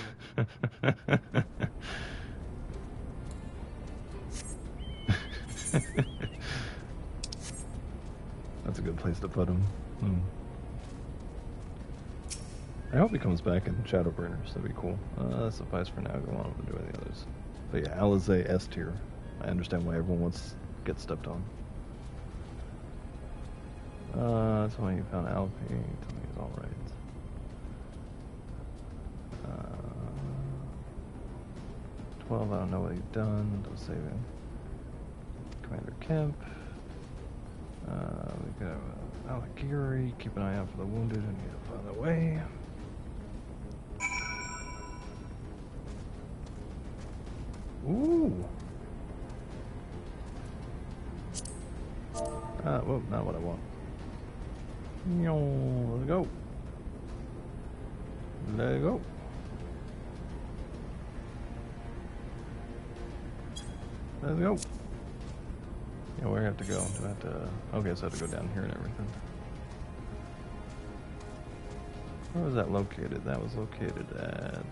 That's a good place to put him. I hope he comes back in Shadowbringers. That'd be cool. That suffice for now. I don't want him to do any others. But yeah, Alizé S tier. I understand why everyone wants to get stepped on. Tell me you found Alfie. Tell me he's alright. 12, I don't know what he's done. Don't save him. Commander Kemp. We got Aligiri. Keep an eye out for the wounded and need to find a way. Ooh. Well, not what I want. Let's go. Let's go. Let's go. Yeah, where do I have to go? Do I have to... Okay, so I have to go down here and everything. Where was that located? That was located at...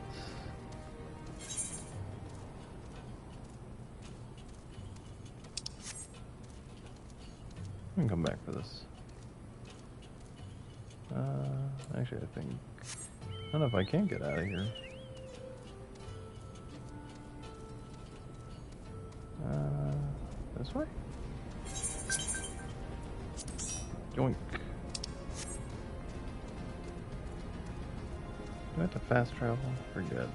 I can come back for this. Actually, I think... I don't know if I can get out of here. This way? Yoink. Do I have to fast travel? Forget.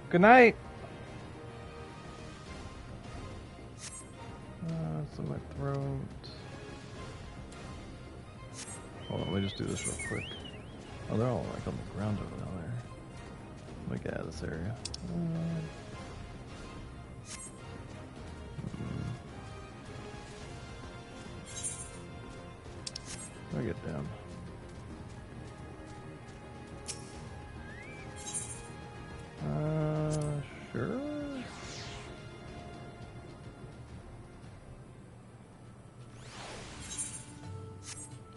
Good night! It's in my throat. Hold on, let me just do this real quick. Oh, they're all like on the ground over there. Let me get out of this area. Let me get down. Sure.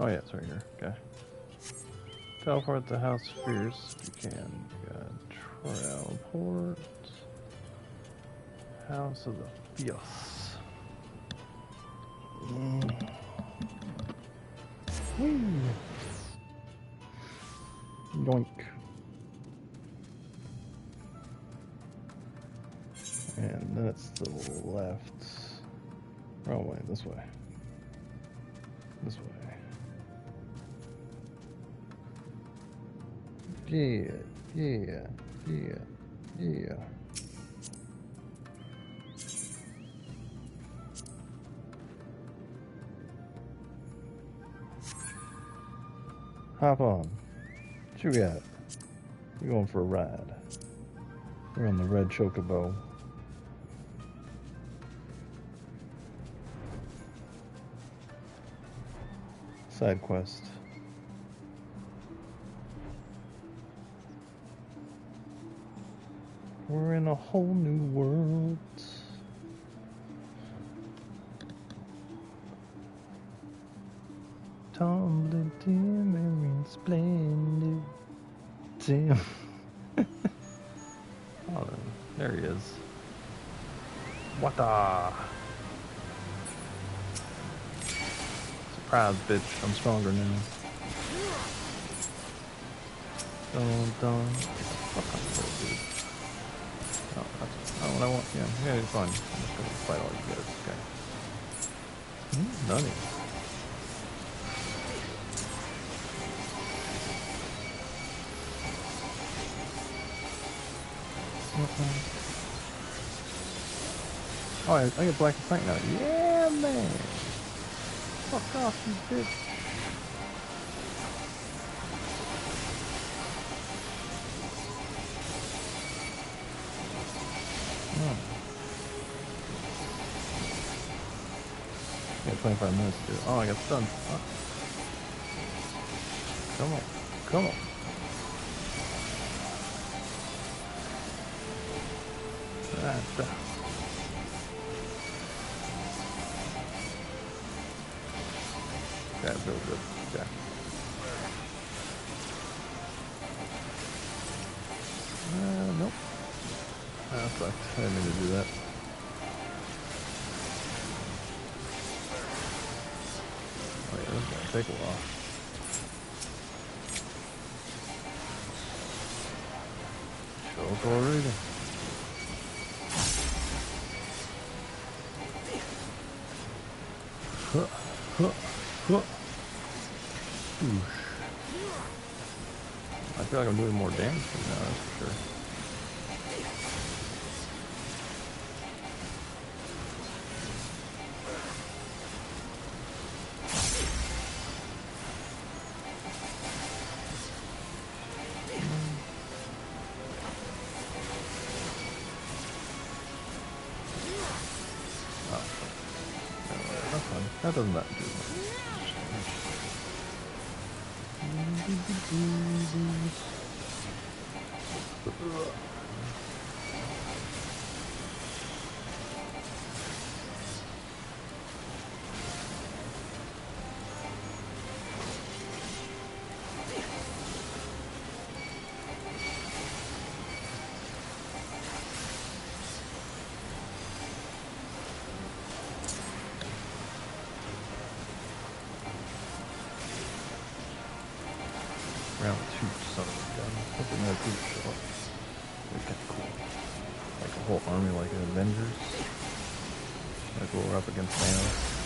Oh yeah, it's right here. Okay. Teleport the house fierce. You can teleport. House of the Fierce. Whee! Yoink. And then it's to the left. Wrong way, this way. This way. Yeah. Yeah, yeah, yeah. Hop on. What you got? You going for a ride? We're on the red chocobo. Side quest. We're in a whole new world. Tumbling, dim, and splendid. Damn. Oh, there he is. What the? Surprise, bitch. I'm stronger now. Dun. Fuck off, dude. Oh, that's not what I want. Yeah, it's fine. I'm just gonna fight all you guys. Okay. Nutty. Oh, I get black and tank now. Yeah, man. Fuck off, you bitch. Oh. I got 25 minutes to do it. Oh, I got stunned. Oh. Come on. Come on. That's real good. Okay. Nope. That sucked. I didn't mean to do that. Oh yeah, this is gonna take a while. Choke already. Huh. I feel like I'm doing more damage now, that's for sure. Oh, that's fine. That doesn't matter too much. Round 2, son of a gun. Hoping that dude show up. That'd be kinda cool. Like a whole army like an Avengers. Like we're up against Thanos.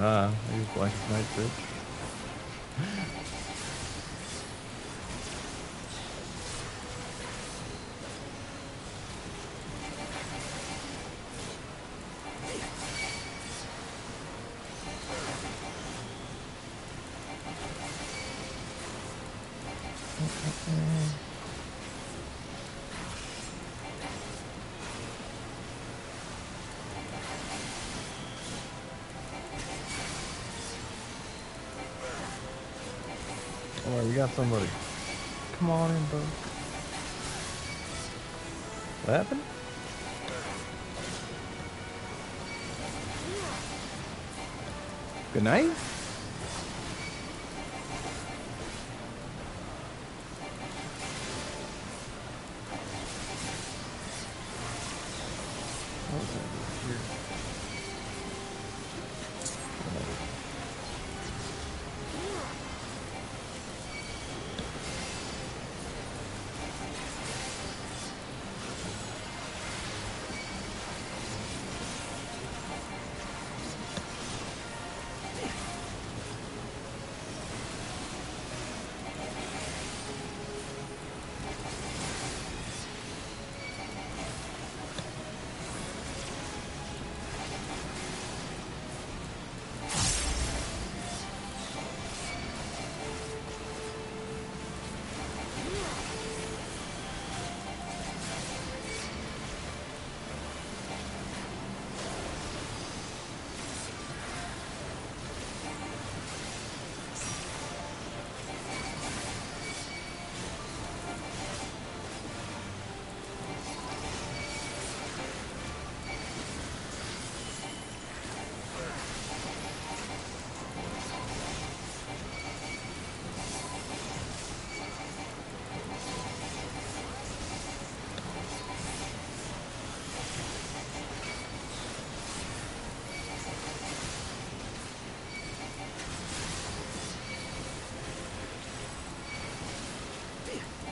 I use Black as Night, bitch. Alright, we got somebody. Come on in, bro. What happened? Good night? here.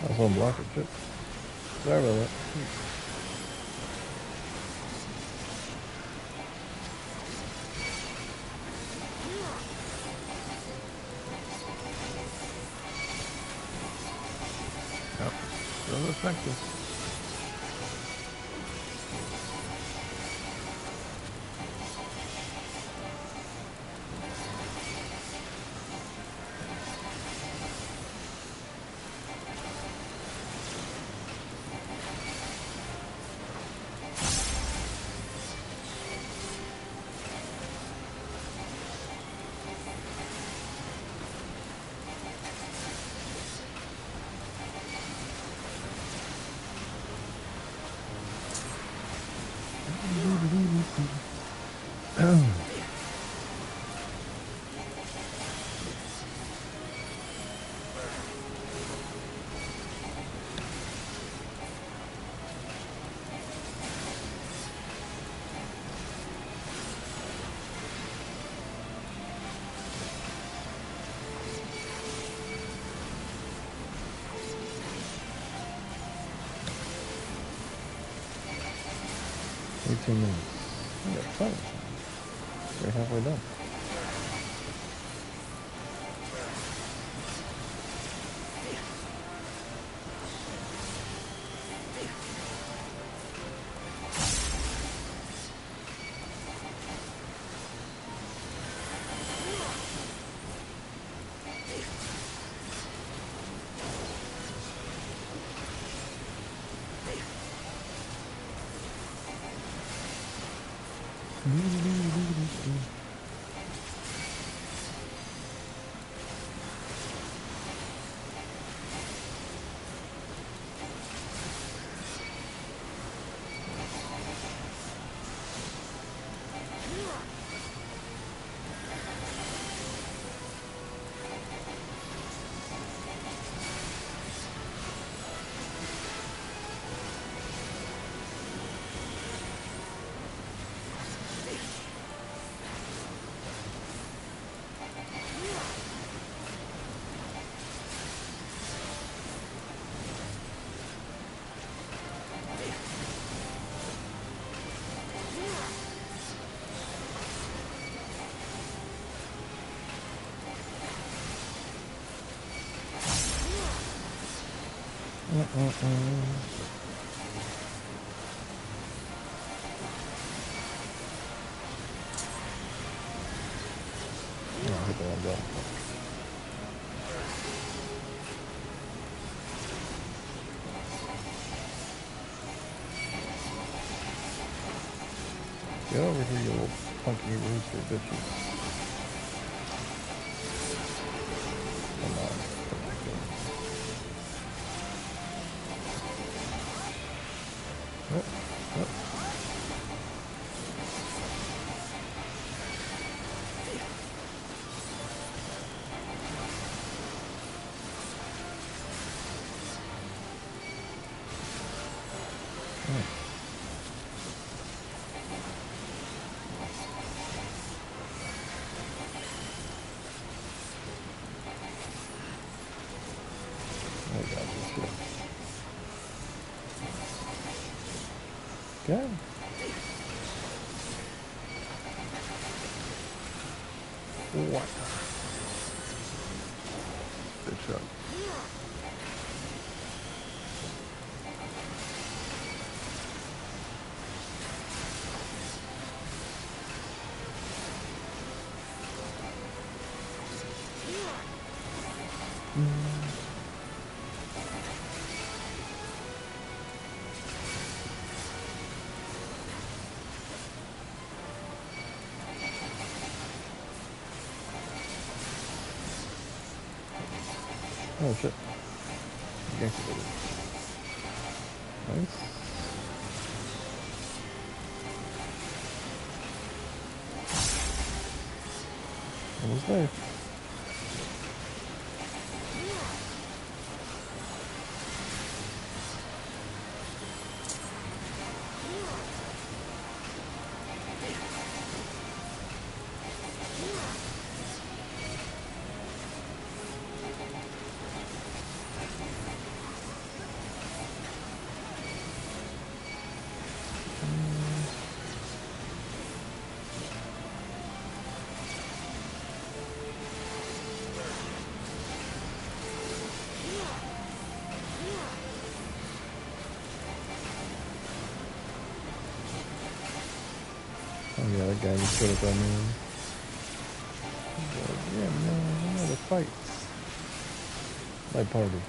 I was on block it, shit. Sorry about that. Yep, still effective. Minutes. We got plenty of time. We're halfway done. Get over here, you little funky rooster bitches. Come on. Yep, yep. shit. Okay. What? Good shot. Oh shit. Gangsta baby. Nice. Almost there. Oh yeah, that guy just showed up on me. Yeah, man, I know the fights. My party.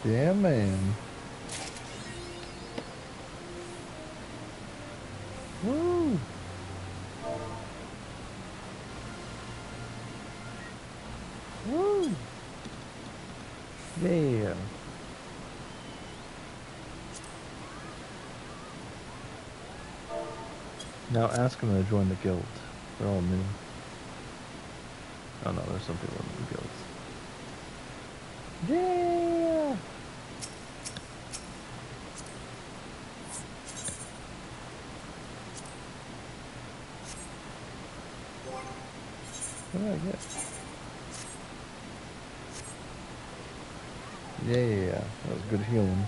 Yeah, man. Woo! Woo! Yeah. Now ask them to join the guild. They're all new. Oh no, there's some people in the guilds. Yeah! What did I get? Yeah, that was good healing.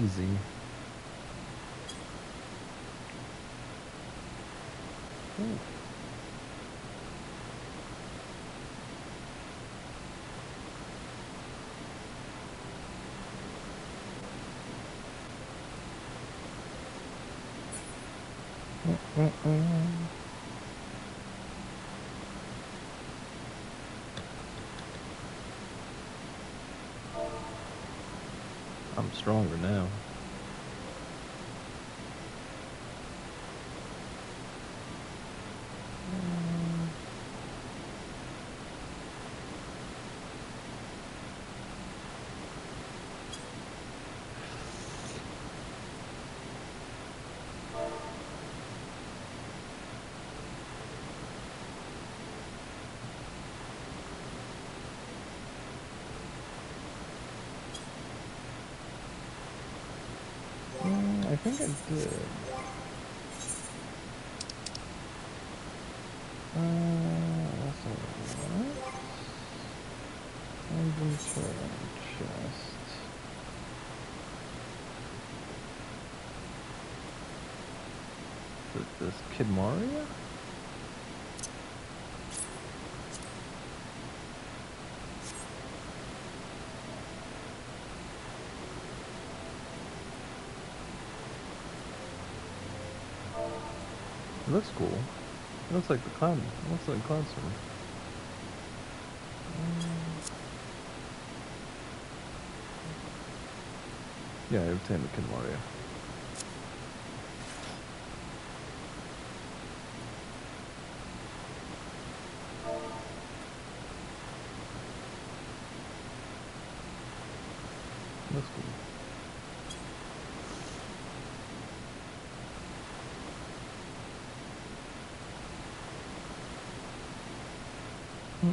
Easy. Ooh. I'm stronger now. I think I did. That's all right. Inventory chest. Is it this Kid Mario? It looks cool. It looks like the clown. It looks like Cloud Sword. Yeah, I obtained the Kid Mario. Looks cool. This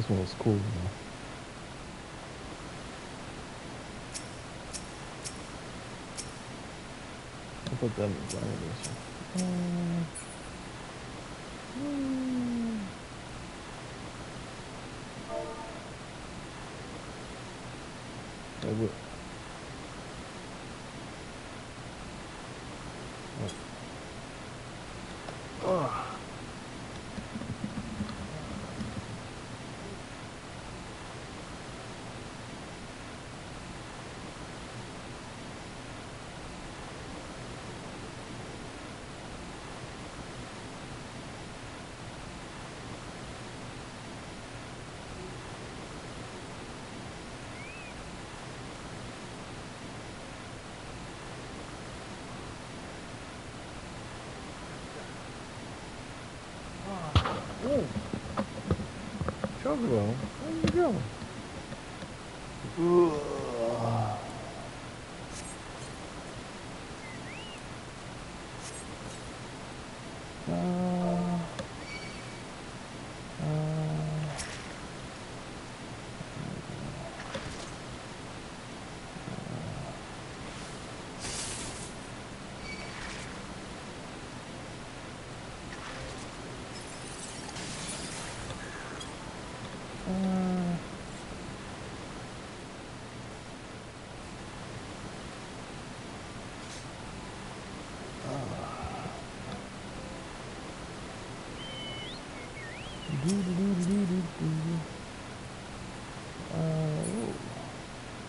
one was cool, though. I'll put that in the line of this one. I will. Oh. Oh, Chocobo, where you going?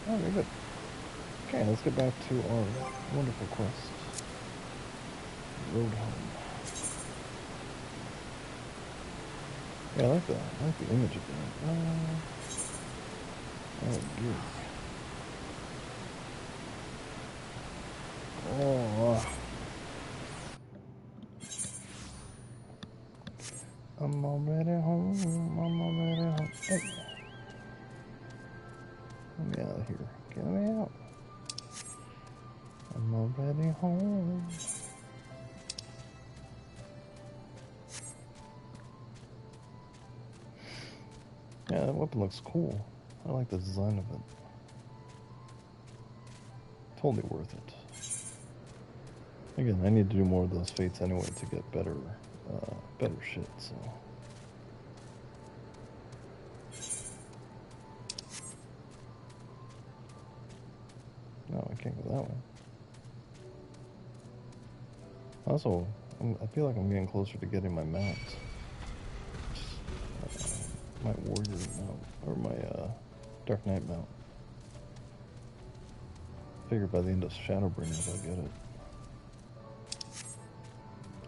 Okay, good. Okay, let's get back to our wonderful quest. Road home. Yeah, I like that. I like the image of that. Oh, dear. Oh. I'm already home. I'm already home. Hey. Let me out of here. Get me out. I'm already home. Yeah, that weapon looks cool. I like the design of it. Totally worth it. Again, I need to do more of those fates anyway to get better shit, so. No, I can't go that way. Also, I feel like I'm getting closer to getting my mount. My warrior mount, or my Dark Knight mount. Figure by the end of Shadowbringers I'll get it.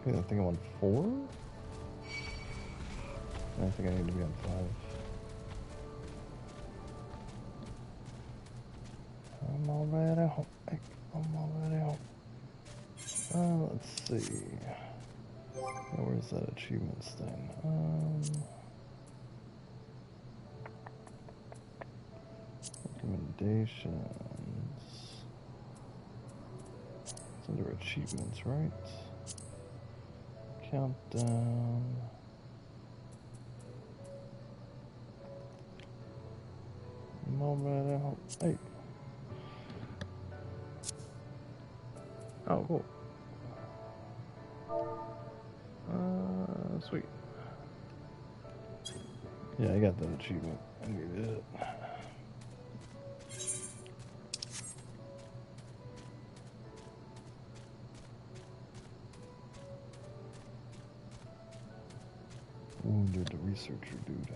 Okay, I think I'm on 4? I think I need to be on 5. I'm already home. I'm already home. Let's see. Where's that achievements thing? Recommendations. It's under achievements, right? Countdown. I'm already home. Hey. Oh, cool. Sweet. Yeah, I got that achievement. I needed it. Wounded the researcher dude.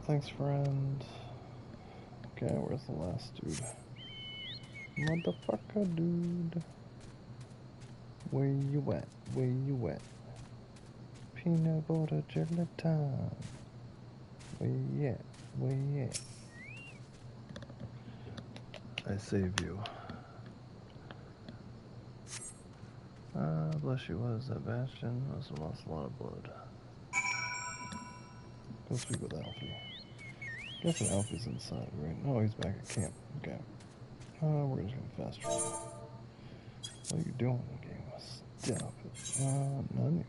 Thanks, friend. Okay, where's the last dude? Motherfucker, dude. Where you at? Where you at? Peanut butter jelly time. Where you at? Where you at? I save you. bless you. What is that, Bastion? Must have lost a lot of blood. Go speak with Alfie. Guessing Alfie's inside, right? No, he's back at camp. Okay. We're just gonna fast travel. What are you doing in the game? Stop it. None of you.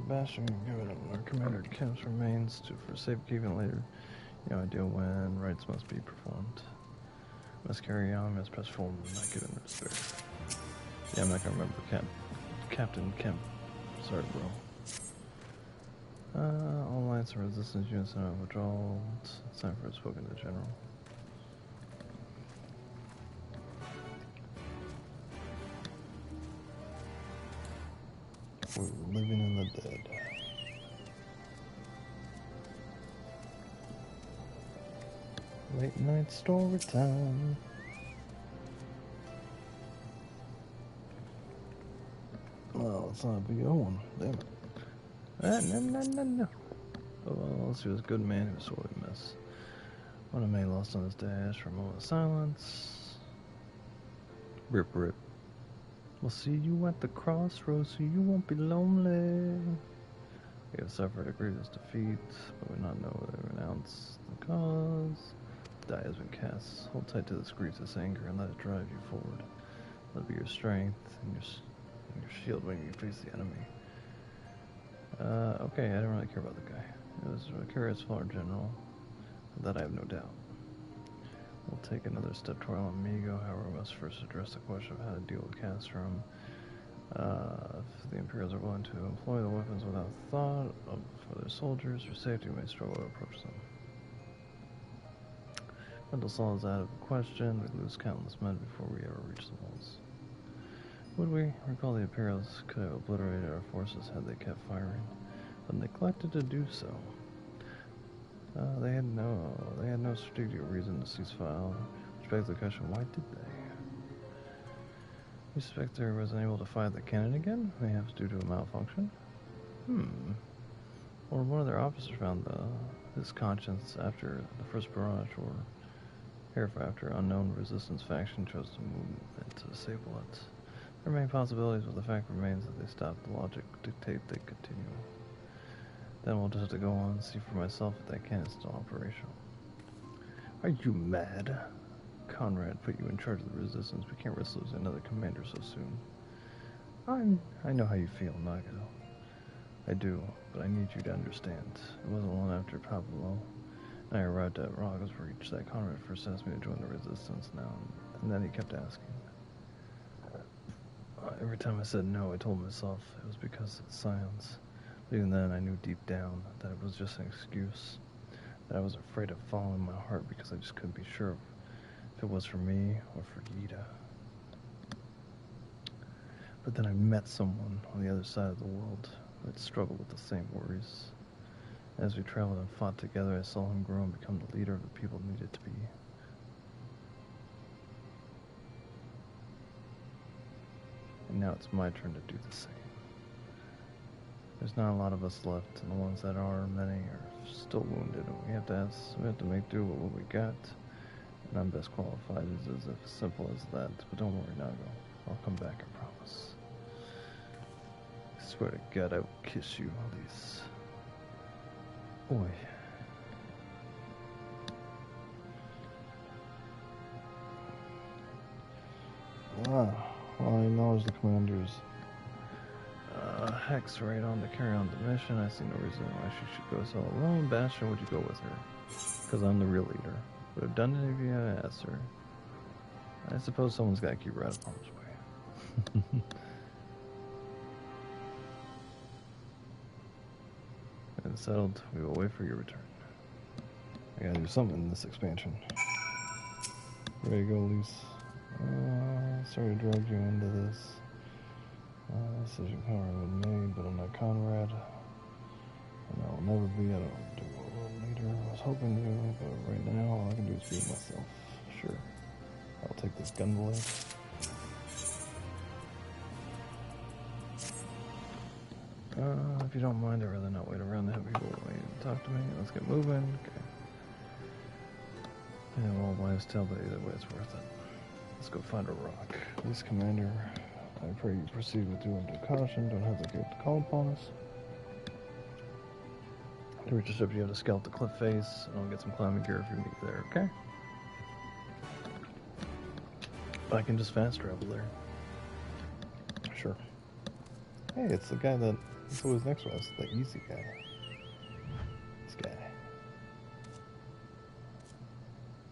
Bastion, given our commander Kemp's remains for safekeeping later. No idea when rites must be performed. Must carry on, must press forward, not give in despair. Yeah, I'm not gonna remember Captain Kemp. Sorry, bro. All alliance and resistance units are withdrawn. It's time for a spoken to General. We're living in the dead. Late night story time. Well, it's not a big old one. Damn it. No. Oh, well, he was a good man who was sorely missed. One of May lost on his dash for a moment of silence. Rip. We'll see you at the crossroads so you won't be lonely. We have suffered a grievous defeat, but we not know whether to renounce the cause. The die has been cast. Hold tight to this grievous anger and let it drive you forward. Let it be your strength and your shield when you face the enemy. Okay, I didn't really care about the guy. It was a curious far general. That I have no doubt. We'll take another step toward Amigo, however, we must first address the question of how to deal with Castrum. If the Imperials are willing to employ the weapons without thought for their soldiers, for safety, we may struggle to approach them. Mental assault is out of the question. We'd lose countless men before we ever reach the walls. Would we? Recall the Imperials could have obliterated our forces had they kept firing, but neglected to do so. They had no strategic reason to cease fire, which begs the question, why did they? We suspect there was unable to fire the cannon again, perhaps due to a malfunction. Or one of their officers found his conscience after the first barrage, or after unknown resistance faction chose to move to disable it. There remain possibilities, but the fact remains that they stopped. The logic dictate they continue. Then we'll just have to go on and see for myself if that cannon is still operational. Are you mad? Conrad put you in charge of the resistance. We can't risk losing another commander so soon. I know how you feel, Nagato. I do, but I need you to understand. It wasn't long after Pablo and I arrived at Raga's Reach that Conrad first asked me to join the resistance now, and then he kept asking. Every time I said no, I told myself it was because of the science. Even then, I knew deep down that it was just an excuse, that I was afraid of following my heart because I just couldn't be sure if it was for me or for Gita. But then I met someone on the other side of the world who had struggled with the same worries. As we traveled and fought together, I saw him grow and become the leader of the people needed to be. And now it's my turn to do the same. There's not a lot of us left, and the ones that are, many are still wounded, and we have to make do with what we got. And I'm best qualified as simple as that. But don't worry, Nago. I'll come back, I promise. I swear to God, I will kiss you, Elise. Oi. Wow. Well, I acknowledge the commander's hex right on to carry on the mission. I see no reason why she should go so alone. Bastion, would you go with her? Because I'm the real leader. Would have done it if you had asked her. I suppose someone's got to keep her out of harm's way. And settled. We will wait for your return. I gotta do something in this expansion. Ready to go, Elise? Sorry to drag you into this. Decision Conrad would have made, but I'm not Conrad. And I will never be. I don't do a world leader. hoping to, but right now all I can do is be myself. Sure. I'll take this gun blade. If you don't mind, I'd rather not wait around to have people wait and talk to me. Let's get moving. Okay. Yeah, well, wives tell, but either way it's worth it. Let's go find a rock. This commander, I pray you proceed with due caution. Don't hesitate to call upon us. To reach the ship, you have to scalp the cliff face, and I'll get some climbing gear if you meet there, okay? I can just fast travel there. Sure. Hey, it's the guy that is always next to us, the easy guy. This guy.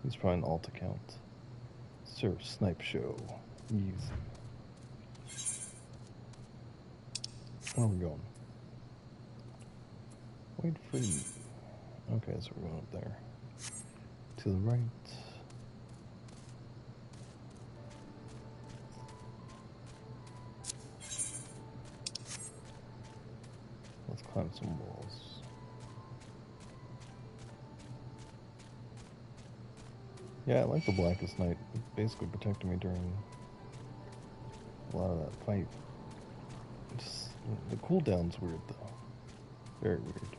He's probably an alt account. Sir Snipe Show. Easy. Where are we going? Wait for you. Okay, so we're going up there. To the right. Let's climb some walls. Yeah, I like the Blackest Night. It basically protected me during a lot of that fight. Just, the cooldown's weird though. Very weird.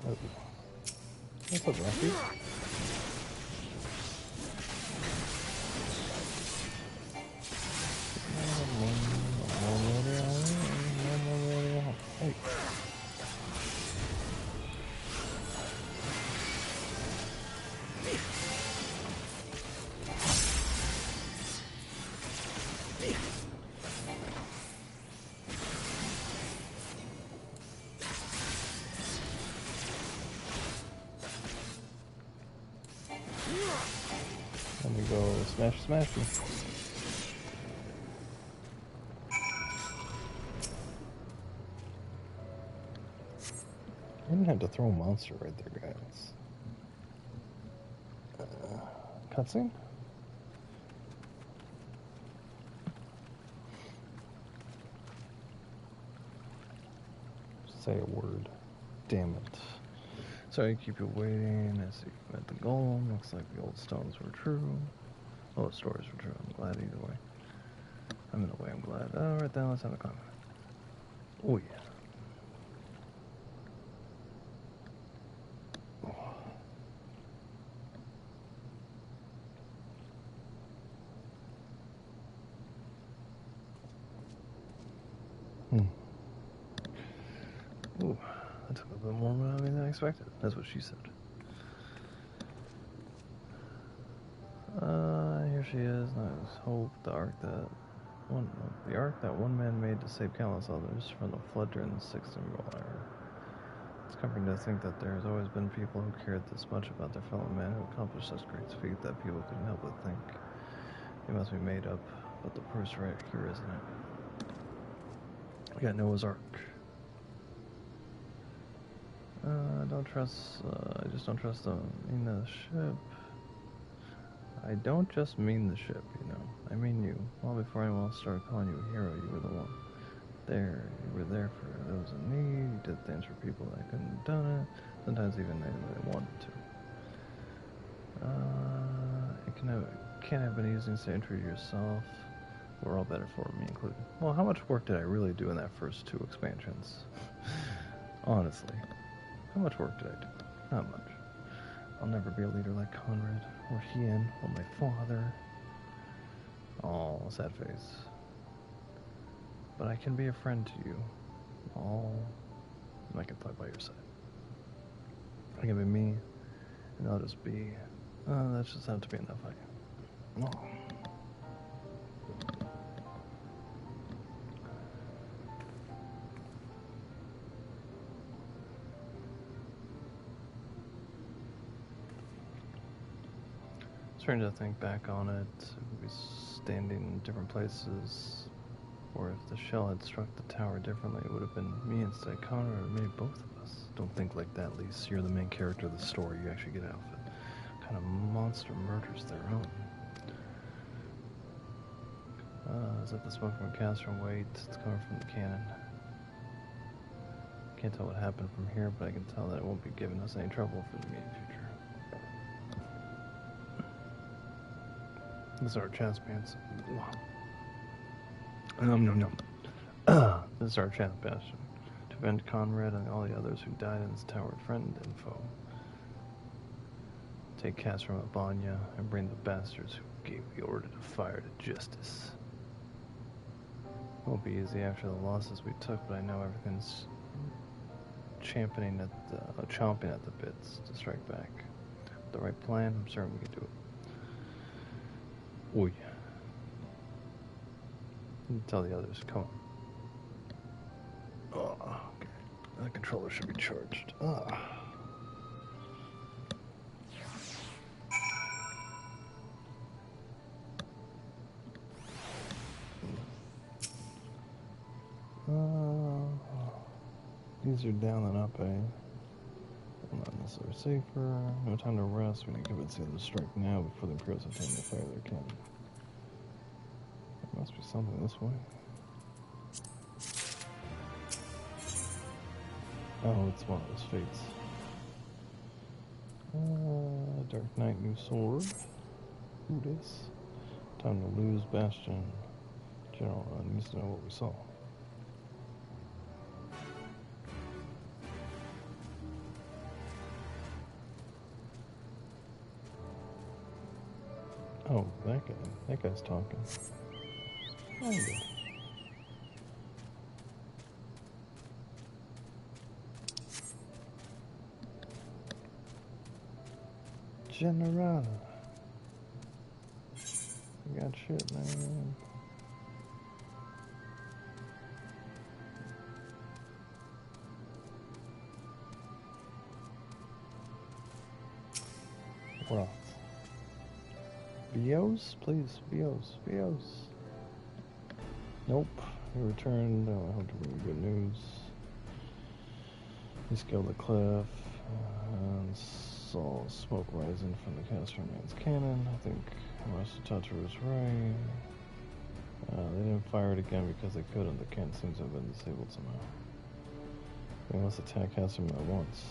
Oh. What's up, Rocky? Hey. Let me go smash you. I didn't have to throw a monster right there, guys. Cutscene? Say a word. Damn it. Sorry to keep you waiting. I see you met the golem. Looks like the old stones were true. Oh, the stories were true. I'm glad either way. I'm in a way, I'm glad. Alright then, let's have a comment. Oh yeah. Ooh, that took a bit more out of me than I expected. That's what she said. Here she is. Nice. Hope the arc that one man made to save countless others from the flood during the Sixth Empire. It's comforting to think that there's always been people who cared this much about their fellow man who accomplished such great feat that people couldn't help but think it must be made up. But the proof's right here, isn't it? We got Noah's Ark. I just don't trust the ship. I don't just mean the ship, you know. I mean you. Well, before anyone else started calling you a hero, you were the one. There. You were there for those in need. You did things for people that couldn't have done it. Sometimes even they wanted to. It can't have been easy to stay true to yourself. We're all better for me included. Well, how much work did I really do in that first 2 expansions? Honestly. How much work did I do? Not much. I'll never be a leader like Conrad, or Hien, or my father. Oh, sad face. But I can be a friend to you. Oh, and I can fight by your side. I can be me, and I'll just be... that's just have to be enough, Oh. Strange to think back on it. We'd be standing in different places. Or if the shell had struck the tower differently, it would have been me instead of Connor, or maybe both of us. Don't think like that, Lise. You're the main character of the story. You actually get out of it. What kind of monster murders their own? Is that the smoke from Castron? Wait, it's coming from the cannon. Can't tell what happened from here, but I can tell that it won't be giving us any trouble for the immediate future. This is our chance pants. This is our chance bastion. To avenge Conrad and all the others who died in this tower, friend and foe. Take Cass from Abanya and bring the bastards who gave the order to fire to justice. It won't be easy after the losses we took, but I know everything's chomping at the bits to strike back. With the right plan, I'm certain we can do it. Oi. Tell the others, come on. Oh, okay. The controller should be charged. These are down and up, Not necessarily safer. No time to rest. We need to convince the others to strike now before the Imperials have time to fire their cannon. There must be something this way. Oh, it's one of those fates. Dark Knight, new sword. Who this? Time to lose Bastion. General needs to know what we saw. Oh, that guy. That guy's talking. General. You got shit, man. What? Bios? Please, Bios. Nope. He returned. I hope to bring you good news. He scaled the cliff and saw smoke rising from the Castron man's cannon. I think Master Toucher was right. They didn't fire it again because they couldn't. The cannon seems to have been disabled somehow. They must attack Castron at once.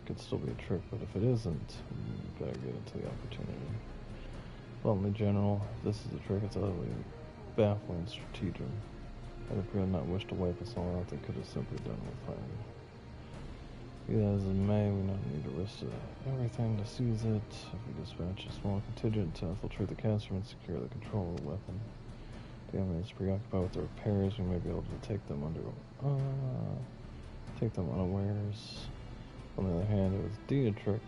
Could still be a trick, but if it isn't, you better get into the opportunity. Bluntly, General, if this is a trick, it's utterly baffling stratagem. Had the Imperial not wished to wipe us all out, they could have simply done with firing. Be that as it may, we don't need to risk everything to seize it. If we dispatch a small contingent to infiltrate the Castron and secure the control of the weapon. The enemy is preoccupied with the repairs, we may be able to take them unawares. On the other hand, it was indeed a trick,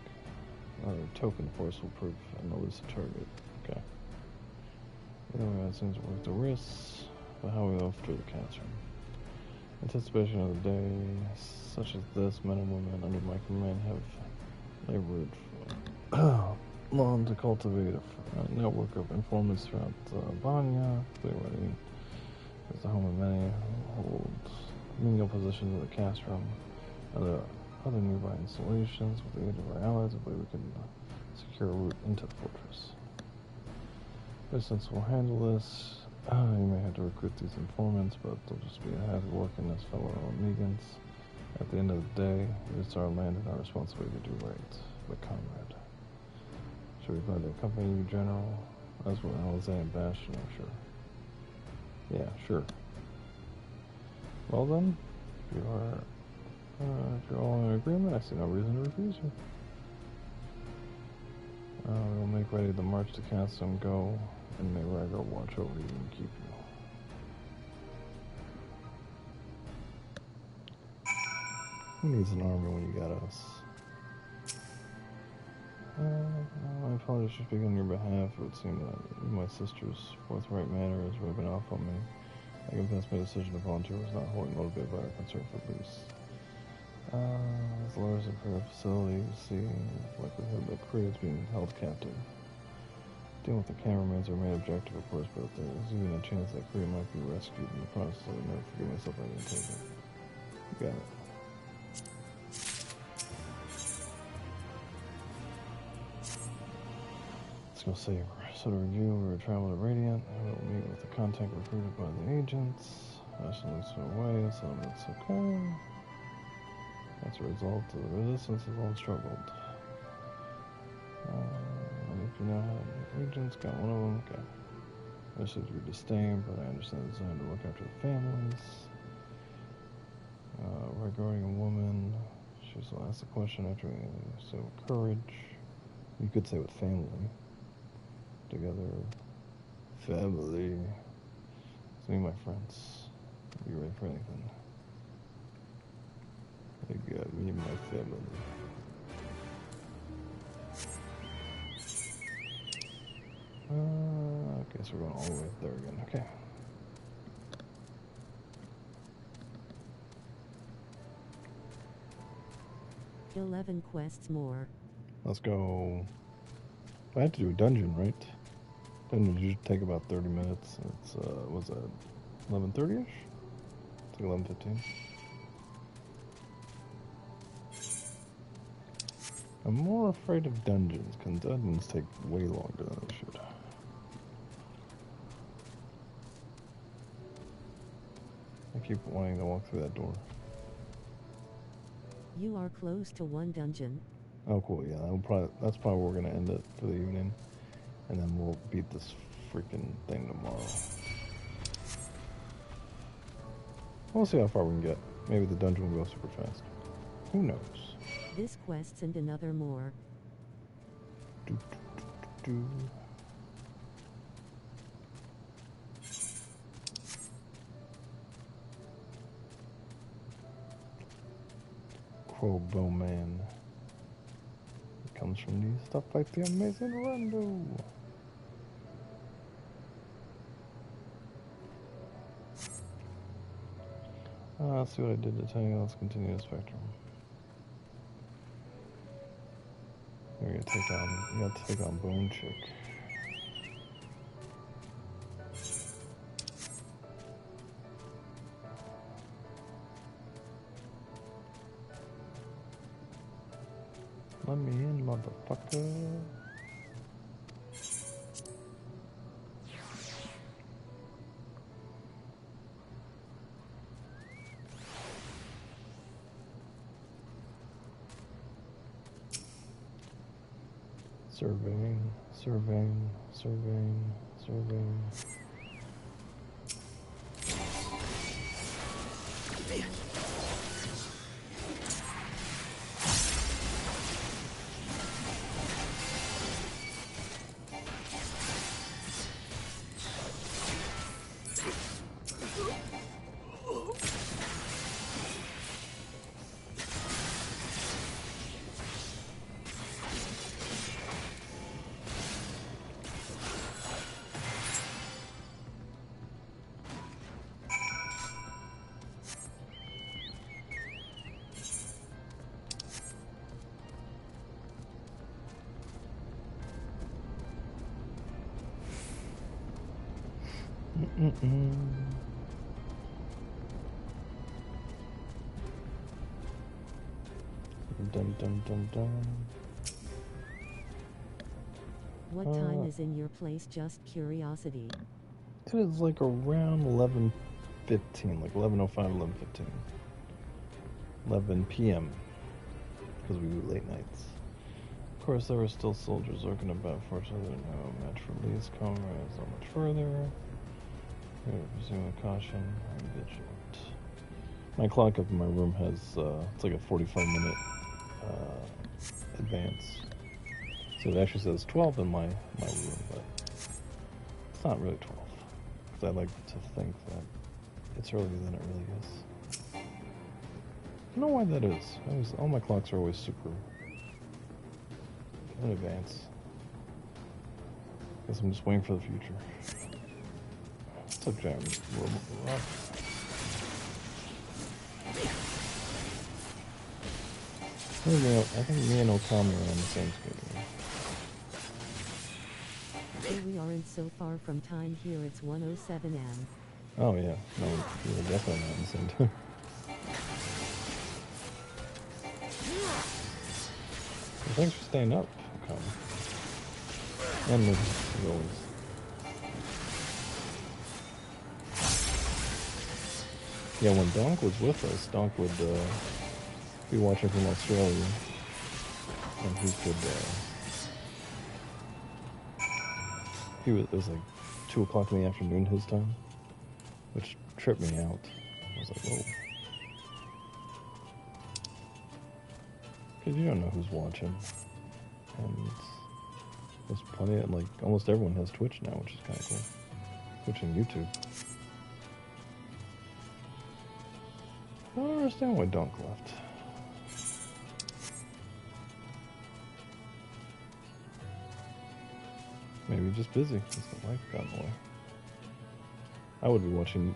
or a token forceful proof, and elusive target. Okay. Either way, it seems worth the risks, but how we off through the Castron. Anticipation of the day, such as this, men and women under my command have labored long to cultivate a network of informants throughout Banya. Clearly, as the home of many hold menial positions in the Castron. Other nearby installations, with the aid of our allies, I believe we can secure a route into the fortress. But since we'll handle this, you may have to recruit these informants, but they'll just be happy working as fellow Omegans. At the end of the day, it's our land and our responsibility to do right. But Conrad. Should we glad to accompany you, General? As well as Alexander and Bastion, I'm sure. Yeah, sure. Well then, if you're all in agreement, I see no reason to refuse you. We'll make ready the march to Castron, go, and may Ragar watch over you and keep you. Who needs an army when you got us? My apologies for speaking on your behalf. It would seem that my sister's forthright manner has rubbing off on me. I confess my decision to volunteer was not wholly motivated by our concern for peace. As the largest Imperial facility, you see likelihood that crew is being held captive. Dealing with the cameramen's our main objective, of course, but there's even a chance that crew might be rescued in the process. I would never forgive myself if I didn't take it. You got it. Let's go save her. So to review, we were travel to Radiant. I will meet with the contact recruited by the agents. Ashley looks away, so it's okay. As a result, the resistance has all struggled. If you know how agents, got one of them, okay. This is your disdain, but I understand the desire to look after the families. Regarding a woman, she's will ask the question after we say with courage. You could say with family. Together, family. It's me and my friends. Be ready for anything. I got me and my family. Okay, so we're going all the way up there again. Okay. "11 quests more." Let's go. I have to do a dungeon, right? Dungeons usually take about 30 minutes. It's, what's that, 11:30-ish? It's like 11:15. I'm more afraid of dungeons, because dungeons take way longer than they should. I keep wanting to walk through that door. You are close to one dungeon. Oh, cool, yeah, that's probably where we're going to end it for the evening. And then we'll beat this freaking thing tomorrow. We'll see how far we can get. Maybe the dungeon will go super fast. Who knows? This quests and another more. Crowbowman. It comes from these stuff like the amazing Rondo. Let's see what I did to tell you. Let's continue the spectrum. We're gonna take on Bone Chick. Let me in, motherfucker. Surveying, surveying, surveying, surveying. Dum dum dum dum. What time is in your place? Just curiosity. It is like around 11:15, like 11:05, 11:15. 11 p.m. because we do late nights. Of course, there were still soldiers lurking about. Fortunately, there were no match for Lee's comrades not much further. We were pursuing with caution and vigilant. My clock up in my room has, it's like a 45-minute advance. So it actually says 12 in my room, but it's not really 12. Because I like to think that it's earlier than it really is. I don't know why that is. All my clocks are always super in advance. Guess I'm just waiting for the future. What's up, Jam? I think me and Okami are on the same schedule. Here we aren't so far from time here. It's 1:07 am. Oh yeah, no, we're definitely not on the same time. Well, thanks for staying up, Okami. And as always. Yeah, when Donk was with us, Donk would be watching from Australia, and he could. It was like 2 o'clock in the afternoon his time, which tripped me out. I was like, whoa. Because you don't know who's watching. And there's plenty of, like, almost everyone has Twitch now, which is kind of cool. Twitch and YouTube. I don't understand why Donk left. Maybe just busy. Just the life got in the way. I would be watching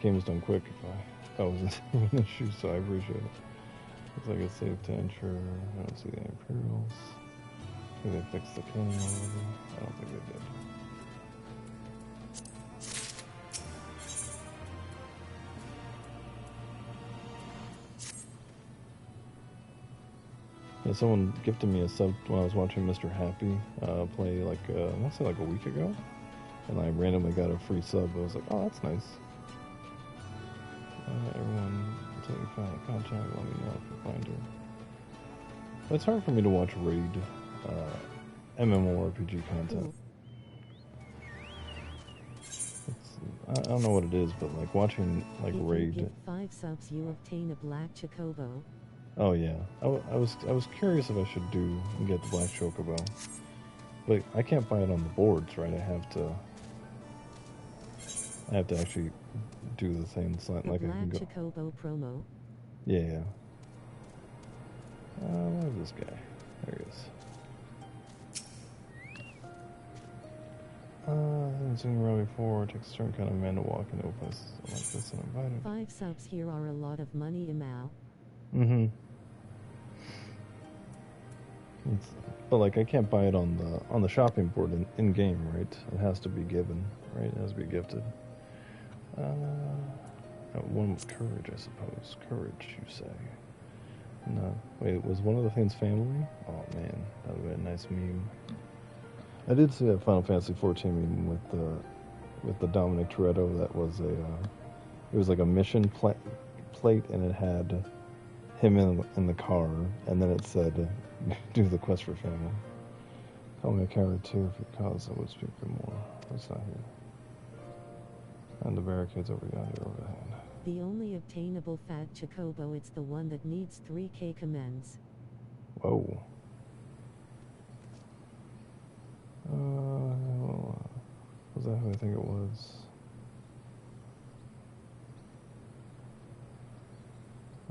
Games Done Quick if I was in an issue, so I appreciate it. Looks like it's safe to enter. I don't see the Imperials. Maybe they fixed the cannon already. I don't think they did. Yeah, someone gifted me a sub when I was watching Mr. Happy play like I want to say like a week ago, and I randomly got a free sub. I was like, oh, that's nice. Everyone, until you find a contact, let me know if you find her. But it's hard for me to watch raid MMORPG content. I don't know what it is, but like watching like raid. If you get 5 subs, you obtain a black chocobo. Oh yeah, I was curious if I should get the black chocobo, but I can't buy it on the boards, right? I have to actually do the thing. It's not like I can go. Black chocobo promo. Yeah. Where's this guy? There he is. I've seen around before. It takes a certain kind of man to walk into a place like this and invite him. 5 subs here are a lot of money, Imao. Mm-hmm. But like I can't buy it on the shopping board in game, right? It has to be given, right? It has to be gifted. One with courage, I suppose. Courage, you say? No, wait. Was one of the things family? Oh man, that would be a nice meme. I did see that Final Fantasy 14 meeting with the Dominic Toretto. That was it was like a mission plate, and it had him in the car, and then it said, do the quest for family. Call me a coward too if it caused I would speak for more. It's not here. And the barricades over yonder overhand. The only obtainable fat chocobo, it's the one that needs 3k commends. Whoa. Was that who I think it was?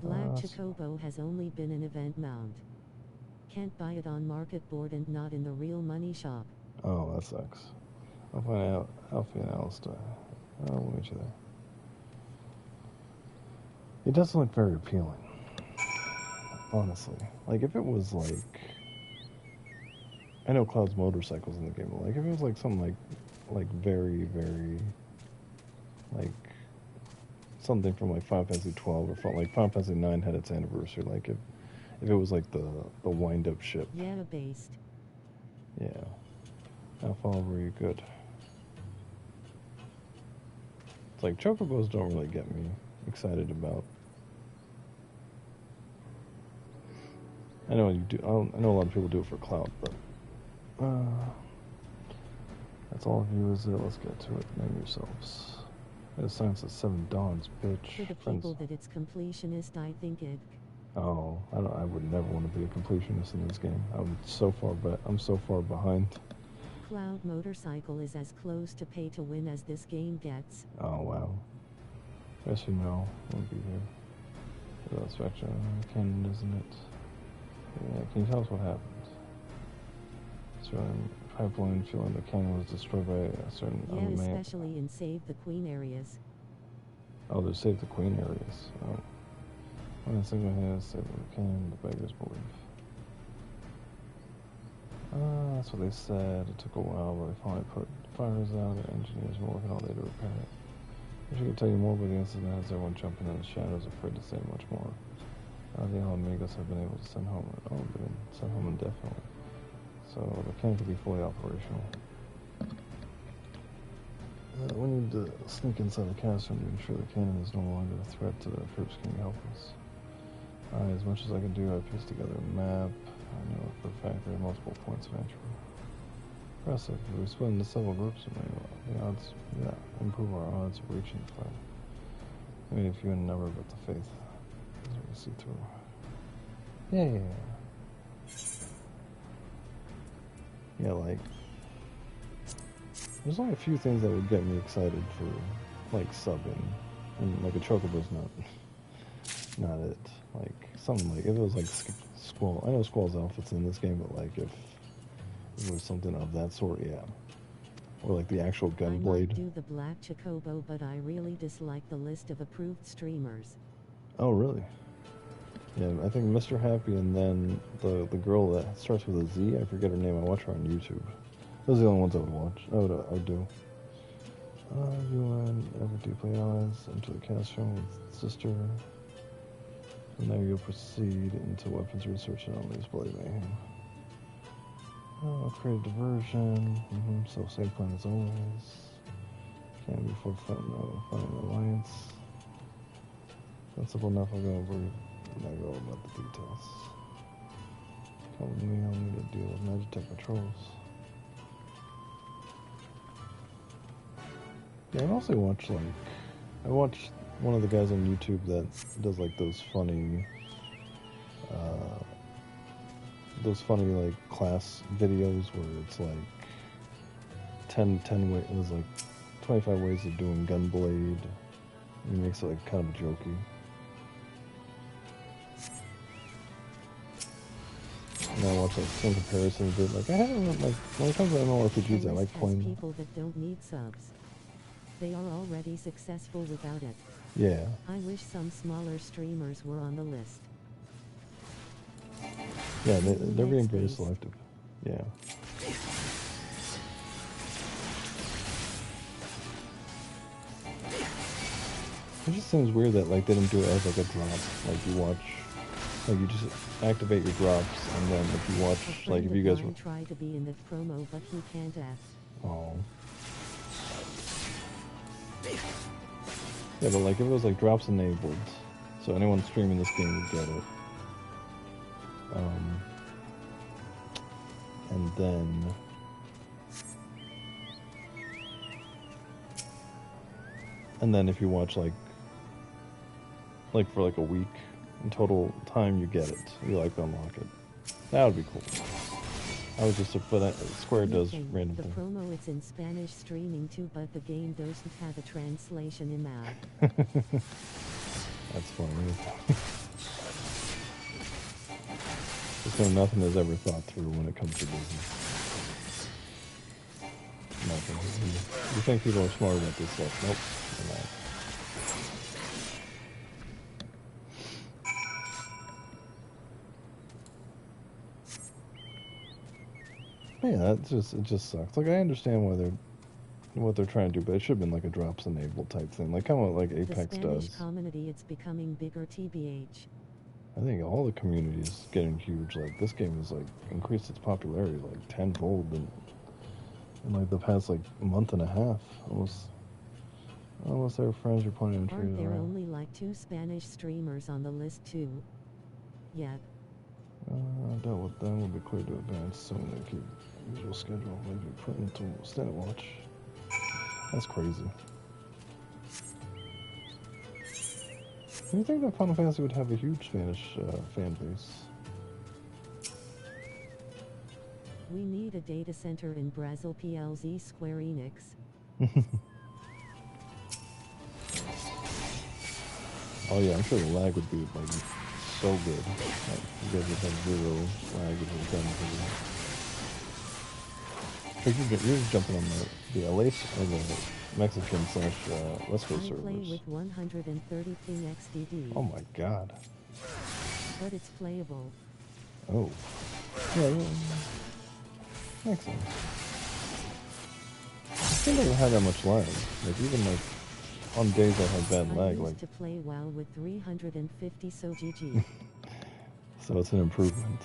Black chocobo has only been an event mount. Can't buy it on market board and not in the real money shop. Oh, that sucks. I'll find out. Alfie and Alistair. We'll meet you there. It doesn't look very appealing. Honestly. Like, if it was like... I know Cloud's motorcycles in the game, but like, if it was like something like very, very... like... something from like Final Fantasy 12 or from like Final Fantasy 9 had its anniversary. Like if it was like the wind-up ship. Yeah, based. Yeah. Alpha were you good? It's like chocobos don't really get me excited about. I know you do. I know a lot of people do it for Cloud, but that's all of you. Is it? Let's get to it. Name yourselves. It science at 7 dawns, bitch. For the people that it's completionist, I think it. Oh, I would never want to be a completionist in this game. I'm so far behind. Cloud motorcycle is as close to pay to win as this game gets. Oh wow. Yes, you know, won't be here. That's actually canon, isn't it? Yeah. Can you tell us what happened? Certain pipeline feeling the cannon was destroyed by a certain especially in Save the Queen areas. Oh, there's Save the Queen areas. Oh. When I think my head, Save the cannon, the beggars believe. That's what they said. It took a while, but they finally put fires out. The engineers were working all day to repair it. I wish I could tell you more about the incident as everyone jumping in the shadows, afraid to say much more. The Alamigos have been able to send home. Oh, they've been sent home indefinitely. So the cannon can be fully operational. We need to sneak inside the castle to ensure the cannon is no longer a threat to the troops. Can you help us? As much as I can do, I pieced together a map. I know for a fact there are multiple points of entry. Impressive. We split into several groups and the odds, improve our odds of reaching the fight. I mean, if you in number, but the faith is what we see through. Yeah. Yeah, like, there's only a few things that would get me excited for, like, subbing. And, like, a chocobo's not it. Like, something like, if it was, like, Squall. I know Squall's outfit's in this game, but, like, if it was something of that sort, yeah. Or, like, the actual gun blade. I might do the black chocobo, but I really dislike the list of approved streamers. Oh, really? Yeah, I think Mr. Happy and then the girl that starts with a Z, I forget her name, I watch her on YouTube. Those are the only ones I would watch. I would do. You and ever deeply allies into the castle with sister. And now you'll proceed into weapons research and unleash bloody mayhem. Create diversion. So same plan as always. Can't be for fighting an alliance. Sensible enough, I'll go over and I go about the details. Come with me, I'll need to deal with Magitech patrols. Yeah, I mostly watch, like, I watch one of the guys on YouTube that does, like, those funny, like, class videos where it's, like, 10 ways, it was, like, 25 ways of doing Gunblade. He makes it, like, kind of jokey. And I watch, like, some comparisons, but, like, I haven't, like, when it comes to MMORPGs, I like playing people that don't need subs. They are already successful without it. Yeah. I wish some smaller streamers were on the list. Yeah, they're being very selective. Yeah. It just seems weird that, like, they didn't do it as, like, a drop. Like, you watch, like, you just activate your drops, and then if you watch, like, if you guys were... try to be in the promo, but he can't ask. Oh. Yeah, but, like, if it was, like, drops enabled, so anyone streaming this game would get it. And then... And then if you watch, like for, like, a week, in total time, you get it. You, like, unlock it. That would be cool. I was just, but Square does random the things. promo, it's in Spanish streaming too, but the game doesn't have a translation in map. That's funny. So nothing is ever thought through when it comes to business. Nothing. You think people are smart about this stuff? Nope, they're not. Yeah, it just sucks. Like, I understand what they're trying to do, but it should have been like a drops enabled type thing, like kind of like Apex the Spanish does. community, it's becoming bigger, TBH. I think all the community is getting huge. Like, this game has, like, increased its popularity like tenfold in like the past, like, month and a half. Almost their friends are playing and Aren't there only like 2 Spanish streamers on the list too? Yet. I doubt what that will be clear to advance soon. They keep usual schedule, maybe put into standard watch. That's crazy. Do you think that Final Fantasy would have a huge Spanish fan base? We need a data center in Brazil, PLZ, Square Enix. Oh yeah, I'm sure the lag would be, like, so good. Like, you guys would have zero lag if it was done for you. You're just jumping on the LA or the Mexican / West Coast servers. I play with 130 ping XDD. Oh my god. But it's playable. Oh. Yeah, makes sense. I think I don't have that much lag. Like, even, like, on days I have bad lag, I used like... to play WoW with 350, so GG. So it's an improvement.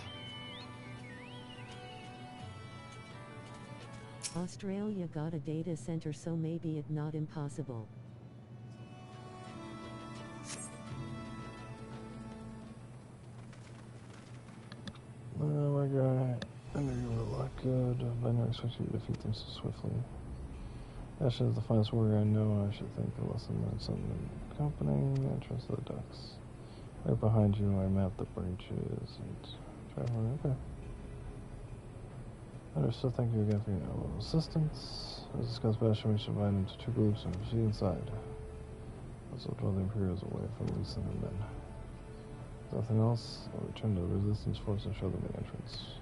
Australia got a data center, so maybe it's not impossible. Oh my god, I knew you were a lot good. I never expected you to defeat them so swiftly. Ashen is the finest warrior I know. I should think a lesson learned something in company. I trust the ducks. Right behind you, I mapped the branches and traveling. Okay. Understood. Thank you again for your assistance. As discussed, Bastion, we should divide into two groups and proceed inside. Also, draw the Imperials away from Lisa and men. Nothing else, I'll return to the resistance force and show them the entrance.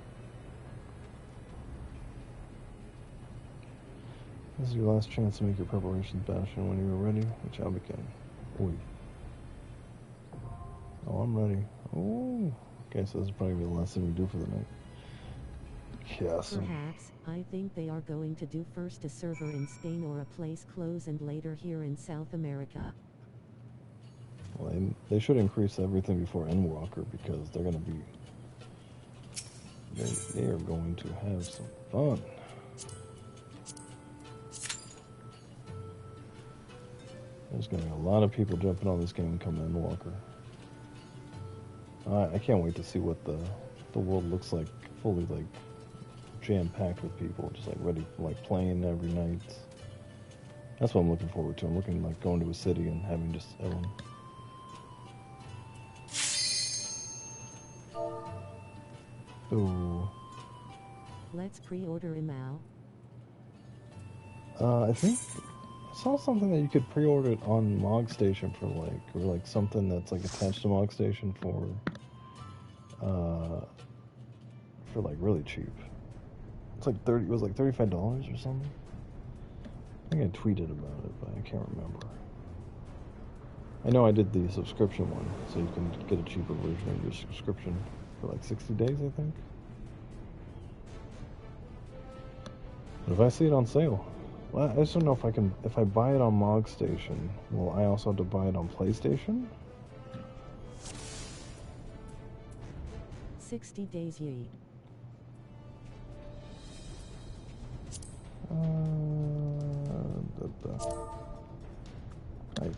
This is your last chance to make your preparations, Bastion. When you are ready, the shall begin. Oi. Oh, I'm ready. Oh. Okay, so this is probably the last thing we do for the night. Yes. Perhaps, I think they are going to do first a server in Spain or a place close and later here in South America. Well, they should increase everything before Endwalker because they're going to be... They are going to have some fun. There's going to be a lot of people jumping on this game coming Endwalker. I can't wait to see what the world looks like, fully like jam-packed with people, just like ready, like playing every night. That's what I'm looking forward to. I'm looking like going to a city and having just everyone. Ooh. Let's pre-order him now. I think I saw something that you could pre-order it on Mog Station for like, or like something that's like attached to Mog Station for like really cheap. It's like it was like $35 or something. I think I tweeted about it, but I can't remember. I know I did the subscription one, so you can get a cheaper version of your subscription for like 60 days, I think. But if I see it on sale, well, I just don't know if I can. If I buy it on Mog Station, will I also have to buy it on PlayStation? 60 days ye. Right.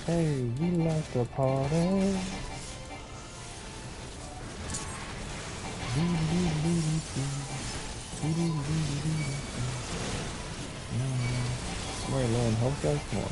Hey, we like to party. Somebody learn help, guys. Come on.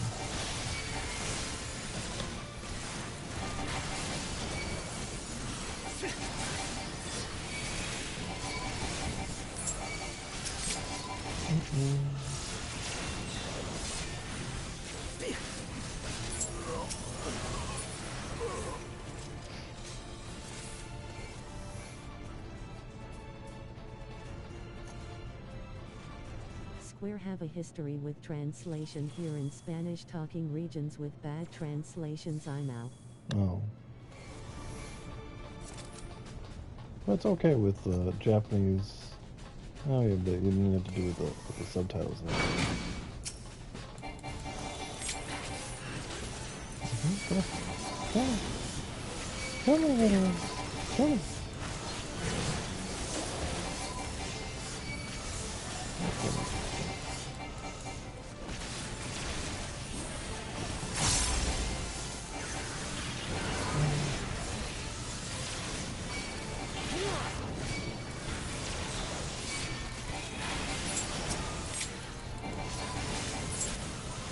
Square have a history with translation here in Spanish-talking regions with bad translations. I know. Oh. That's okay with Japanese. Oh yeah, but you didn't have to do with the subtitles. Come on. Come on. Come on.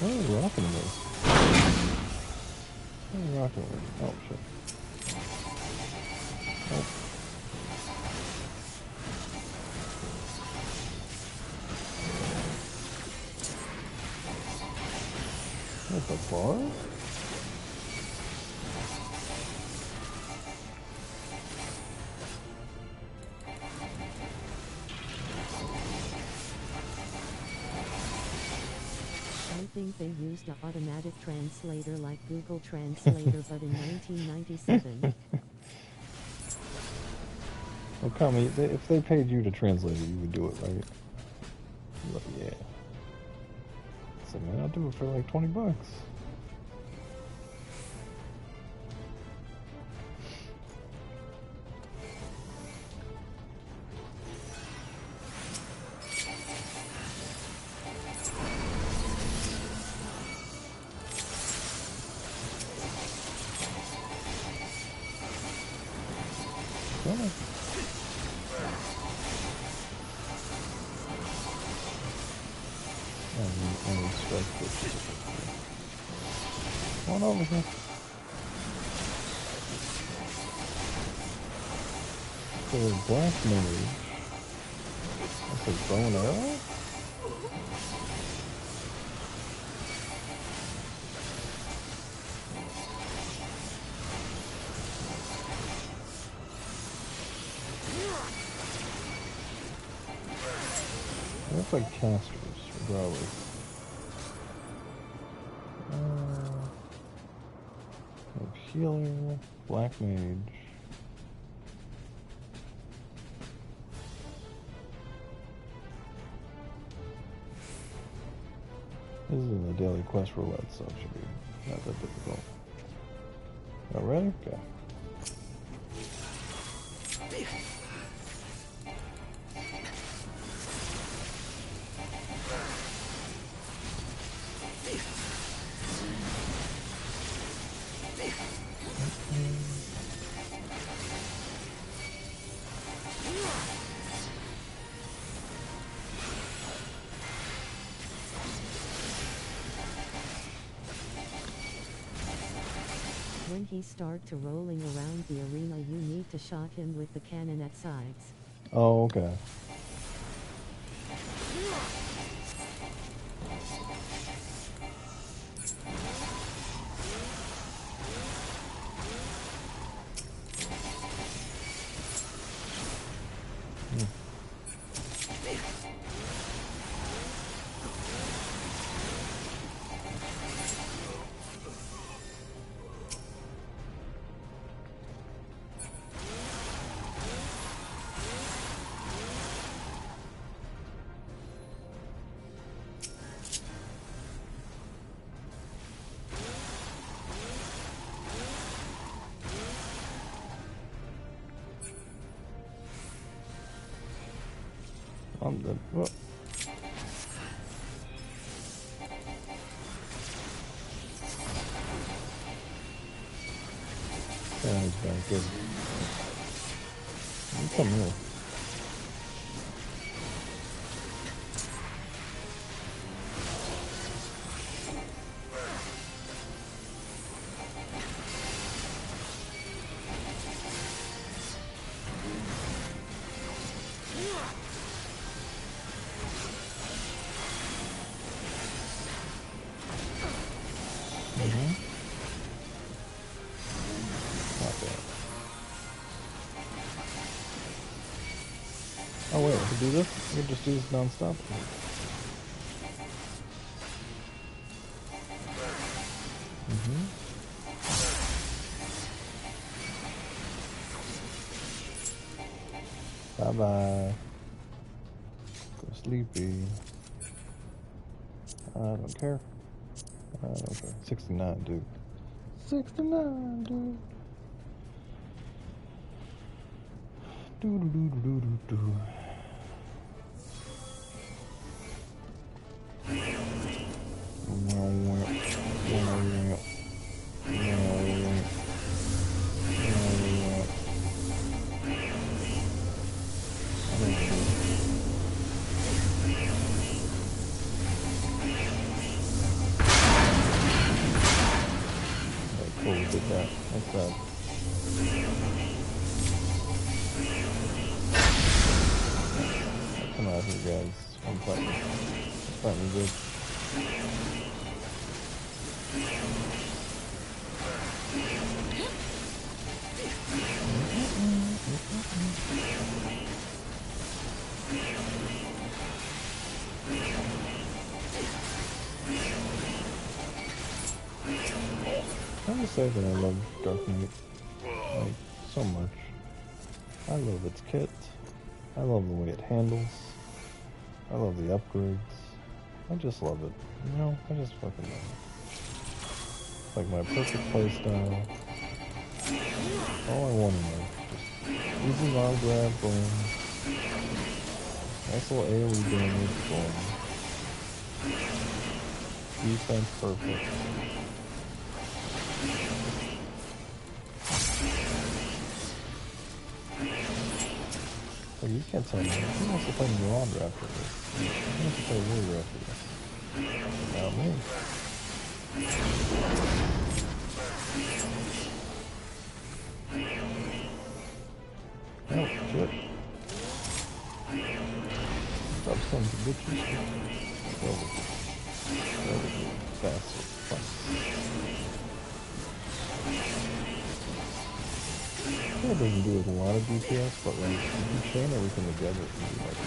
What are you rocking with? What are you rocking with? Oh, shit. Oh. What the bar? I think they used an automatic translator like Google Translator, but in 1997. Well, Kami, if they paid you to translate it, you would do it, right? But yeah. So man, I'll do it for like $20. Come on over here. So black mage. That's a bow and arrow? That's like casters, regardless. Healer, black mage. This is in the daily quest roulette, so it should be not that difficult. All ready? Okay. When he starts to rolling around the arena, you need to shot him with the cannon at sides. Oh, okay. I'm dead. Whoa. Yeah, he's back good. You come here. Oh wait, I can do this? I can just do this non-stop. Bye-bye. Go sleepy. I don't care. I don't care. 69, dude. 69, dude. Do-do-do-do-do-do. Cool, we did that. That's bad. Come out here, guys. I'm fighting good. I would say that I love Dark Knight, like, so much. I love its kit. I love the way it handles. I love the upgrades. I just love it. You know, I just fucking love it. It's like my perfect playstyle. All I want in life. Just easy arm grab, boom. Nice little AoE damage, boom. Defense perfect. Well, you can't tell me. Who wants to play Miranda after this? Who wants to play Warrior after this? Not me. Oh, shit. Stop sons of bitches. Bastard. Fuck. It doesn't do a lot of DPS, but like, if you chain everything together, it can do like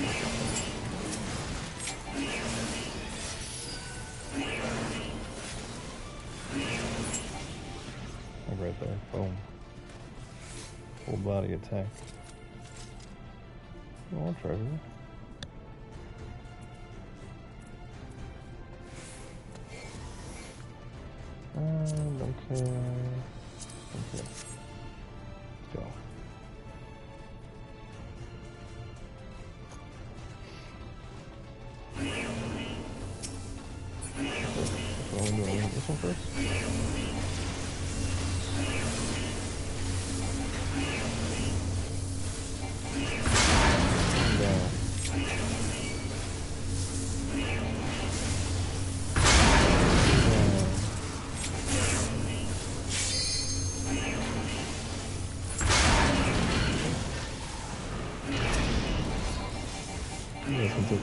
like right there, boom. Full body attack. Oh, I'll try it. Don't care. Okay. Let's go. So I'm doing this one first.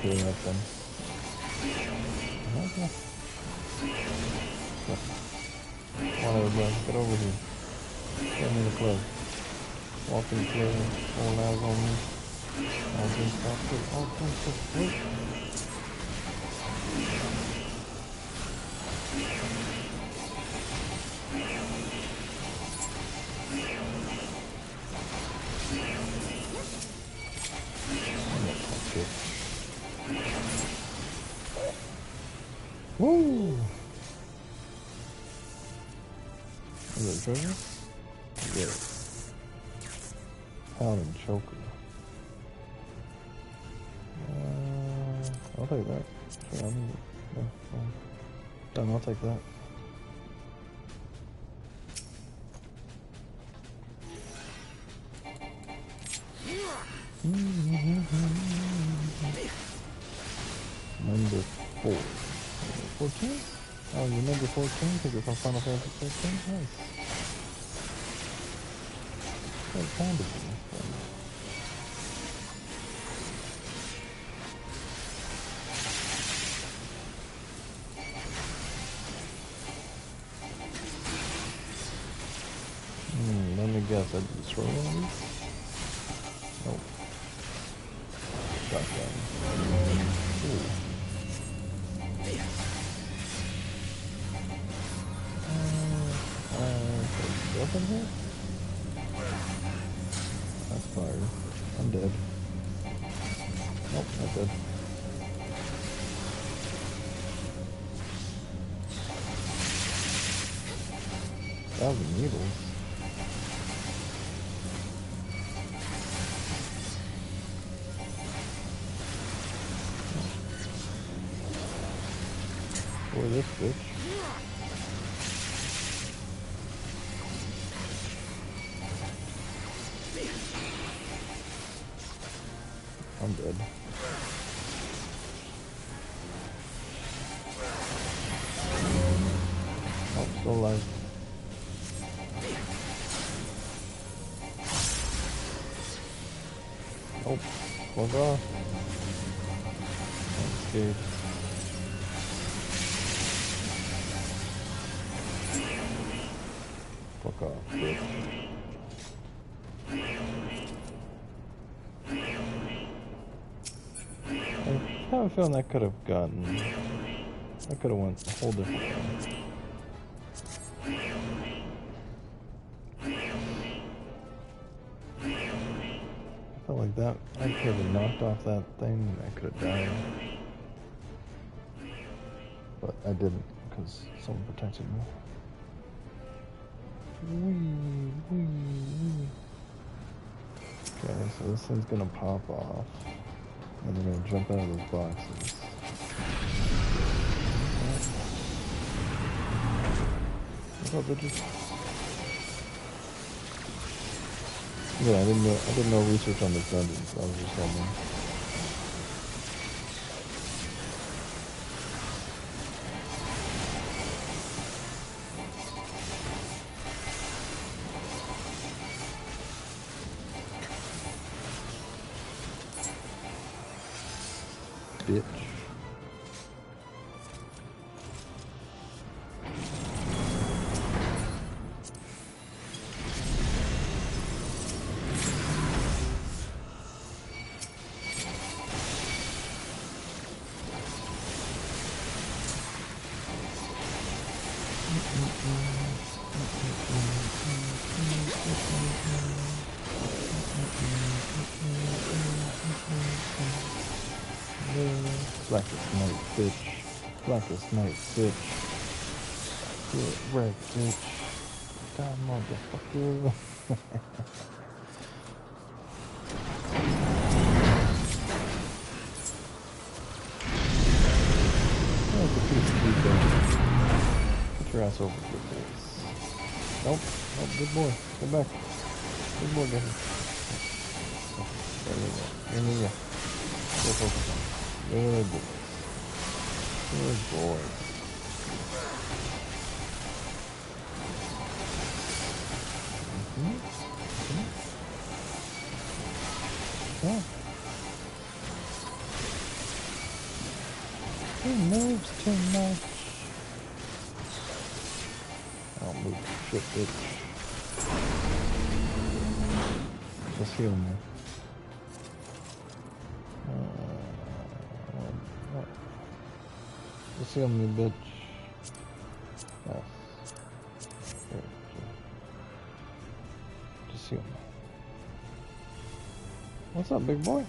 Doing that then. Okay. Come on everybody, get over here. Get me the club. Walk in the club, all eyes on me. All things stop quick, all things stop quick. Woo! Is it treasure? Yeah. Pound and choker. I'll take that. Sure, I'll need it. No, done, I'll take that. Number 4. 14? Oh, you're number 14 because you're from Final Fantasy 14? Nice. What kind of thing? Let me guess, I did destroy one of these? Nope. Shotgun. Ooh. Weapon here? That's fire. I'm dead. Nope, not dead. 1,000 needles. Boy, this bitch. I'm dead. Oh, still alive. Oh, fuck off. I'm scared. Fuck off, bitch. I have a feeling that could have gotten... That could have went a whole different way. I felt like that... I could have knocked off that thing and I could have died. but I didn't because someone protected me. Wee. Okay, so this thing's gonna pop off, and they're gonna jump out of those boxes. What's up, bitches? Yeah, I didn't know research on this dungeon, so I was just wondering. Bitch. Blackest night, bitch. Blackest night, bitch. Get wrecked, bitch. God, motherfucker. That's a piece of meat there. Put your ass over your face. Nope. Nope, good boy. Come back. Good boy, baby. There we go. There we go. Go focus on it. Good boys. Good boys. Yeah. He moves too much. I don't move shit, bitch. Just heal me. Just heal me, bitch. Yes. Here, just heal me. What's up, big boy?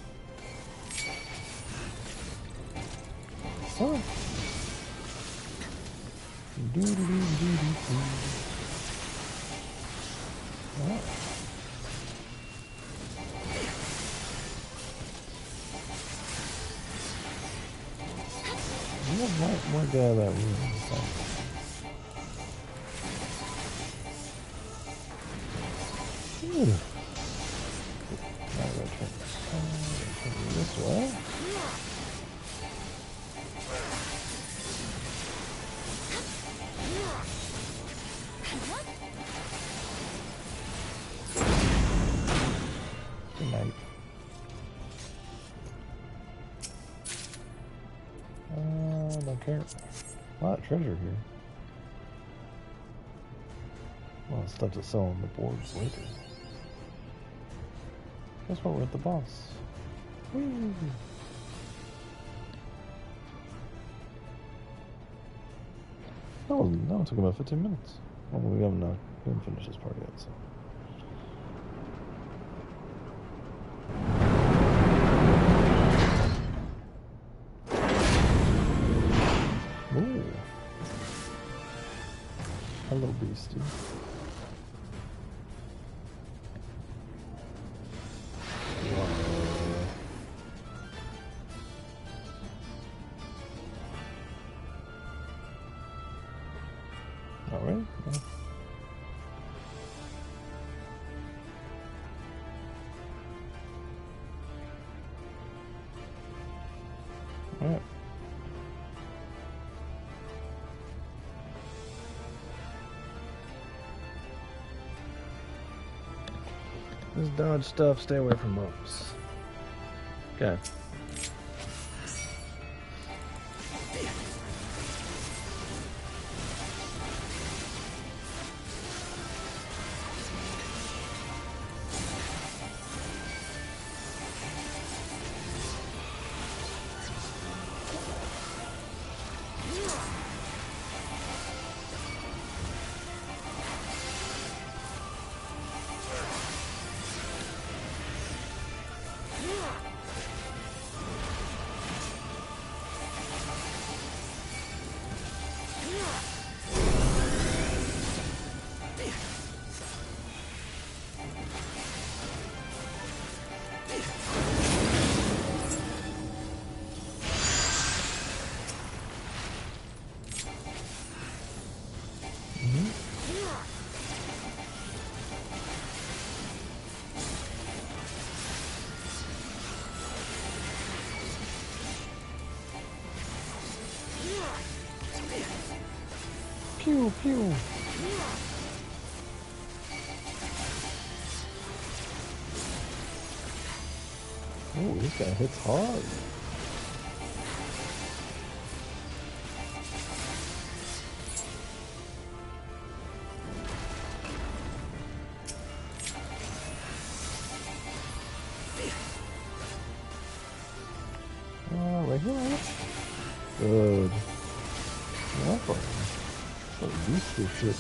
Huh? More get out of that room. Ooh. Now I gotta turn this way. Good night. Don't care. A lot of treasure here. A lot of stuff to sell on the boards later. Guess what? We're at the boss. Woo! That took about 15 minutes. Well, we haven't finished this part yet, so. Ooh. A little beastie. Alright. Yeah. Alright. Just dodge stuff, stay away from bumps. Okay. Pew, pew. Oh, this guy hits hard. Right here. Good. Yeah, what used to shit.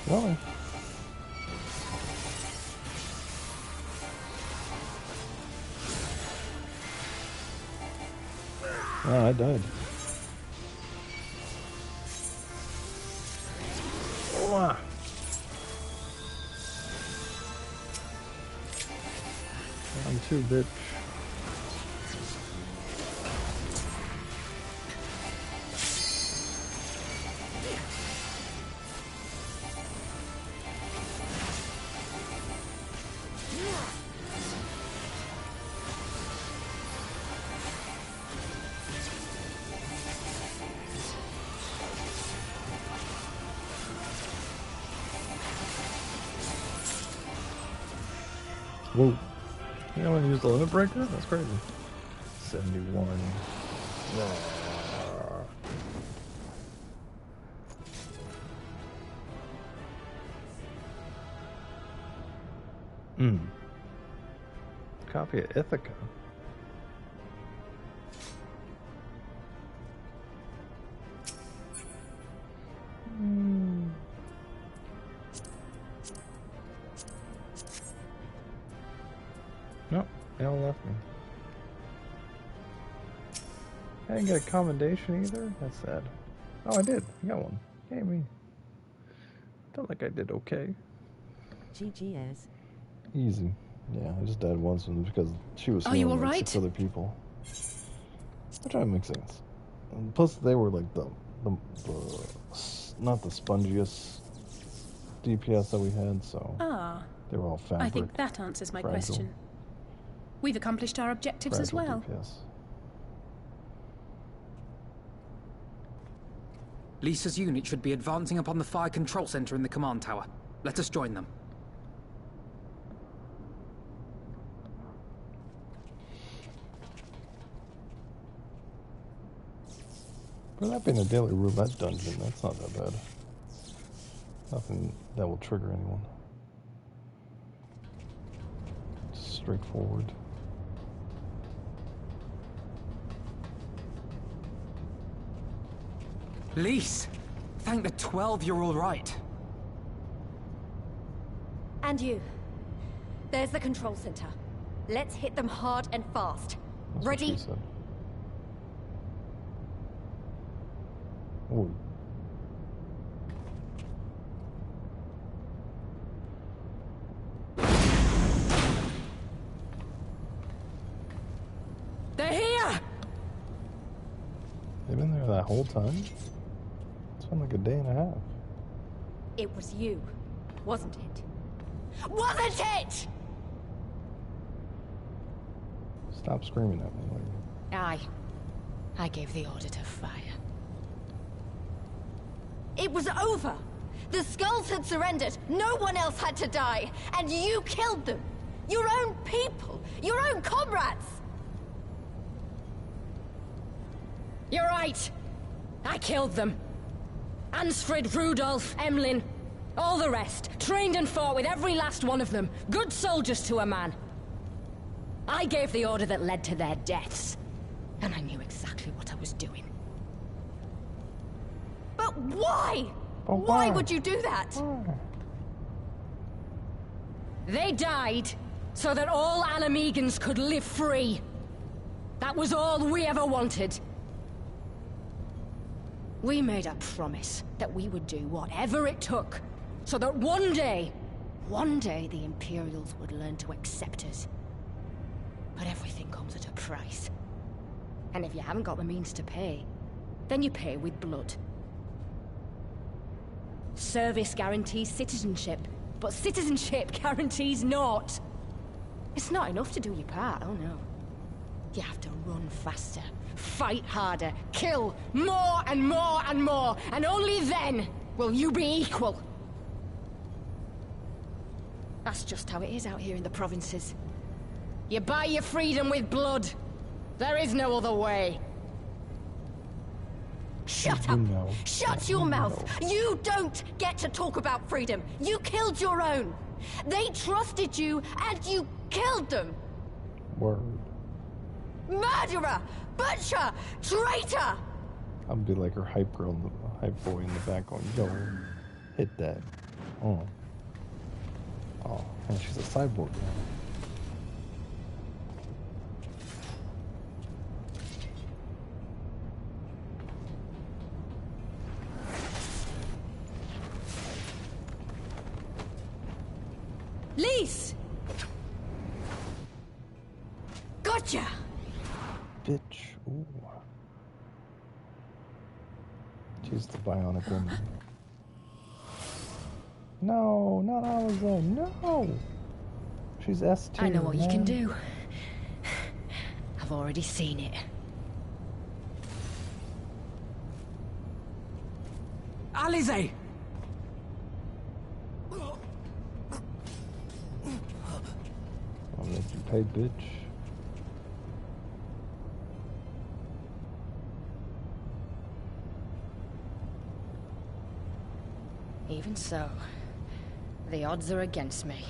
Really? Oh, I died. Oh, I'm too bitch. Whoa. You don't want to use the limit breaker? That's crazy. 71. Copy of Ithaca. Nope, they all left me. I didn't get a commendation either? That's sad. Oh, I did. I got one. Yay me. Felt like I did okay. GGS. Easy. Yeah, I just died once and because she was Are you healing like alright? 6 other people. Which that makes sense. And plus they were like the not the spongiest DPS that we had, so Ah. they were all fabric. I think that answers my fragile. question. We've accomplished our objectives as Fragile well. DPS. Lisa's unit should be advancing upon the fire control center in the command tower. Let us join them. For that being a daily roulette dungeon, that's not that bad. Nothing that will trigger anyone. Just straightforward. Lise! Thank the 12 you're all right. And you. There's the control center. Let's hit them hard and fast. That's Ready? what she said. Ooh. They're here! They've been there that whole time? It's been like a day and a half. It was you, wasn't it? Wasn't it? Stop screaming at me, lady. I gave the order to fire. It was over. The Skulls had surrendered. No one else had to die. And you killed them. Your own people. Your own comrades. You're right. I killed them. Ansfrid, Rudolph, Emlyn, all the rest. Trained and fought with every last one of them. Good soldiers to a man. I gave the order that led to their deaths. And I knew exactly what I was doing. But why? Why would you do that? They died so that all Animegans could live free. That was all we ever wanted. We made a promise that we would do whatever it took, so that one day the Imperials would learn to accept us. But everything comes at a price. And if you haven't got the means to pay, then you pay with blood. Service guarantees citizenship, but citizenship guarantees naught. It's not enough to do your part, oh no. You have to run faster, fight harder, kill more and more and more, and only then will you be equal. That's just how it is out here in the provinces. You buy your freedom with blood. There is no other way. Shut up! Shut your mouth! You don't get to talk about freedom! You killed your own! They trusted you, and you killed them! Word. Murderer! Butcher! Traitor! I'll be like her hype girl, hype boy in the back going, yo, hit that. Oh. Oh, and she's a cyborg now. Lise! Gotcha! Bitch. Ooh. She's the bionic woman. No, not Aliza. No! She's S-tier. I know what you can do. I've already seen it. Alize! I'll make you pay, bitch. Even so, the odds are against me.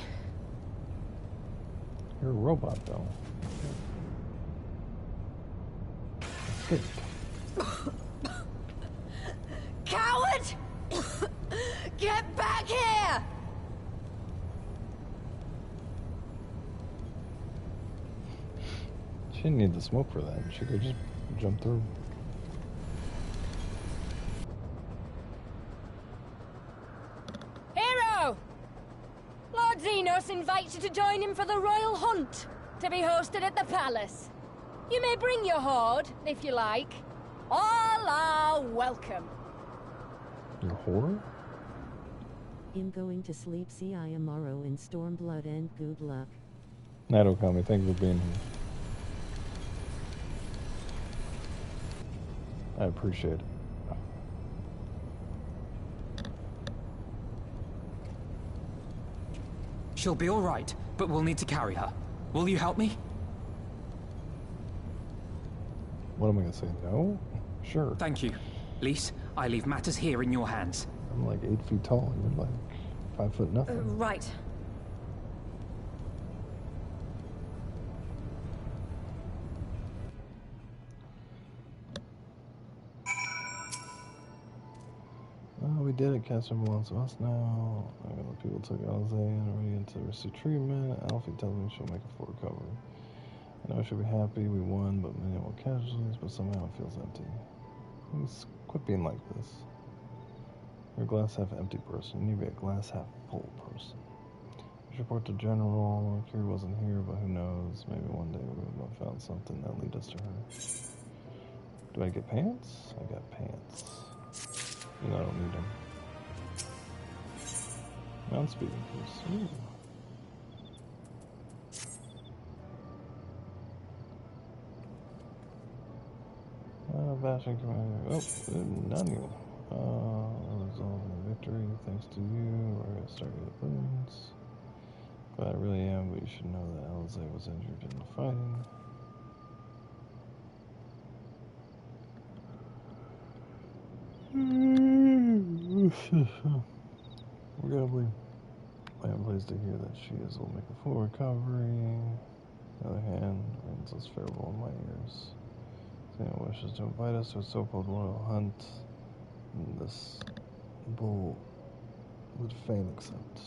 You're a robot, though. Good. Coward! Get back here! She didn't need the smoke for that. She could just jump through. Hero! Lord Xenos invites you to join him for the royal hunt, to be hosted at the palace. You may bring your horde, if you like. All are welcome. Your whore? I'm going to sleep. See I tomorrow in Stormblood and good luck. Nato Kami, thank you for being here. I appreciate it. She'll be all right, but we'll need to carry her. Will you help me? What am I gonna say? No? Sure. Thank you. Lise, I leave matters here in your hands. I'm like 8 feet tall and you're like 5 foot nothing. Right. Oh, we did it. Catcher belongs to us now. I got the people took Alize and already into receive treatment. Alfie tells me she'll make a full recovery. I know I should be happy we won, but many more casualties, but somehow it feels empty. Please quit being like this. You're a glass half empty person. You need to be a glass half full person. I should report to General. Kiri wasn't here, but who knows? Maybe one day we will have found something that lead us to her. Do I get pants? I got pants. No, I don't need them. Non-speed increase. Bashing commander. Oh, none of you. Resolve in victory. Thanks to you. We're gonna start getting boons. Glad I really am, but you should know that Alize was injured in the fighting. Regrettably, I am pleased to hear that she will make a full recovery. On the other hand, rings less favorable in my ears. Xena wishes to invite us to a so-called royal hunt. This Bull would fain accept.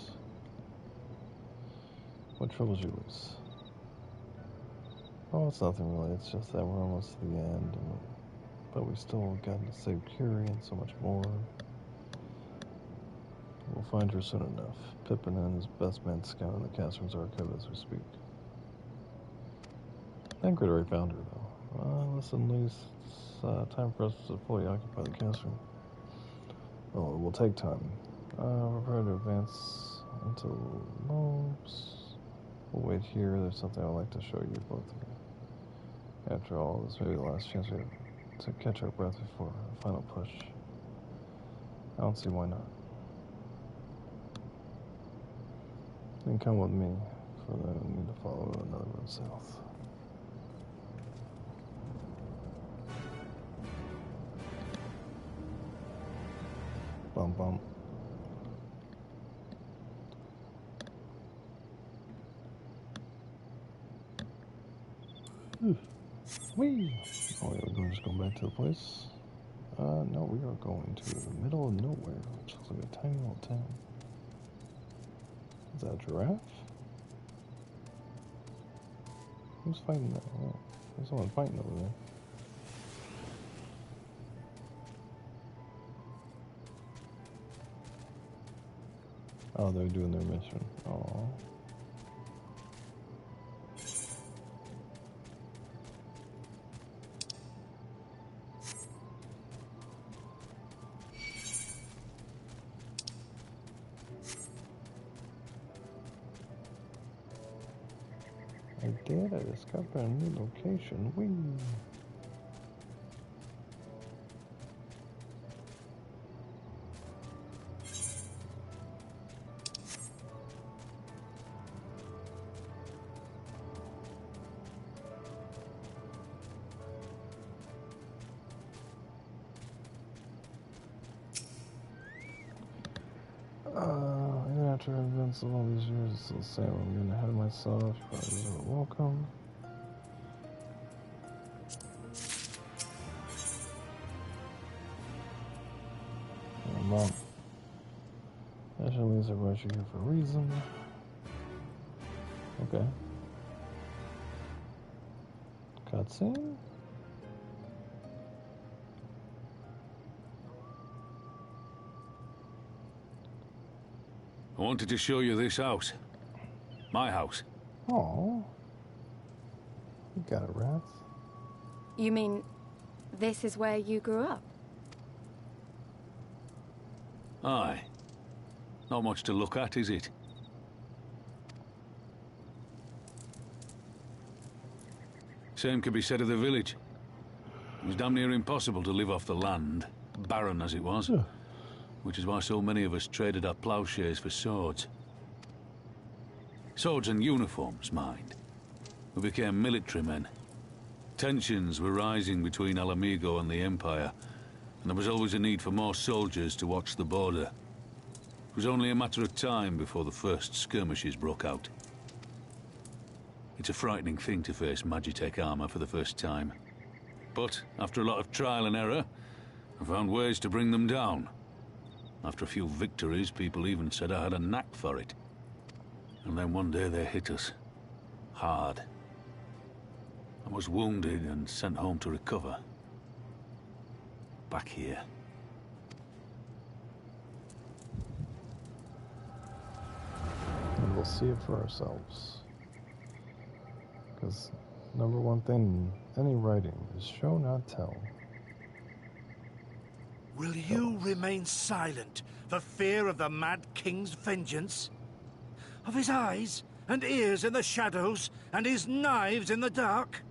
What troubles you, Luce? Oh, it's nothing really. It's just that we're almost to the end, but we still got to save Curie and so much more. We'll find her soon enough. Pippin and his best man scouting the Catherine's archive as we speak. Ingrid already found her, though. Listen, Luce, it's time for us to fully occupy the Catherine. Well, it will take time. Prepare to advance into Lobes. We'll wait here. There's something I'd like to show you, both of you. After all, this may be the last chance we have to catch our breath before a final push. I don't see why not. Then come with me, for then we need to follow another road south. Bum bum. Whee! Oh, yeah, we're just going back to the place. No, we are going to the middle of nowhere, which looks like a tiny little town. Is that a giraffe? Who's fighting that? Oh, there's someone fighting over there. Oh, they're doing their mission. Oh. I discovered a new location. Whee! After events of all these years, it's still the same. I'm getting ahead of myself. You probably are welcome. Mom. Actually, I brought you here for a reason. Okay. Cutscene? I wanted to show you this house. My house. Oh. You got it, Wrath. You mean this is where you grew up? Aye. Not much to look at, is it? Same could be said of the village. It was damn near impossible to live off the land, barren as it was. Yeah. Which is why so many of us traded our plowshares for swords. Swords and uniforms, mind. We became military men. Tensions were rising between Alamigo and the Empire, and there was always a need for more soldiers to watch the border. It was only a matter of time before the first skirmishes broke out. It's a frightening thing to face Magitech armor for the first time. But after a lot of trial and error, I found ways to bring them down. After a few victories, people even said I had a knack for it. And then one day they hit us. Hard. I was wounded and sent home to recover. Back here. And we'll see it for ourselves. Because number one thing in any writing is show, not tell. Will you remain silent for fear of the Mad King's vengeance? Of his eyes and ears in the shadows and his knives in the dark?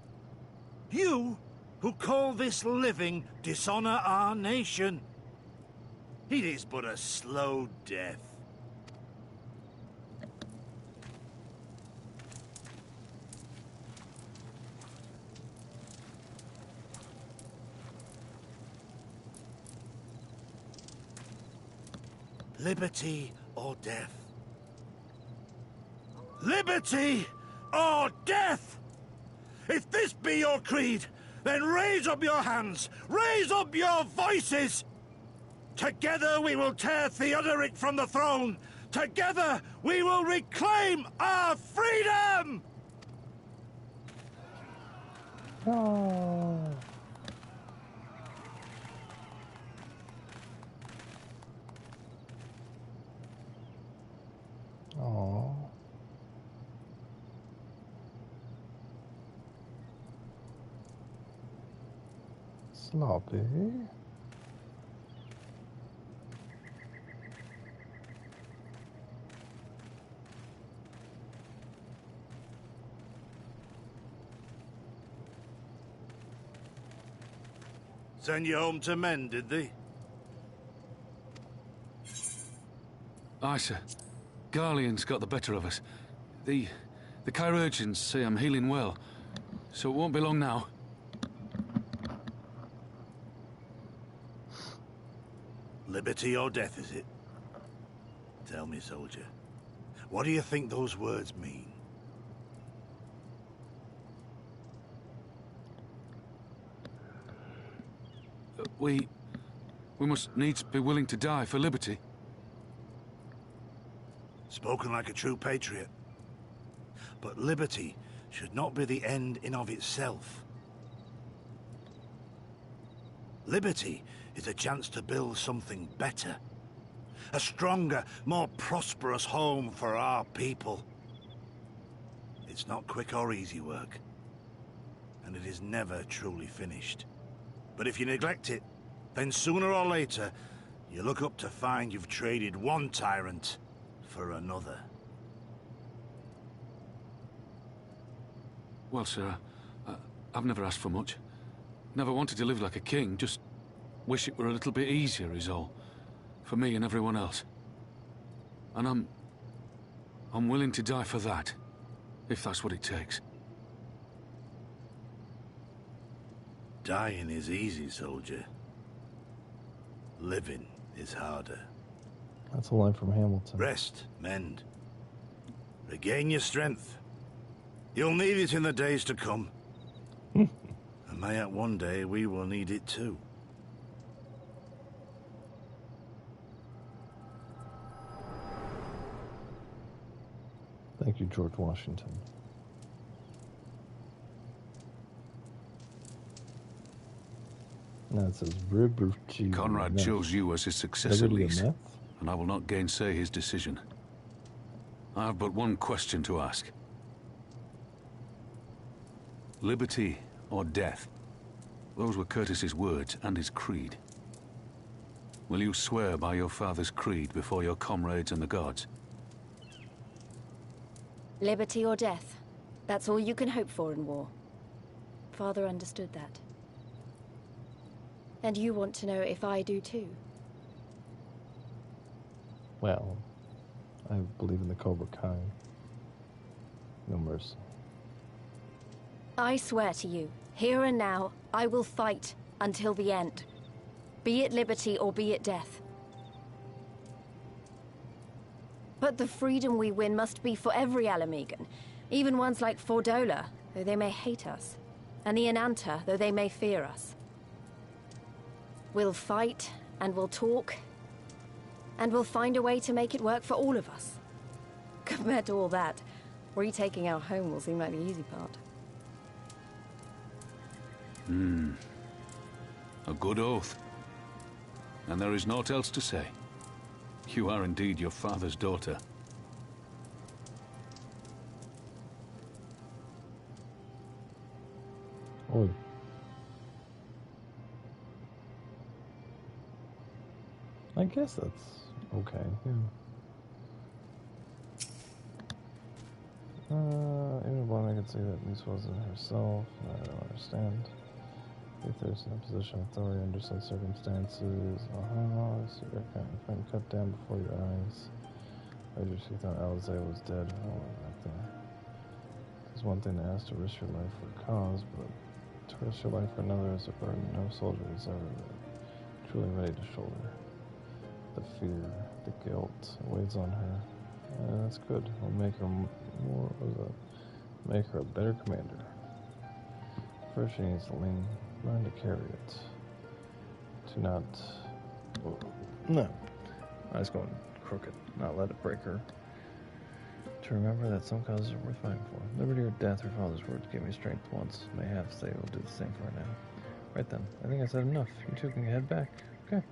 You, who call this living dishonor our nation. It is but a slow death. Liberty or death? Liberty or death! If this be your creed, then raise up your hands, raise up your voices! Together we will tear Theodoric from the throne! Together we will reclaim our freedom! Oh. Oh. Sloppy. Send you home to men, did they? Aye, sir. Garlean's got the better of us. The chirurgeons say I'm healing well, so it won't be long now. Liberty or death, is it? Tell me, soldier. What do you think those words mean? We must needs be willing to die for liberty. Spoken like a true patriot. But liberty should not be the end in of itself. Liberty is a chance to build something better. A stronger, more prosperous home for our people. It's not quick or easy work. And it is never truly finished. But if you neglect it, then sooner or later, you look up to find you've traded one tyrant for another. Well, sir, I've never asked for much. Never wanted to live like a king, just wish it were a little bit easier is all. For me and everyone else. And I'm willing to die for that, if that's what it takes. Dying is easy, soldier. Living is harder. That's a line from Hamilton. Rest, mend. Regain your strength. You'll need it in the days to come. And mayhap one day we will need it too. Thank you, George Washington. Now it says Liberty. Conrad chose you as his successor, Lise, and I will not gainsay his decision. I have but one question to ask. Liberty or death? Those were Curtis's words and his creed. Will you swear by your father's creed before your comrades and the gods? Liberty or death. That's all you can hope for in war. Father understood that. And you want to know if I do too? Well, I believe in the Cobra Kai. No mercy. I swear to you, here and now, I will fight until the end. Be it liberty or be it death. But the freedom we win must be for every Alamegan, even ones like Fordola, though they may hate us, and the Enanta, though they may fear us. We'll fight, and we'll talk, and we'll find a way to make it work for all of us. Compared to all that, retaking our home will seem like the easy part. A good oath. And there is naught else to say. You are indeed your father's daughter. Oi. I guess that's okay, yeah. Even when I could see that Lise wasn't herself, I don't understand. If there's a position of authority under such circumstances, so you're kind of cut down before your eyes. I just thought Alizé was dead. Oh, right there. It's one thing to ask to risk your life for a cause, but to risk your life for another is a burden no soldier is ever truly ready to shoulder. The fear, the guilt weighs on her. That's good. It'll make her make her a better commander. First, she needs to learn to carry it, to not No. I was going crooked, not let it break her. To remember that some causes are worth fighting for. Liberty or death, her father's words gave me strength once. Mayhaps they will do the same for her now. Right then, I think I said enough. You two can head back. Okay.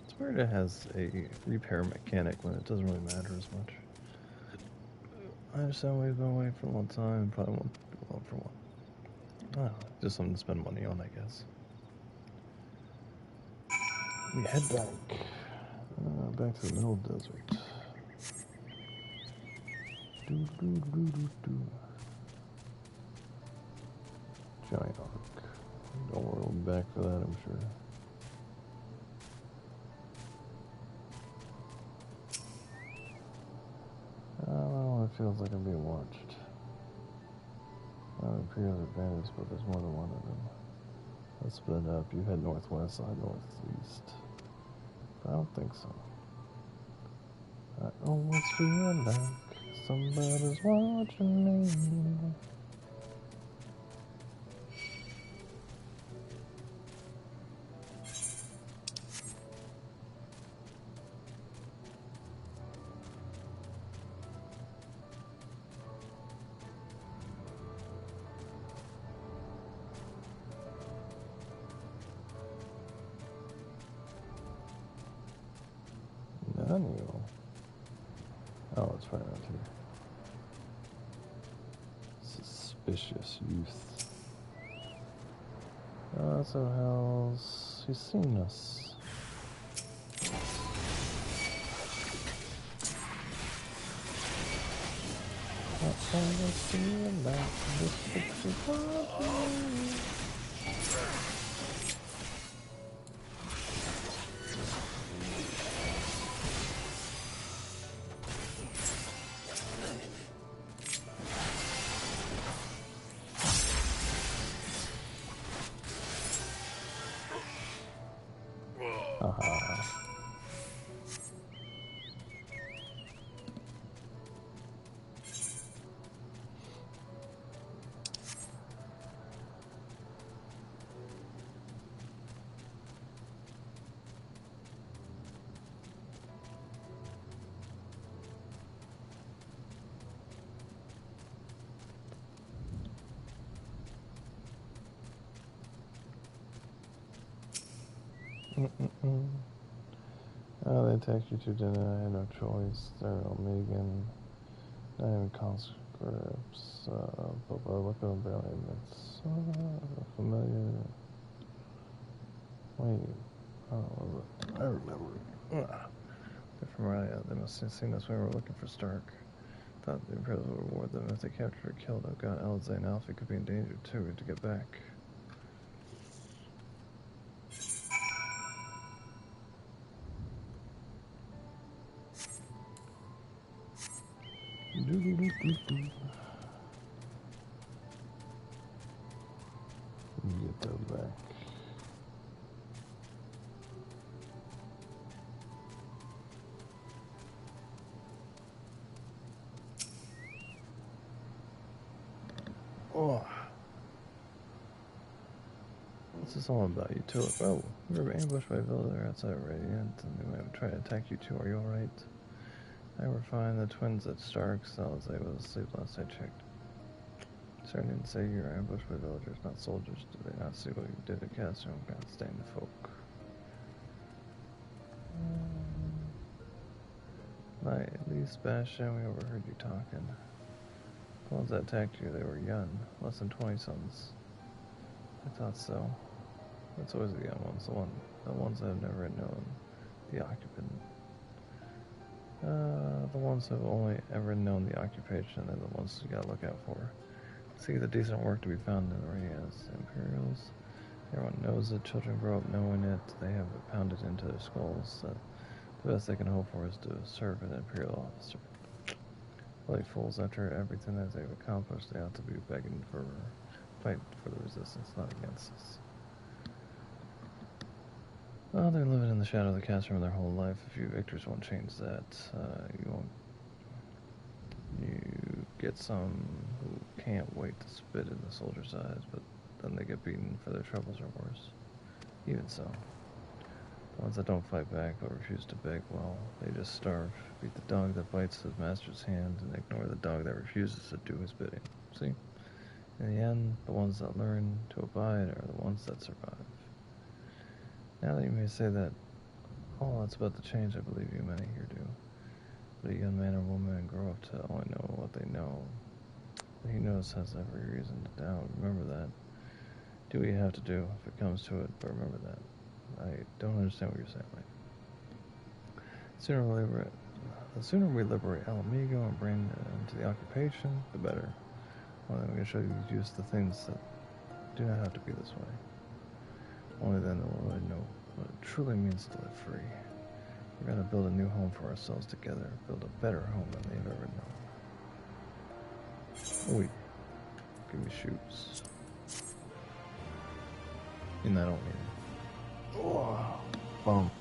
It's weird it has a repair mechanic when it doesn't really matter as much. I understand we've been away for a long time and probably won't be long for one. Just something to spend money on, I guess. We head back. Back to the middle of the desert. Giant arc. Don't worry, we'll be back for that, I'm sure. Well, it feels like I'm being watched. It appears advantage, but there's more than one of them. Let's split up. You head northwest, I head northeast. But I don't think so. I almost feel like somebody's watching me. Daniel. Oh, it's right around here. Suspicious youth. So how's he seen us? I almost feel like this picture Oh, they attacked you to dinner. I had no choice. They're Omegan. Not even conscripts. But look at them barely admits. Familiar. Wait. Oh, was it? I remember. They're from Raya. They must have seen us when we were looking for Stark. Thought the Imperials would reward them if they captured or killed. Oh god, Elzay and Alfie could be in danger too. We have to get back. Get those back. Oh. What's this all about? You two? Oh, we were ambushed by a villager outside Radiant, and they might have tried to attack you two. Are you alright? I were fine. The twins at Stark's. Elzay was asleep last I checked. Certain to say you were ambushed by villagers, not soldiers. Did they not see what you did at Castle? God stand the folk. Right, at least Bastion, we overheard you talking. The ones that attacked you, they were young, less than 20-somethings. I thought so. It's always the young ones, the ones that have never known the occupant. The ones who have only ever known the occupation are the ones you gotta look out for. See the decent work to be found in the Radiance. Imperials. Everyone knows it. Children grow up knowing it. They have it pounded into their skulls that the best they can hope for is to serve an Imperial officer. Like fools, after everything that they've accomplished, they ought to be begging for fight for the resistance, not against us. Well, they're living in the shadow of the classroom their whole life. A few victors won't change that. You get some who can't wait to spit in the soldiers' eyes, but then they get beaten for their troubles or worse. Even so, the ones that don't fight back but refuse to beg, well, they just starve, beat the dog that bites his master's hand, and ignore the dog that refuses to do his bidding. See? In the end, the ones that learn to abide are the ones that survive. Now that you may say that all that's about to change, I believe you many here do. But a young man or woman grow up to only know what they know. What he knows has every reason to doubt. Remember that. Do what you have to do if it comes to it, but remember that. I don't understand what you're saying, Mike. The sooner we liberate Alamigo and bring it into the occupation, the better. Well, then we can show you use the things that do not have to be this way. Only then will we know what it truly means to live free. We're going to build a new home for ourselves together, build a better home than they've ever known. Oh, wait. Give me shoes. And I don't need it. Oh, bump.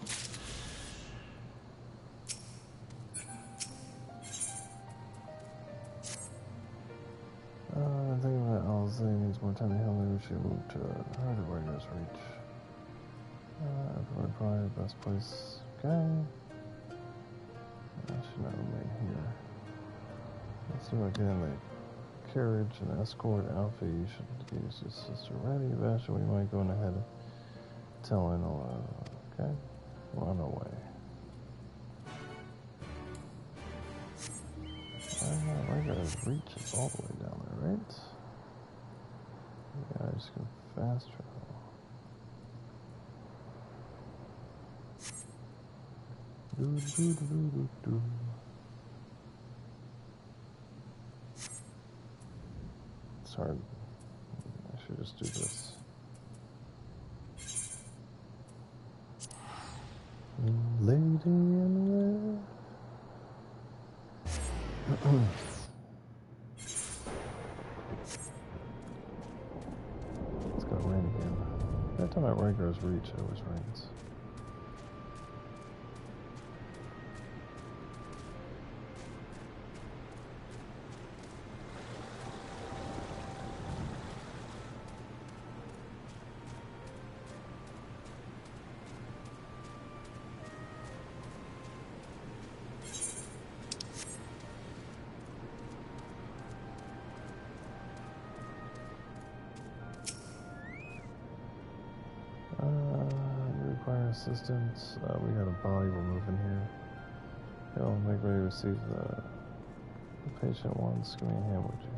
I'm thinking that Alize needs more time to heal. Maybe we should move to harder warrior's reach. Probably the best place. Okay. I should not remain here. Let's see if I get in the carriage and escort Alfie. You should get your sister ready. Bastion, we might go ahead and tell Enola. Okay? Run away. Warrior's reach is all the way down there, right? Yeah, I just can fast travel. It's hard. I should just do this. Lady in there. It's gonna rain again. Every time I Warrior's reach, it always rains. Assistance. We got a body we're moving here. I'll make ready to receive the patient wants. Give me a hand, would you?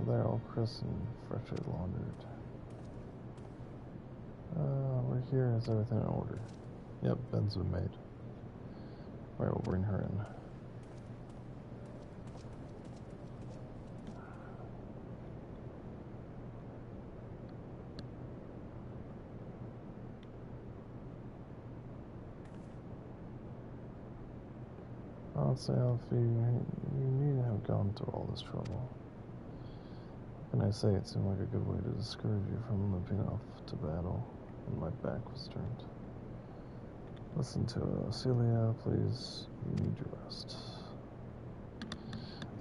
They're all crisp and freshly laundered. We're here. Is everything in order? Yep, bed's been made. Alright, we'll bring her in. I'll say, Alfie, you needn't have gone through all this trouble. How can I say it seemed like a good way to discourage you from limping off to battle when my back was turned? Listen to Celia, please. You need your rest.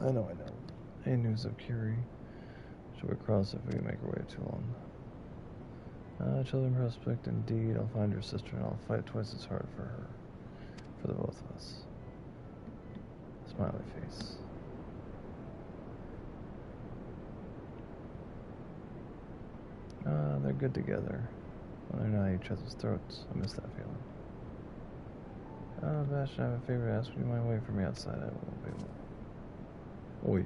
I know. Any news of Curie? Should we cross if we make our way too long? Children prospect, indeed. I'll find your sister and I'll fight twice as hard for her. For the both of us. Smiley face. They're good together. When they're not at each other's throats, I miss that feeling. Bastion, I have a favor to ask. Would you mind waiting for me outside? I won't be long. Oi.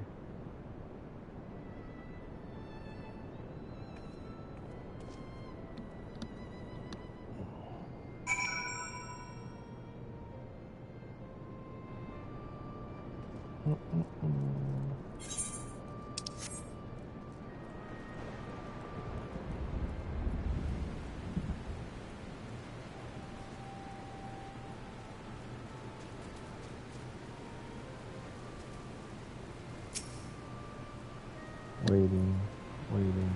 waiting.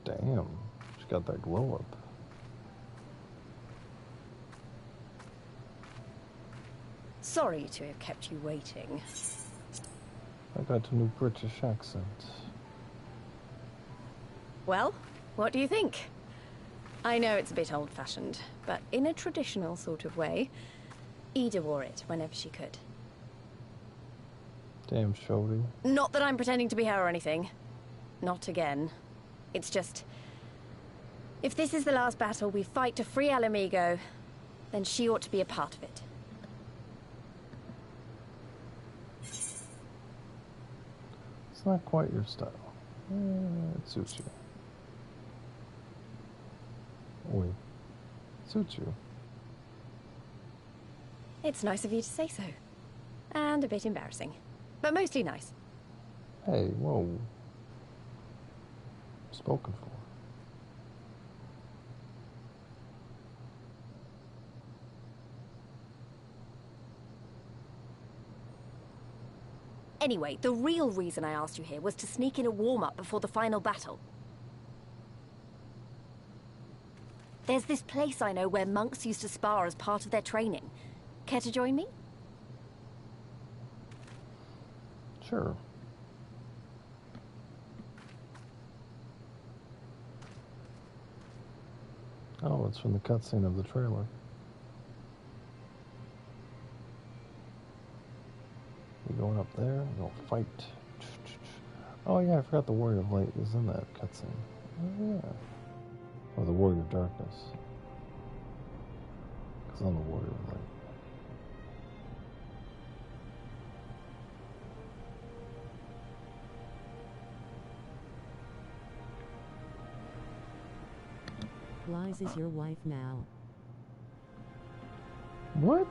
Damn, she got that glow up. Sorry to have kept you waiting. I got a new British accent. Well, what do you think? I know it's a bit old-fashioned, but in a traditional sort of way, Ida wore it whenever she could. Damn, shorty. Not that I'm pretending to be her or anything. Not again. It's just... if this is the last battle we fight to free Alamigo, then she ought to be a part of it. It's not quite your style. It suits you. Wait. It suits you. It's nice of you to say so. And a bit embarrassing. But mostly nice. Hey, whoa. Spoken for. Anyway, the real reason I asked you here was to sneak in a warm-up before the final battle. There's this place I know where monks used to spar as part of their training. Care to join me? Sure. Oh, it's from the cutscene of the trailer. We're going up there, we'll fight. Oh yeah, I forgot the Warrior of Light is in that cutscene. Oh yeah. Or the Warrior of Darkness. Because I'm the Warrior of Light. Lies is your wife now. What?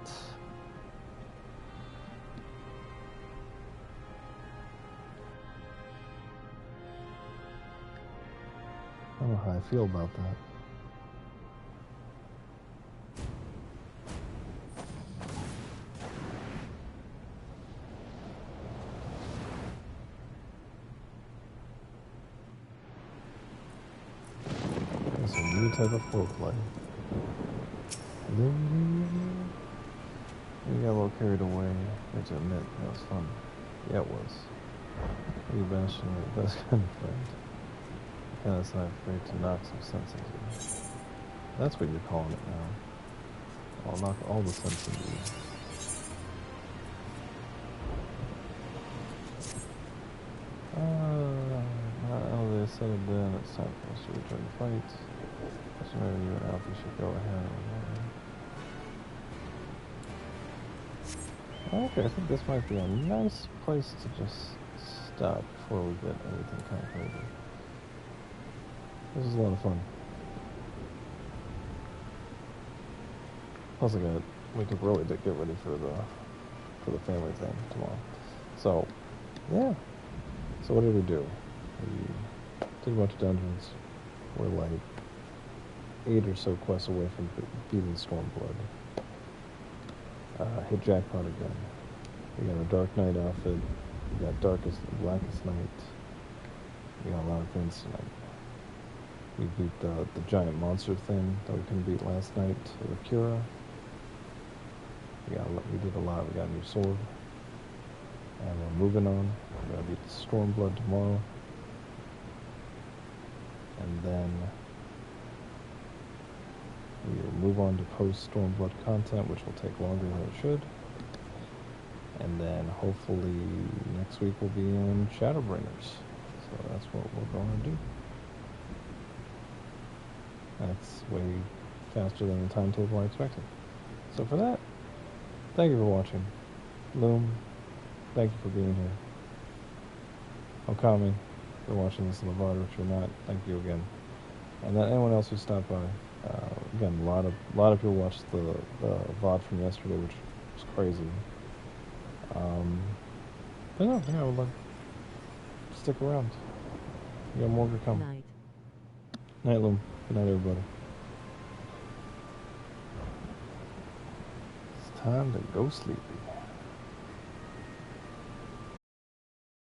I don't know how I feel about that. It's a new type of foreplay. We got a little carried away. I have to admit, that was fun. Yeah, it was. You bashed me, best kind of friend. Kind of not afraid to knock some sense into you. That's what you're calling it now. I'll knock all the sense into you. Now they settled in, it's time for us to return to fight. So maybe you and Alfie should go ahead. Okay, I think this might be a nice place to just stop before we get everything kind of crazy. This is a lot of fun. Plus, we could really get ready for the family thing tomorrow. So, yeah. So what did we do? We did a bunch of dungeons. We're like 8 or so quests away from beating Stormblood. Hit jackpot again. We got a Dark Knight outfit. We got Darkest and Blackest Night. We got a lot of things tonight. We beat the giant monster thing that we couldn't beat last night with Akira. We did a lot. We got a new sword. And we're moving on. We're going to beat the Stormblood tomorrow. And then we will move on to post-Stormblood content, which will take longer than it should. And then hopefully next week we'll be in Shadowbringers. So that's what we're going to do. That's way faster than the timetable I expected. So for that, thank you for watching. Loom, thank you for being here. Okami, if you're watching this in the VOD, if you're not, thank you again. And then anyone else who stopped by. Again, a lot of people watched the VOD from yesterday, which was crazy. I know, yeah, I would like stick around. You got more to come. Night. Night, Loom. Good night, everybody. It's time to go sleepy.